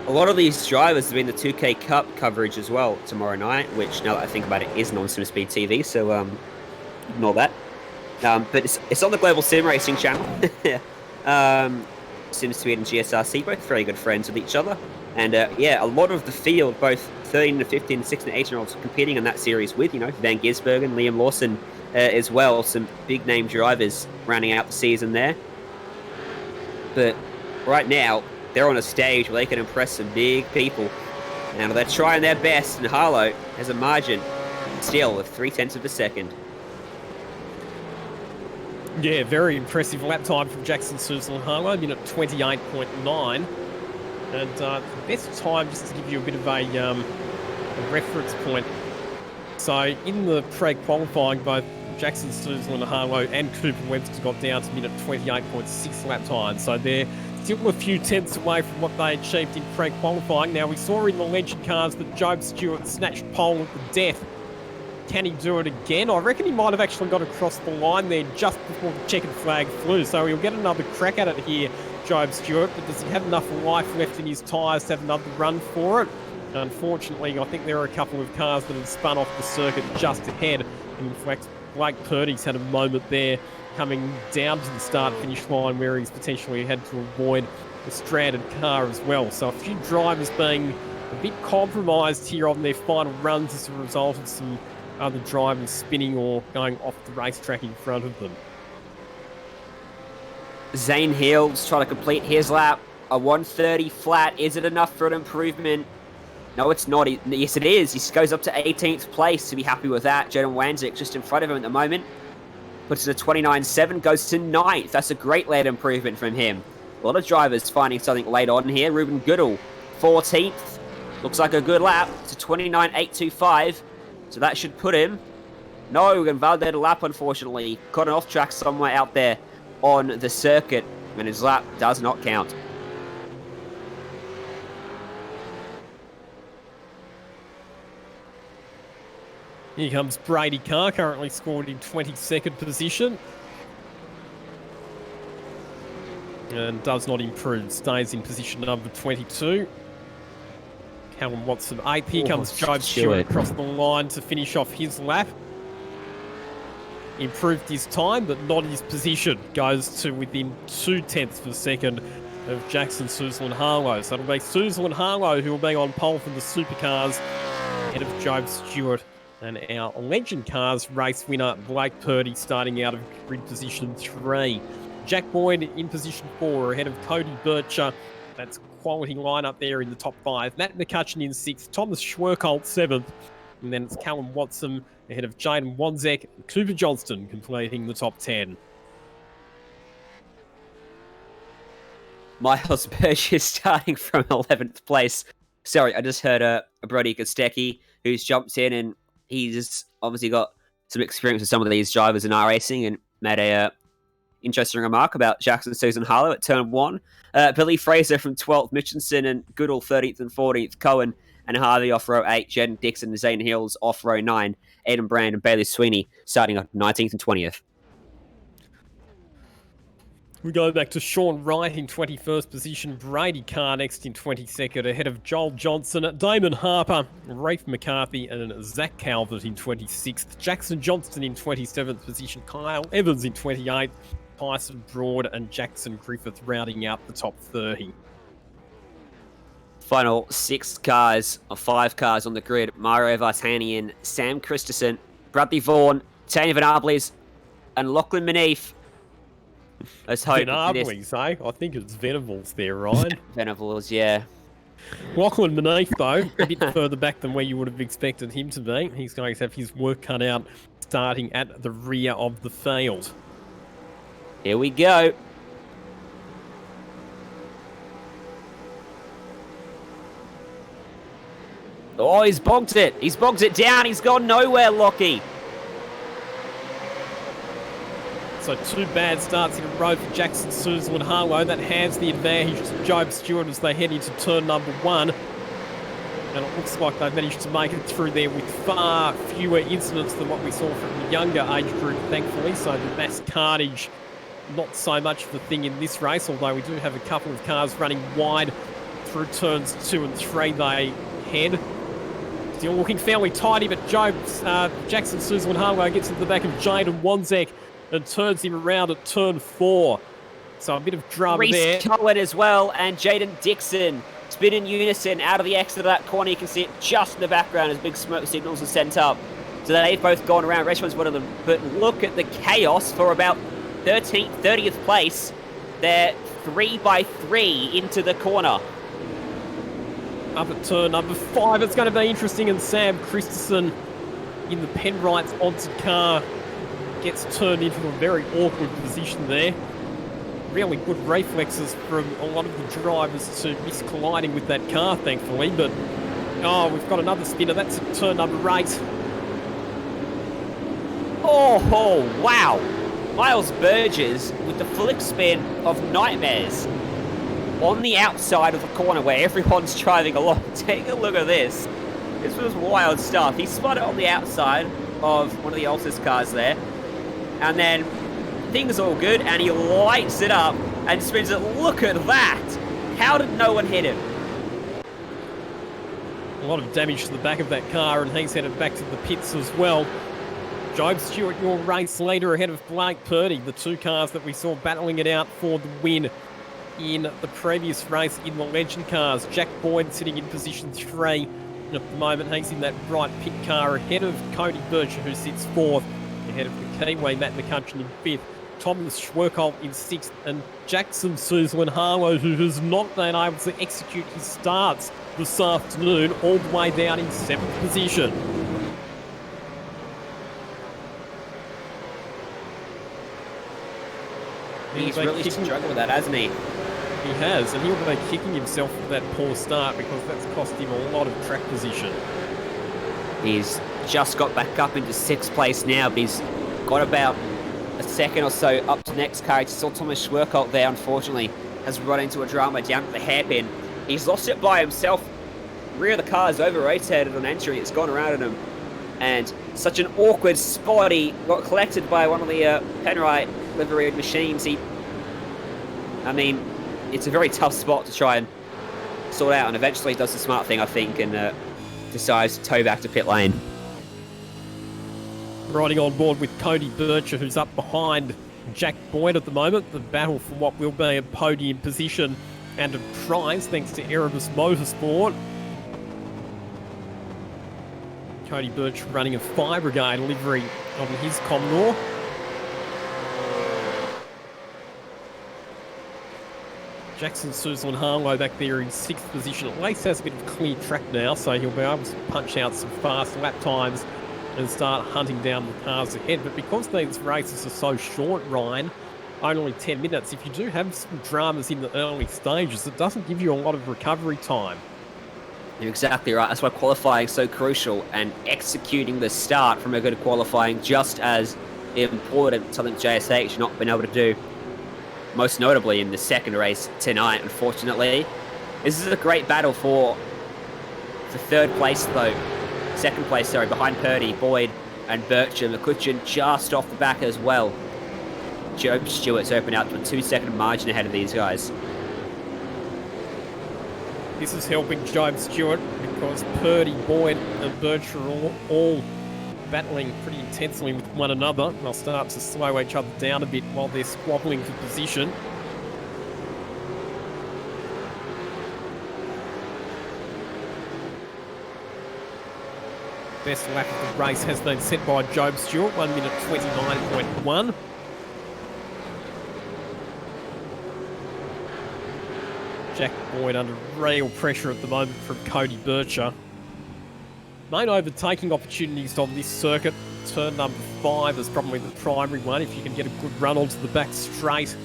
A lot of these drivers have been the 2K Cup coverage as well tomorrow night, which, now that I think about it, isn't on SimSpeed TV, so ignore that. But it's on the Global Sim Racing channel. SimSpeed and GSRC, both very good friends with each other. And yeah, a lot of the field, both 13 to 15, 16 to 18-year-olds competing in that series with, Van Gisbergen, Liam Lawson as well. Some big name drivers rounding out the season there. But right now, they're on a stage where they can impress some big people. Now they're trying their best, and Harlow has a margin still of 0.3 of a second. Yeah, very impressive lap time from Jackson Suzel and Harlow, minute 28.9. And the best time, just to give you a bit of a reference point. So in the pre-qualifying, both Jackson Suzel and Harlow and Cooper Webster got down to minute 28.6 lap time. So they're still a few tenths away from what they achieved in pre-qualifying. Now, we saw in the Legend cars that Job Stewart snatched pole at the death. Can he do it again? I reckon he might have actually got across the line there just before the checkered flag flew. So he'll get another crack at it here, Job Stewart. But does he have enough life left in his tyres to have another run for it? Unfortunately, I think there are a couple of cars that have spun off the circuit just ahead. And in fact, Blake Purdy's had a moment there coming down to the start-finish line where he's potentially had to avoid a stranded car as well. So a few drivers being a bit compromised here on their final runs as a result of some other drivers spinning or going off the racetrack in front of them. Zane Hills trying to complete his lap. A 130 flat. Is it enough for an improvement? No, it's not. Yes, it is. He goes up to 18th place to be happy with that. Jaden Wanzik just in front of him at the moment. Puts in a 29.7, goes to 9th. That's a great late improvement from him. A lot of drivers finding something late on here. Ruben Goodall, 14th. Looks like a good lap. It's a 29.825. So that should put him. No, invalidated lap, unfortunately. Caught an off track somewhere out there on the circuit. And his lap does not count. Here comes Brady Carr, currently scored in 22nd position. And does not improve, stays in position number 22. Callum Watson 8th. Here comes Joe Stewart across the line to finish off his lap. Improved his time, but not his position. Goes to within 2/10 of a second of Jackson Suzel and Harlow. So it'll be Suzel and Harlow who will be on pole for the supercars ahead of Joe Stewart. And our Legend Cars race winner, Blake Purdy, starting out of grid position 3. Jack Boyd in position 4, ahead of Cody Bircher. That's quality lineup there in the top 5. Matt McCutcheon in 6th, Thomas Schwerkolt 7th. And then it's Callum Watson ahead of Jaden Wanzek and Cooper Johnston completing the top 10. Miles Burgess starting from 11th place. Sorry, I just heard Brody Kostecki, who's jumped in, and he's obviously got some experience with some of these drivers in iRacing and made a interesting remark about Jackson Susan Harlow at turn 1. Billy Fraser from 12th, Mitchinson and Goodall 13th and 14th, Cohen and Harvey off row 8, Jen Dixon and Zane Hills off row 9, Aidan Brand and Bailey Sweeney starting up 19th and 20th. We go back to Sean Wright in 21st position, Brady Carr next in 22nd, ahead of Joel Johnson, Damon Harper, Rafe McCarthy and Zach Calvert in 26th, Jackson Johnston in 27th position, Kyle Evans in 28th, Tyson Broad and Jackson Griffith rounding out the top 30. Final 6 cars, or 5 cars on the grid. Mario Vartanian, Sam Christensen, Bradley Vaughan, Tanya Van Arbleys, and Lachlan Maneef. Let's hope Venableys, eh? I think it's Venables there, Ryan. Venables, yeah. Lachlan Maneef, though, a bit further back than where you would have expected him to be. He's going to have his work cut out starting at the rear of the field. Here we go. Oh, he's bogged it. He's bogged it down. He's gone nowhere, Lockie. So 2 bad starts in a row for Jackson Suzel and Harlow. That hands the advantage to Job Stewart as they head into turn number 1. And it looks like they've managed to make it through there with far fewer incidents than what we saw from the younger age group, thankfully. So the mass carnage, not so much of a thing in this race, although we do have a couple of cars running wide through turns 2 and 3 they head. Still looking fairly tidy, but Jackson Suzel and Harlow gets into the back of Jaden Wanzek and turns him around at turn 4. So a bit of drama there. Reece Cohen as well, and Jaden Dixon spin in unison out of the exit of that corner. You can see it just in the background as big smoke signals are sent up. So they've both gone around. Reshman's one of them. But look at the chaos for about 30th place. They're 3 by 3 into the corner. Up at turn number 5, it's going to be interesting, and Sam Christensen in the Penrite's odds car gets turned into a very awkward position there. Really good reflexes from a lot of the drivers to miss colliding with that car, thankfully, but we've got another spinner. That's at turn number 8. Oh, wow. Miles Burgess with the flip spin of nightmares on the outside of the corner where everyone's driving along. Take a look at this. This was wild stuff. He spun it on the outside of one of the Altus cars there. And then things are all good, and he lights it up and spins it. Look at that. How did no one hit him? A lot of damage to the back of that car, and he's headed back to the pits as well. Job Stewart, your race leader, ahead of Blake Purdy, the 2 cars that we saw battling it out for the win in the previous race in the Legend cars. Jack Boyd sitting in position 3, at the moment. He's in that bright pit car ahead of Cody Bircher, who sits fourth, ahead of the Kiwi Matt McCutcheon in fifth, Thomas Schwerkolt in sixth, and Jackson Suzlin-Harlow, who has not been able to execute his starts this afternoon, all the way down in seventh position. He's really struggled with that, hasn't he? He has, and he'll be kicking himself for that poor start because that's cost him a lot of track position. He's just got back up into sixth place now, but he's got about a second or so up to next car. It's still Thomas Schwerkolt there, unfortunately, has run into a drama down at the hairpin. He's lost it by himself. Rear of the car is over-rotated on entry. It's gone around at him. And such an awkward spot. He got collected by one of the Penrite liveried machines. I mean, it's a very tough spot to try and sort out, and eventually he does the smart thing, I think, and decides to tow back to pit lane. Riding on board with Cody Bircher, who's up behind Jack Boyd at the moment. The battle for what will be a podium position and a prize, thanks to Erebus Motorsport. Cody Birch running a Fire Brigade livery on his Commodore. Jackson Suzlin-Harlow back there in sixth position. At least has a bit of clear track now, so he'll be able to punch out some fast lap times and start hunting down the cars ahead. But because these races are so short, Ryan, only 10 minutes, if you do have some dramas in the early stages, it doesn't give you a lot of recovery time. You're exactly right. That's why qualifying is so crucial, and executing the start from a good qualifying just as important, something JSH not been able to do, most notably in the second race tonight, unfortunately. This is a great battle for third place, though. Second place, sorry, behind Purdy, Boyd, and Bircher. McCutcheon just off the back as well. Job Stewart's opened out to a 2-second margin ahead of these guys. This is helping Job Stewart because Purdy, Boyd, and Bircher are all battling pretty intensely with one another. They'll start to slow each other down a bit while they're squabbling for position. Best lap of the race has been set by Job Stewart, 1 minute 29.1. Jack Boyd under real pressure at the moment from Cody Bircher. Main overtaking opportunities on this circuit. Turn number 5 is probably the primary one. If you can get a good run onto the back straight,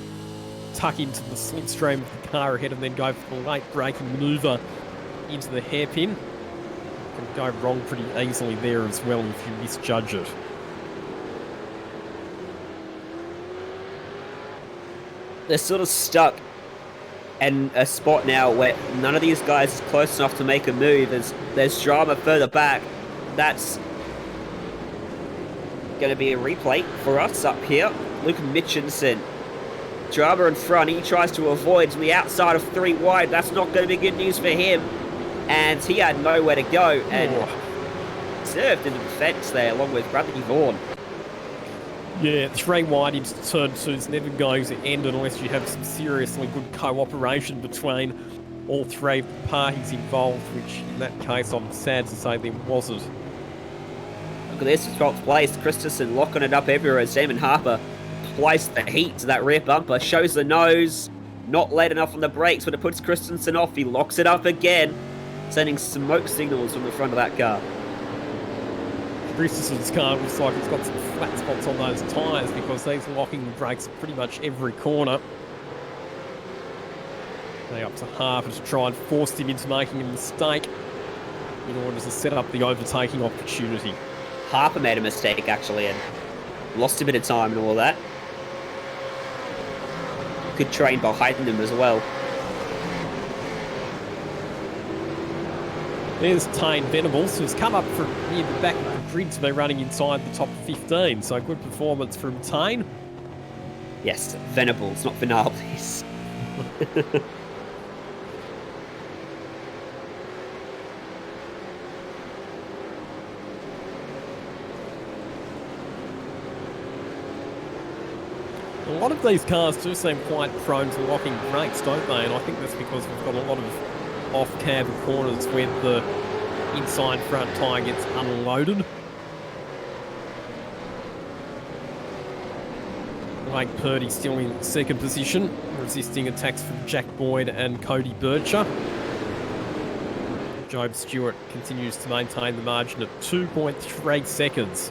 tuck into the slipstream of the car ahead and then go for the late braking manoeuvre into the hairpin. You can go wrong pretty easily there as well if you misjudge it. They're sort of stuck in a spot now where none of these guys is close enough to make a move. There's drama further back. That's going to be a replay for us up here. Luke Mitchinson, drama in front. He tries to avoid from the outside of 3 wide. That's not going to be good news for him. And he had nowhere to go and served in the defence there along with Bradley Vaughan. Yeah, 3 wide into turn 2 is never going to end unless you have some seriously good cooperation between all 3 parties involved, which in that case I'm sad to say there wasn't. Look at this, it's 12th place. Christensen locking it up everywhere as Damon Harper applies the heat to that rear bumper, shows the nose, not late enough on the brakes, but it puts Christensen off. He locks it up again, sending smoke signals from the front of that car. Christensen's car looks like it's got some flat spots on those tyres because he's locking the brakes at pretty much every corner. They're up to Harper to try and force him into making a mistake in order to set up the overtaking opportunity. Harper made a mistake actually and lost a bit of time and all that. Good train behind him as well. There's Tane Venables, who's come up from near the back of the grid to be running inside the top 15. So good performance from Tane. Yes, Venables, not Venables. A lot of these cars do seem quite prone to locking brakes, don't they? And I think that's because we've got a lot of off-cab corners where the inside front tyre gets unloaded. Blake Purdy still in second position, resisting attacks from Jack Boyd and Cody Bircher. Job Stewart continues to maintain the margin of 2.3 seconds.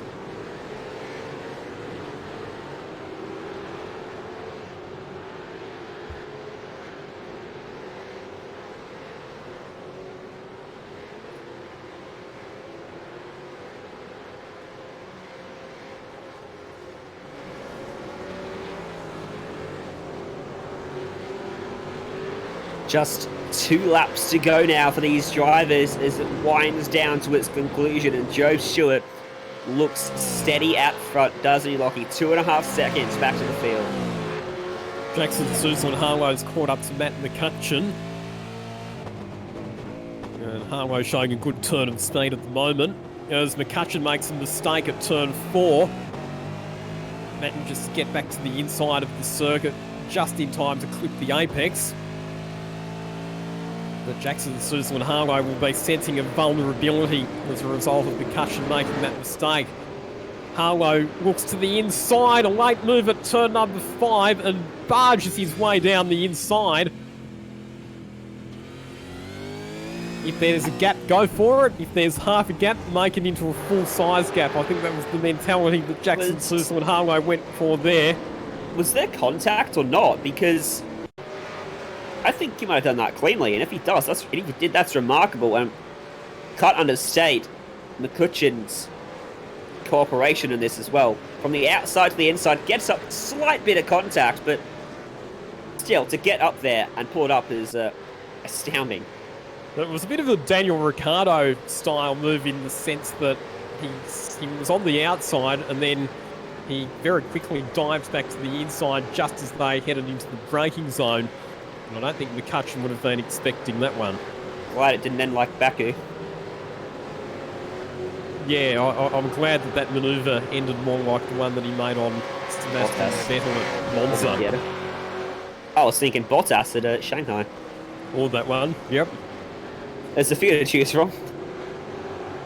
Just 2 laps to go now for these drivers as it winds down to its conclusion, and Joe Stewart looks steady at front, doesn't he, Lockie? 2.5 seconds back to the field. Jackson Susan Harlow's caught up to Matt McCutcheon. And Harlow showing a good turn of speed at the moment. As McCutcheon makes a mistake at turn 4. Matt can just get back to the inside of the circuit just in time to clip the apex. But Jackson Susan Harlow will be sensing a vulnerability as a result of McCutcheon making that mistake. Harlow looks to the inside, a late move at turn number 5, and barges his way down the inside. If there's a gap, go for it. If there's half a gap, make it into a full-size gap. I think that was the mentality that Jackson Susan Harlow went for there. Was there contact or not? Because I think he might have done that cleanly, and if he does, if he did, that's remarkable. And can't understate McCutcheon's cooperation in this as well. From the outside to the inside, gets up, slight bit of contact, but still, to get up there and pull it up is astounding. It was a bit of a Daniel Ricciardo style move in the sense that he was on the outside and then he very quickly dives back to the inside just as they headed into the braking zone. I don't think McCutcheon would have been expecting that one. Glad it didn't end like Baku. Yeah, I'm glad that manoeuvre ended more like the one that he made on Sebastian Vettel at Monza. Yeah. I was thinking Bottas at Shanghai. Or that one, yep. There's a few to choose from.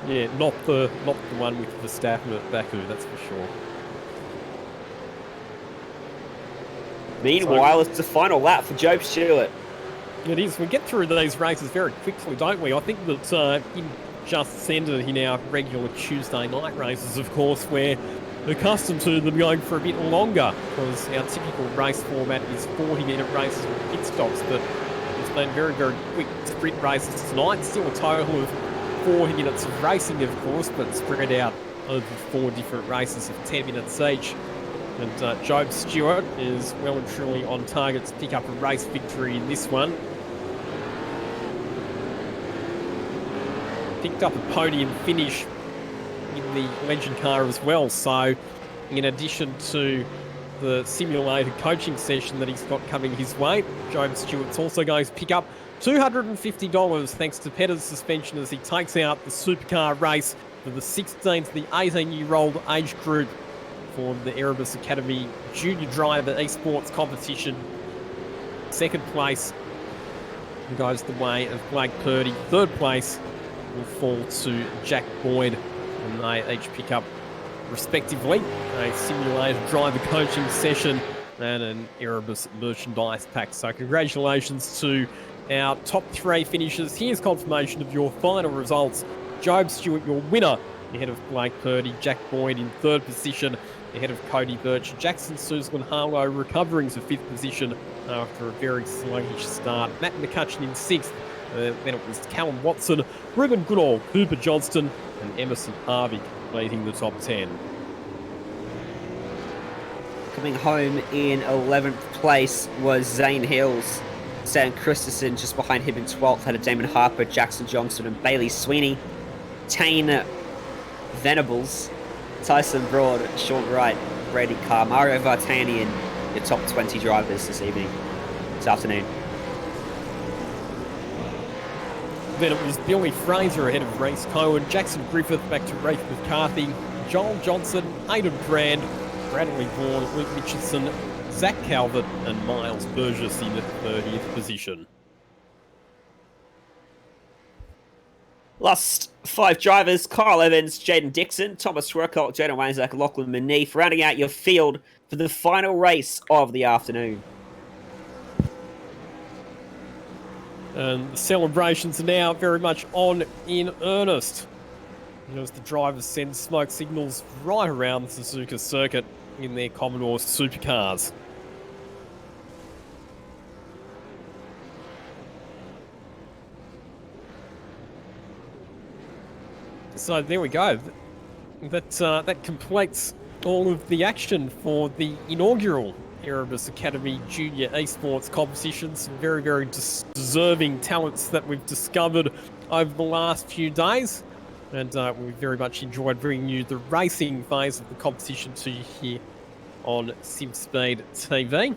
Yeah, not the one with Verstappen at Baku, that's for sure. Meanwhile, it's the final lap for Joe Stewart. It is. We get through these races very quickly, don't we? I think that in just centre in our regular Tuesday night races, of course, we're accustomed to them going for a bit longer because our typical race format is 40-minute races with pit stops, but it's been very, very quick sprint races tonight. Still a total of 40 minutes of racing, of course, but spread out over 4 different races of 10 minutes each. And Job Stewart is well and truly on target to pick up a race victory in this one. Picked up a podium finish in the Legend car as well. So in addition to the simulated coaching session that he's got coming his way, Job Stewart's also going to pick up $250 thanks to Petter's suspension as he takes out the supercar race for the 16 to the 18-year-old age group for the Erebus Academy Junior Driver eSports competition. Second place goes the way of Blake Purdy. Third place will fall to Jack Boyd, and they each pick up, respectively, a simulated driver coaching session and an Erebus merchandise pack. So congratulations to our top 3 finishers. Here's confirmation of your final results. Job Stewart, your winner, ahead of Blake Purdy. Jack Boyd in 3rd position, ahead of Cody Birch. Jackson Susan Harlow recovering to 5th position after a very sluggish start. Matt McCutcheon in 6th. Then it was Callum Watson, Ruben Goodall, Cooper Johnston, and Emerson Harvey leading the top 10. Coming home in 11th place was Zane Hills. Sam Christensen just behind him in 12th had a Damon Harper, Jackson Johnson, and Bailey Sweeney. Tane Venables, Tyson Broad, Sean Wright, Brady Carr, Mario Vartanian, your top 20 drivers this afternoon. Then it was Billy Fraser ahead of Reece Cohen, Jackson Griffith back to Rafe McCarthy, Joel Johnson, Aidan Brand, Bradley Vaughan, Luke Mitchelson, Zach Calvert, and Miles Burgess in the 30th position. Last 5 drivers: Kyle Evans, Jaden Dixon, Thomas Schwerkolt, Jaden Wanzak, Lachlan Manif, rounding out your field for the final race of the afternoon. And the celebrations are now very much on in earnest, as the drivers send smoke signals right around the Suzuka circuit in their Commodore supercars. So there we go. That completes all of the action for the inaugural Erebus Academy Junior eSports competition. Some very, very deserving talents that we've discovered over the last few days. And we very much enjoyed bringing you the racing phase of the competition to you here on SimSpeed TV.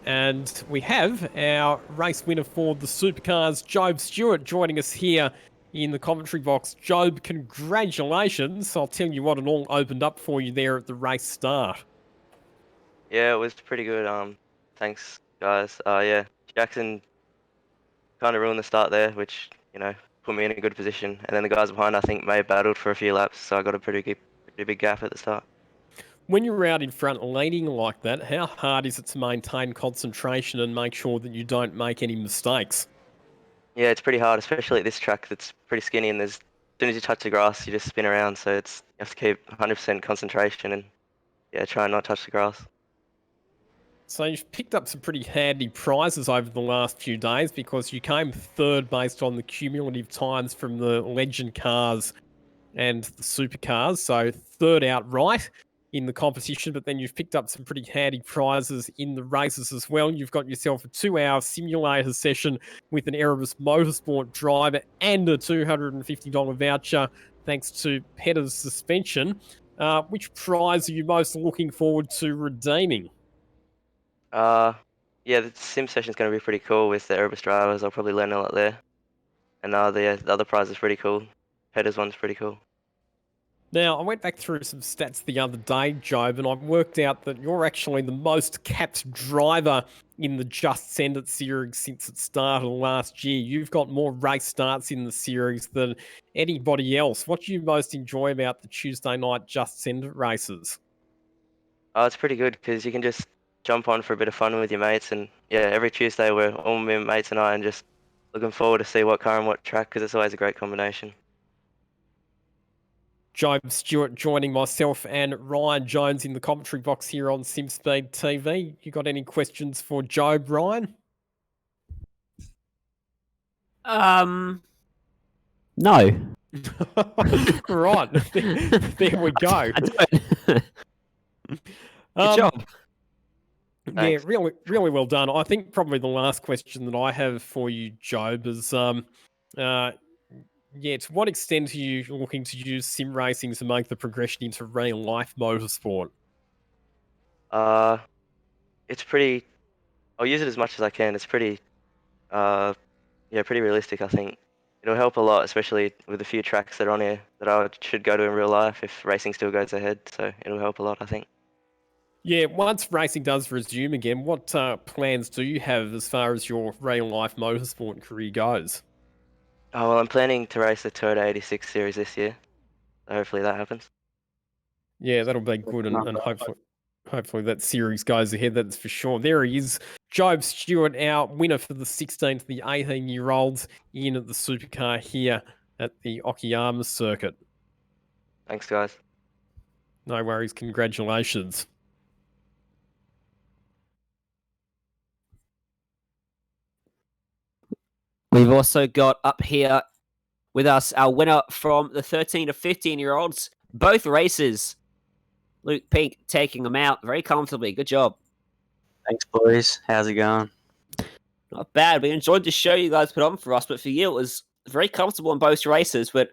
And we have our race winner for the supercars, Job Stewart, joining us here in the commentary box. Job, congratulations. I'll tell you what, it all opened up for you there at the race start. Yeah, it was pretty good. Thanks, guys. Yeah, Jackson kind of ruined the start there, which, put me in a good position. And then the guys behind, I think, may have battled for a few laps, so I got a pretty big gap at the start. When you're out in front leading like that, how hard is it to maintain concentration and make sure that you don't make any mistakes? Yeah, it's pretty hard, especially at this track that's pretty skinny, and as soon as you touch the grass, you just spin around. So you have to keep 100% concentration and try and not touch the grass. So you've picked up some pretty handy prizes over the last few days because you came third based on the cumulative times from the legend cars and the supercars. So third outright in the competition, but then you've picked up some pretty handy prizes in the races as well. You've got yourself a 2-hour simulator session with an Erebus Motorsport driver and a $250 voucher thanks to Petter's suspension. Which prize are you most looking forward to redeeming? Yeah, the sim session's going to be pretty cool with the Erebus drivers. I'll probably learn a lot there. And the other prize is pretty cool. Headers one's pretty cool. Now, I went back through some stats the other day, Job, and I've worked out that you're actually the most capped driver in the Just Send It series since it started last year. You've got more race starts in the series than anybody else. What do you most enjoy about the Tuesday night Just Send It races? It's pretty good because you can just jump on for a bit of fun with your mates. And yeah, every Tuesday we're all my mates and I and just looking forward to see what car and what track because it's always a great combination. Job Stewart joining myself and Ryan Jones in the commentary box here on SimSpeed TV. You got any questions for Job, Ryan? No. Right. There we go. I don't. Good job. Yeah, really well done. I think probably the last question that I have for you, Job, is to what extent are you looking to use sim racing to make the progression into real life motorsport? It's pretty. I'll use it as much as I can. It's pretty, pretty realistic. I think it'll help a lot, especially with a few tracks that are on here that I should go to in real life if racing still goes ahead. So it'll help a lot, I think. Yeah, once racing does resume again, what plans do you have as far as your real life motorsport career goes? Oh, well, I'm planning to race the Toyota 86 series this year. So hopefully that happens. Yeah, that'll be good, and hopefully that series goes ahead, that's for sure. There he is, Job Stewart, our winner for the 16 to the 18-year-olds in the supercar here at the Okayama circuit. Thanks, guys. No worries, congratulations. We've also got up here with us our winner from the 13 to 15-year-olds, both races. Luke Pink taking them out very comfortably. Good job. Thanks, boys. How's it going? Not bad. We enjoyed the show you guys put on for us, but for you, it was very comfortable in both races, but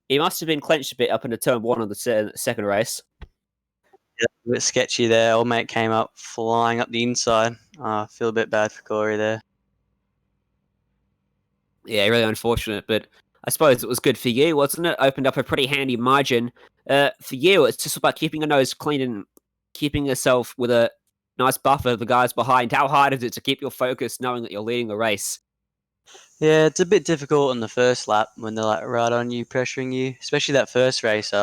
it must have been clenched a bit up into turn one of the second race. Yeah, a bit sketchy there. Old mate came up flying up the inside. I feel a bit bad for Corey there. Yeah, really unfortunate, but I suppose it was good for you, wasn't it? Opened up a pretty handy margin. For you, it's just about keeping your nose clean and keeping yourself with a nice buffer the guys behind. How hard is it to keep your focus knowing that you're leading the race? Yeah, it's a bit difficult on the first lap when they're like right on you, pressuring you, especially that first race.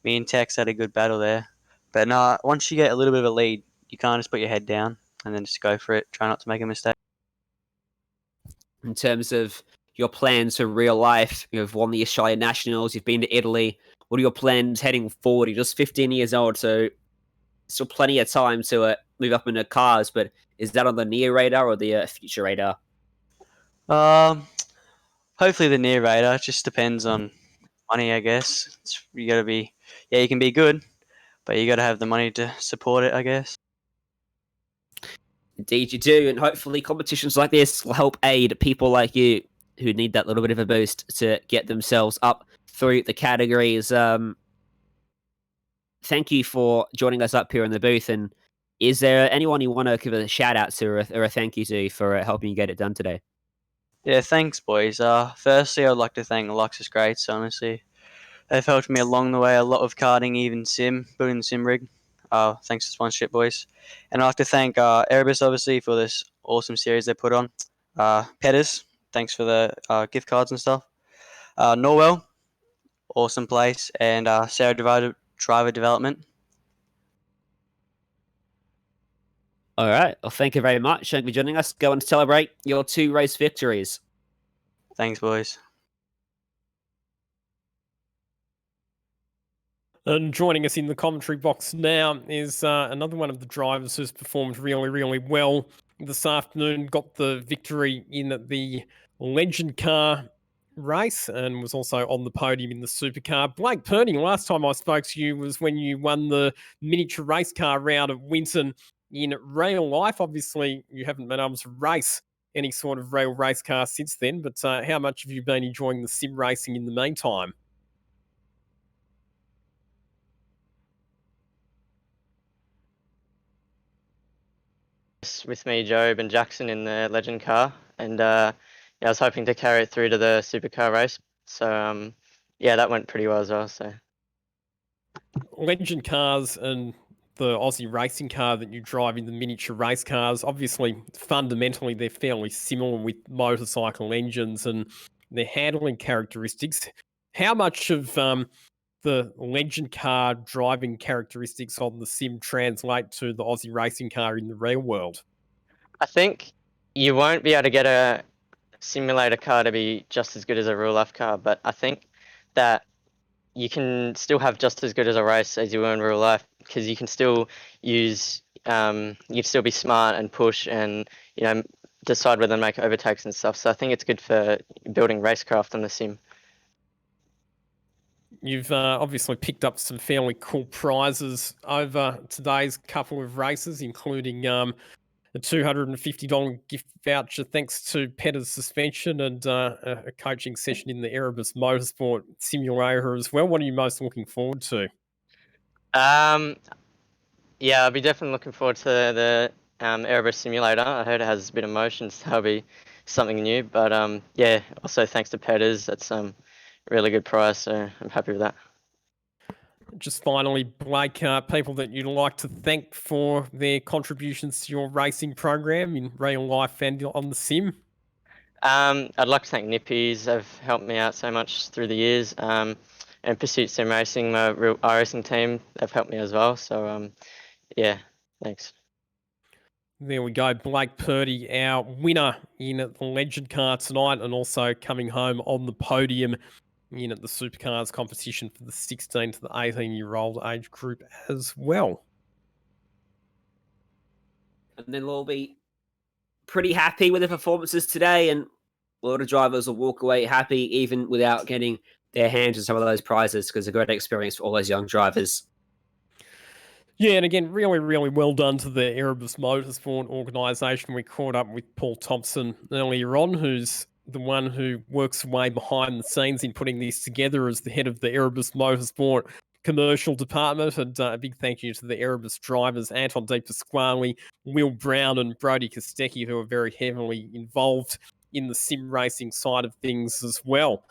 Me and Tex had a good battle there. But no, once you get a little bit of a lead, you can't just put your head down and then just go for it. Try not to make a mistake. In terms of your plans for real life, you've won the Australian Nationals, you've been to Italy. What are your plans heading forward? You're just 15 years old, so still plenty of time to move up into cars, but is that on the near radar or the future radar? Hopefully the near radar. It just depends on money, I guess. You got to be, yeah, you can be good, but you got to have the money to support it, I guess. Indeed, you do, and hopefully competitions like this will help aid people like you who need that little bit of a boost to get themselves up through the categories. Thank you for joining us up here in the booth, and is there anyone you want to give a shout out to or a thank you to for helping you get it done today? Yeah, thanks, boys. Firstly, I'd like to thank Luxus Greats, honestly. They've helped me along the way, a lot of karting, even building the sim rig. Thanks for sponsorship, boys. And I'd like to thank Erebus, obviously, for this awesome series they put on. Petters, thanks for the gift cards and stuff. Norwell, awesome place. And Sarah Driver Development. All right. Well, thank you very much. Thank you for joining us. Go and celebrate your 2 race victories. Thanks, boys. And joining us in the commentary box now is another one of the drivers who's performed really, really well this afternoon. Got the victory in the Legend Car race and was also on the podium in the supercar. Blake Purdy, last time I spoke to you was when you won the miniature race car round at Winton. In real life, obviously, you haven't been able to race any sort of real race car since then, but how much have you been enjoying the sim racing in the meantime? With me, Job and Jackson in the Legend car, and yeah, I was hoping to carry it through to the supercar race. So yeah, that went pretty well as well. So Legend cars and the Aussie racing car that you drive in the miniature race cars, obviously, fundamentally, they're fairly similar with motorcycle engines and their handling characteristics. How much of the Legend car driving characteristics on the sim translate to the Aussie racing car in the real world? I think you won't be able to get a simulator car to be just as good as a real life car, but I think that you can still have just as good as a race as you were in real life because you can still use you can still be smart and push and decide whether to make overtakes and stuff. So I think it's good for building racecraft on the sim. You've obviously picked up some fairly cool prizes over today's couple of races, including a $250 gift voucher thanks to Petter's suspension and a coaching session in the Erebus Motorsport simulator as well. What are you most looking forward to? Yeah, I'll be definitely looking forward to the Erebus simulator. I heard it has a bit of motion, so that'll be something new. But yeah, also thanks to Petters, that's really good price, so I'm happy with that. Just finally, Blake, people that you'd like to thank for their contributions to your racing program in real life and on the sim? I'd like to thank Nippies. They've helped me out so much through the years. And Pursuit Sim Racing, my real iRacing team, they've helped me as well. So yeah, thanks. There we go. Blake Purdy, our winner in the Legend car tonight, and also coming home on the podium in at the Supercars competition for the 16 to the 18-year-old age group as well. And then we'll be pretty happy with the performances today, and a lot of drivers will walk away happy even without getting their hands on some of those prizes because it's a great experience for all those young drivers. Yeah, and again, really, really well done to the Erebus Motorsport organisation. We caught up with Paul Thompson earlier on, who's the one who works away behind the scenes in putting this together as the head of the Erebus Motorsport commercial department. And a big thank you to the Erebus drivers, Anton De Pasquale, Will Brown and Brody Kostecki, who are very heavily involved in the sim racing side of things as well.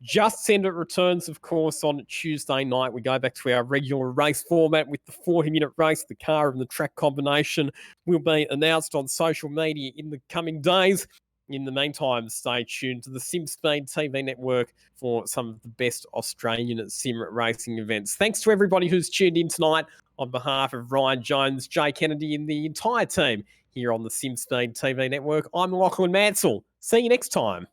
Just Send It returns, of course, on Tuesday night. We go back to our regular race format with the 40-minute race. The car and the track combination will be announced on social media in the coming days. In the meantime, stay tuned to the SimSpeed TV network for some of the best Australian sim racing events. Thanks to everybody who's tuned in tonight. On behalf of Ryan Jones, Jay Kennedy, and the entire team here on the SimSpeed TV network, I'm Lachlan Mansell. See you next time.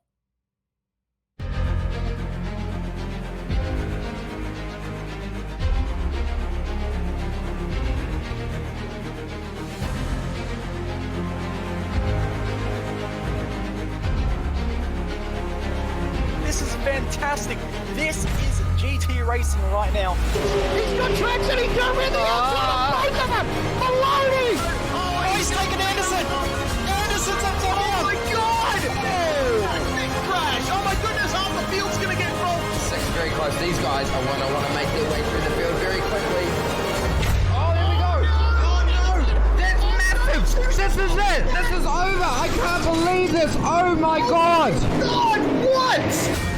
This is fantastic. This is GT racing right now. He's got traction. He's going the outside of both of them. Maloney. Oh, he's taken Anderson. Anderson's up to him. Oh, my God. Oh, big crash. Oh, my goodness. Half the field's going to get rolled. Second very close. These guys are want to make their way through the field very quickly. Oh, there we go. Oh, no. That's massive. This is it. This is over. I can't believe this. Oh, my God. God, what?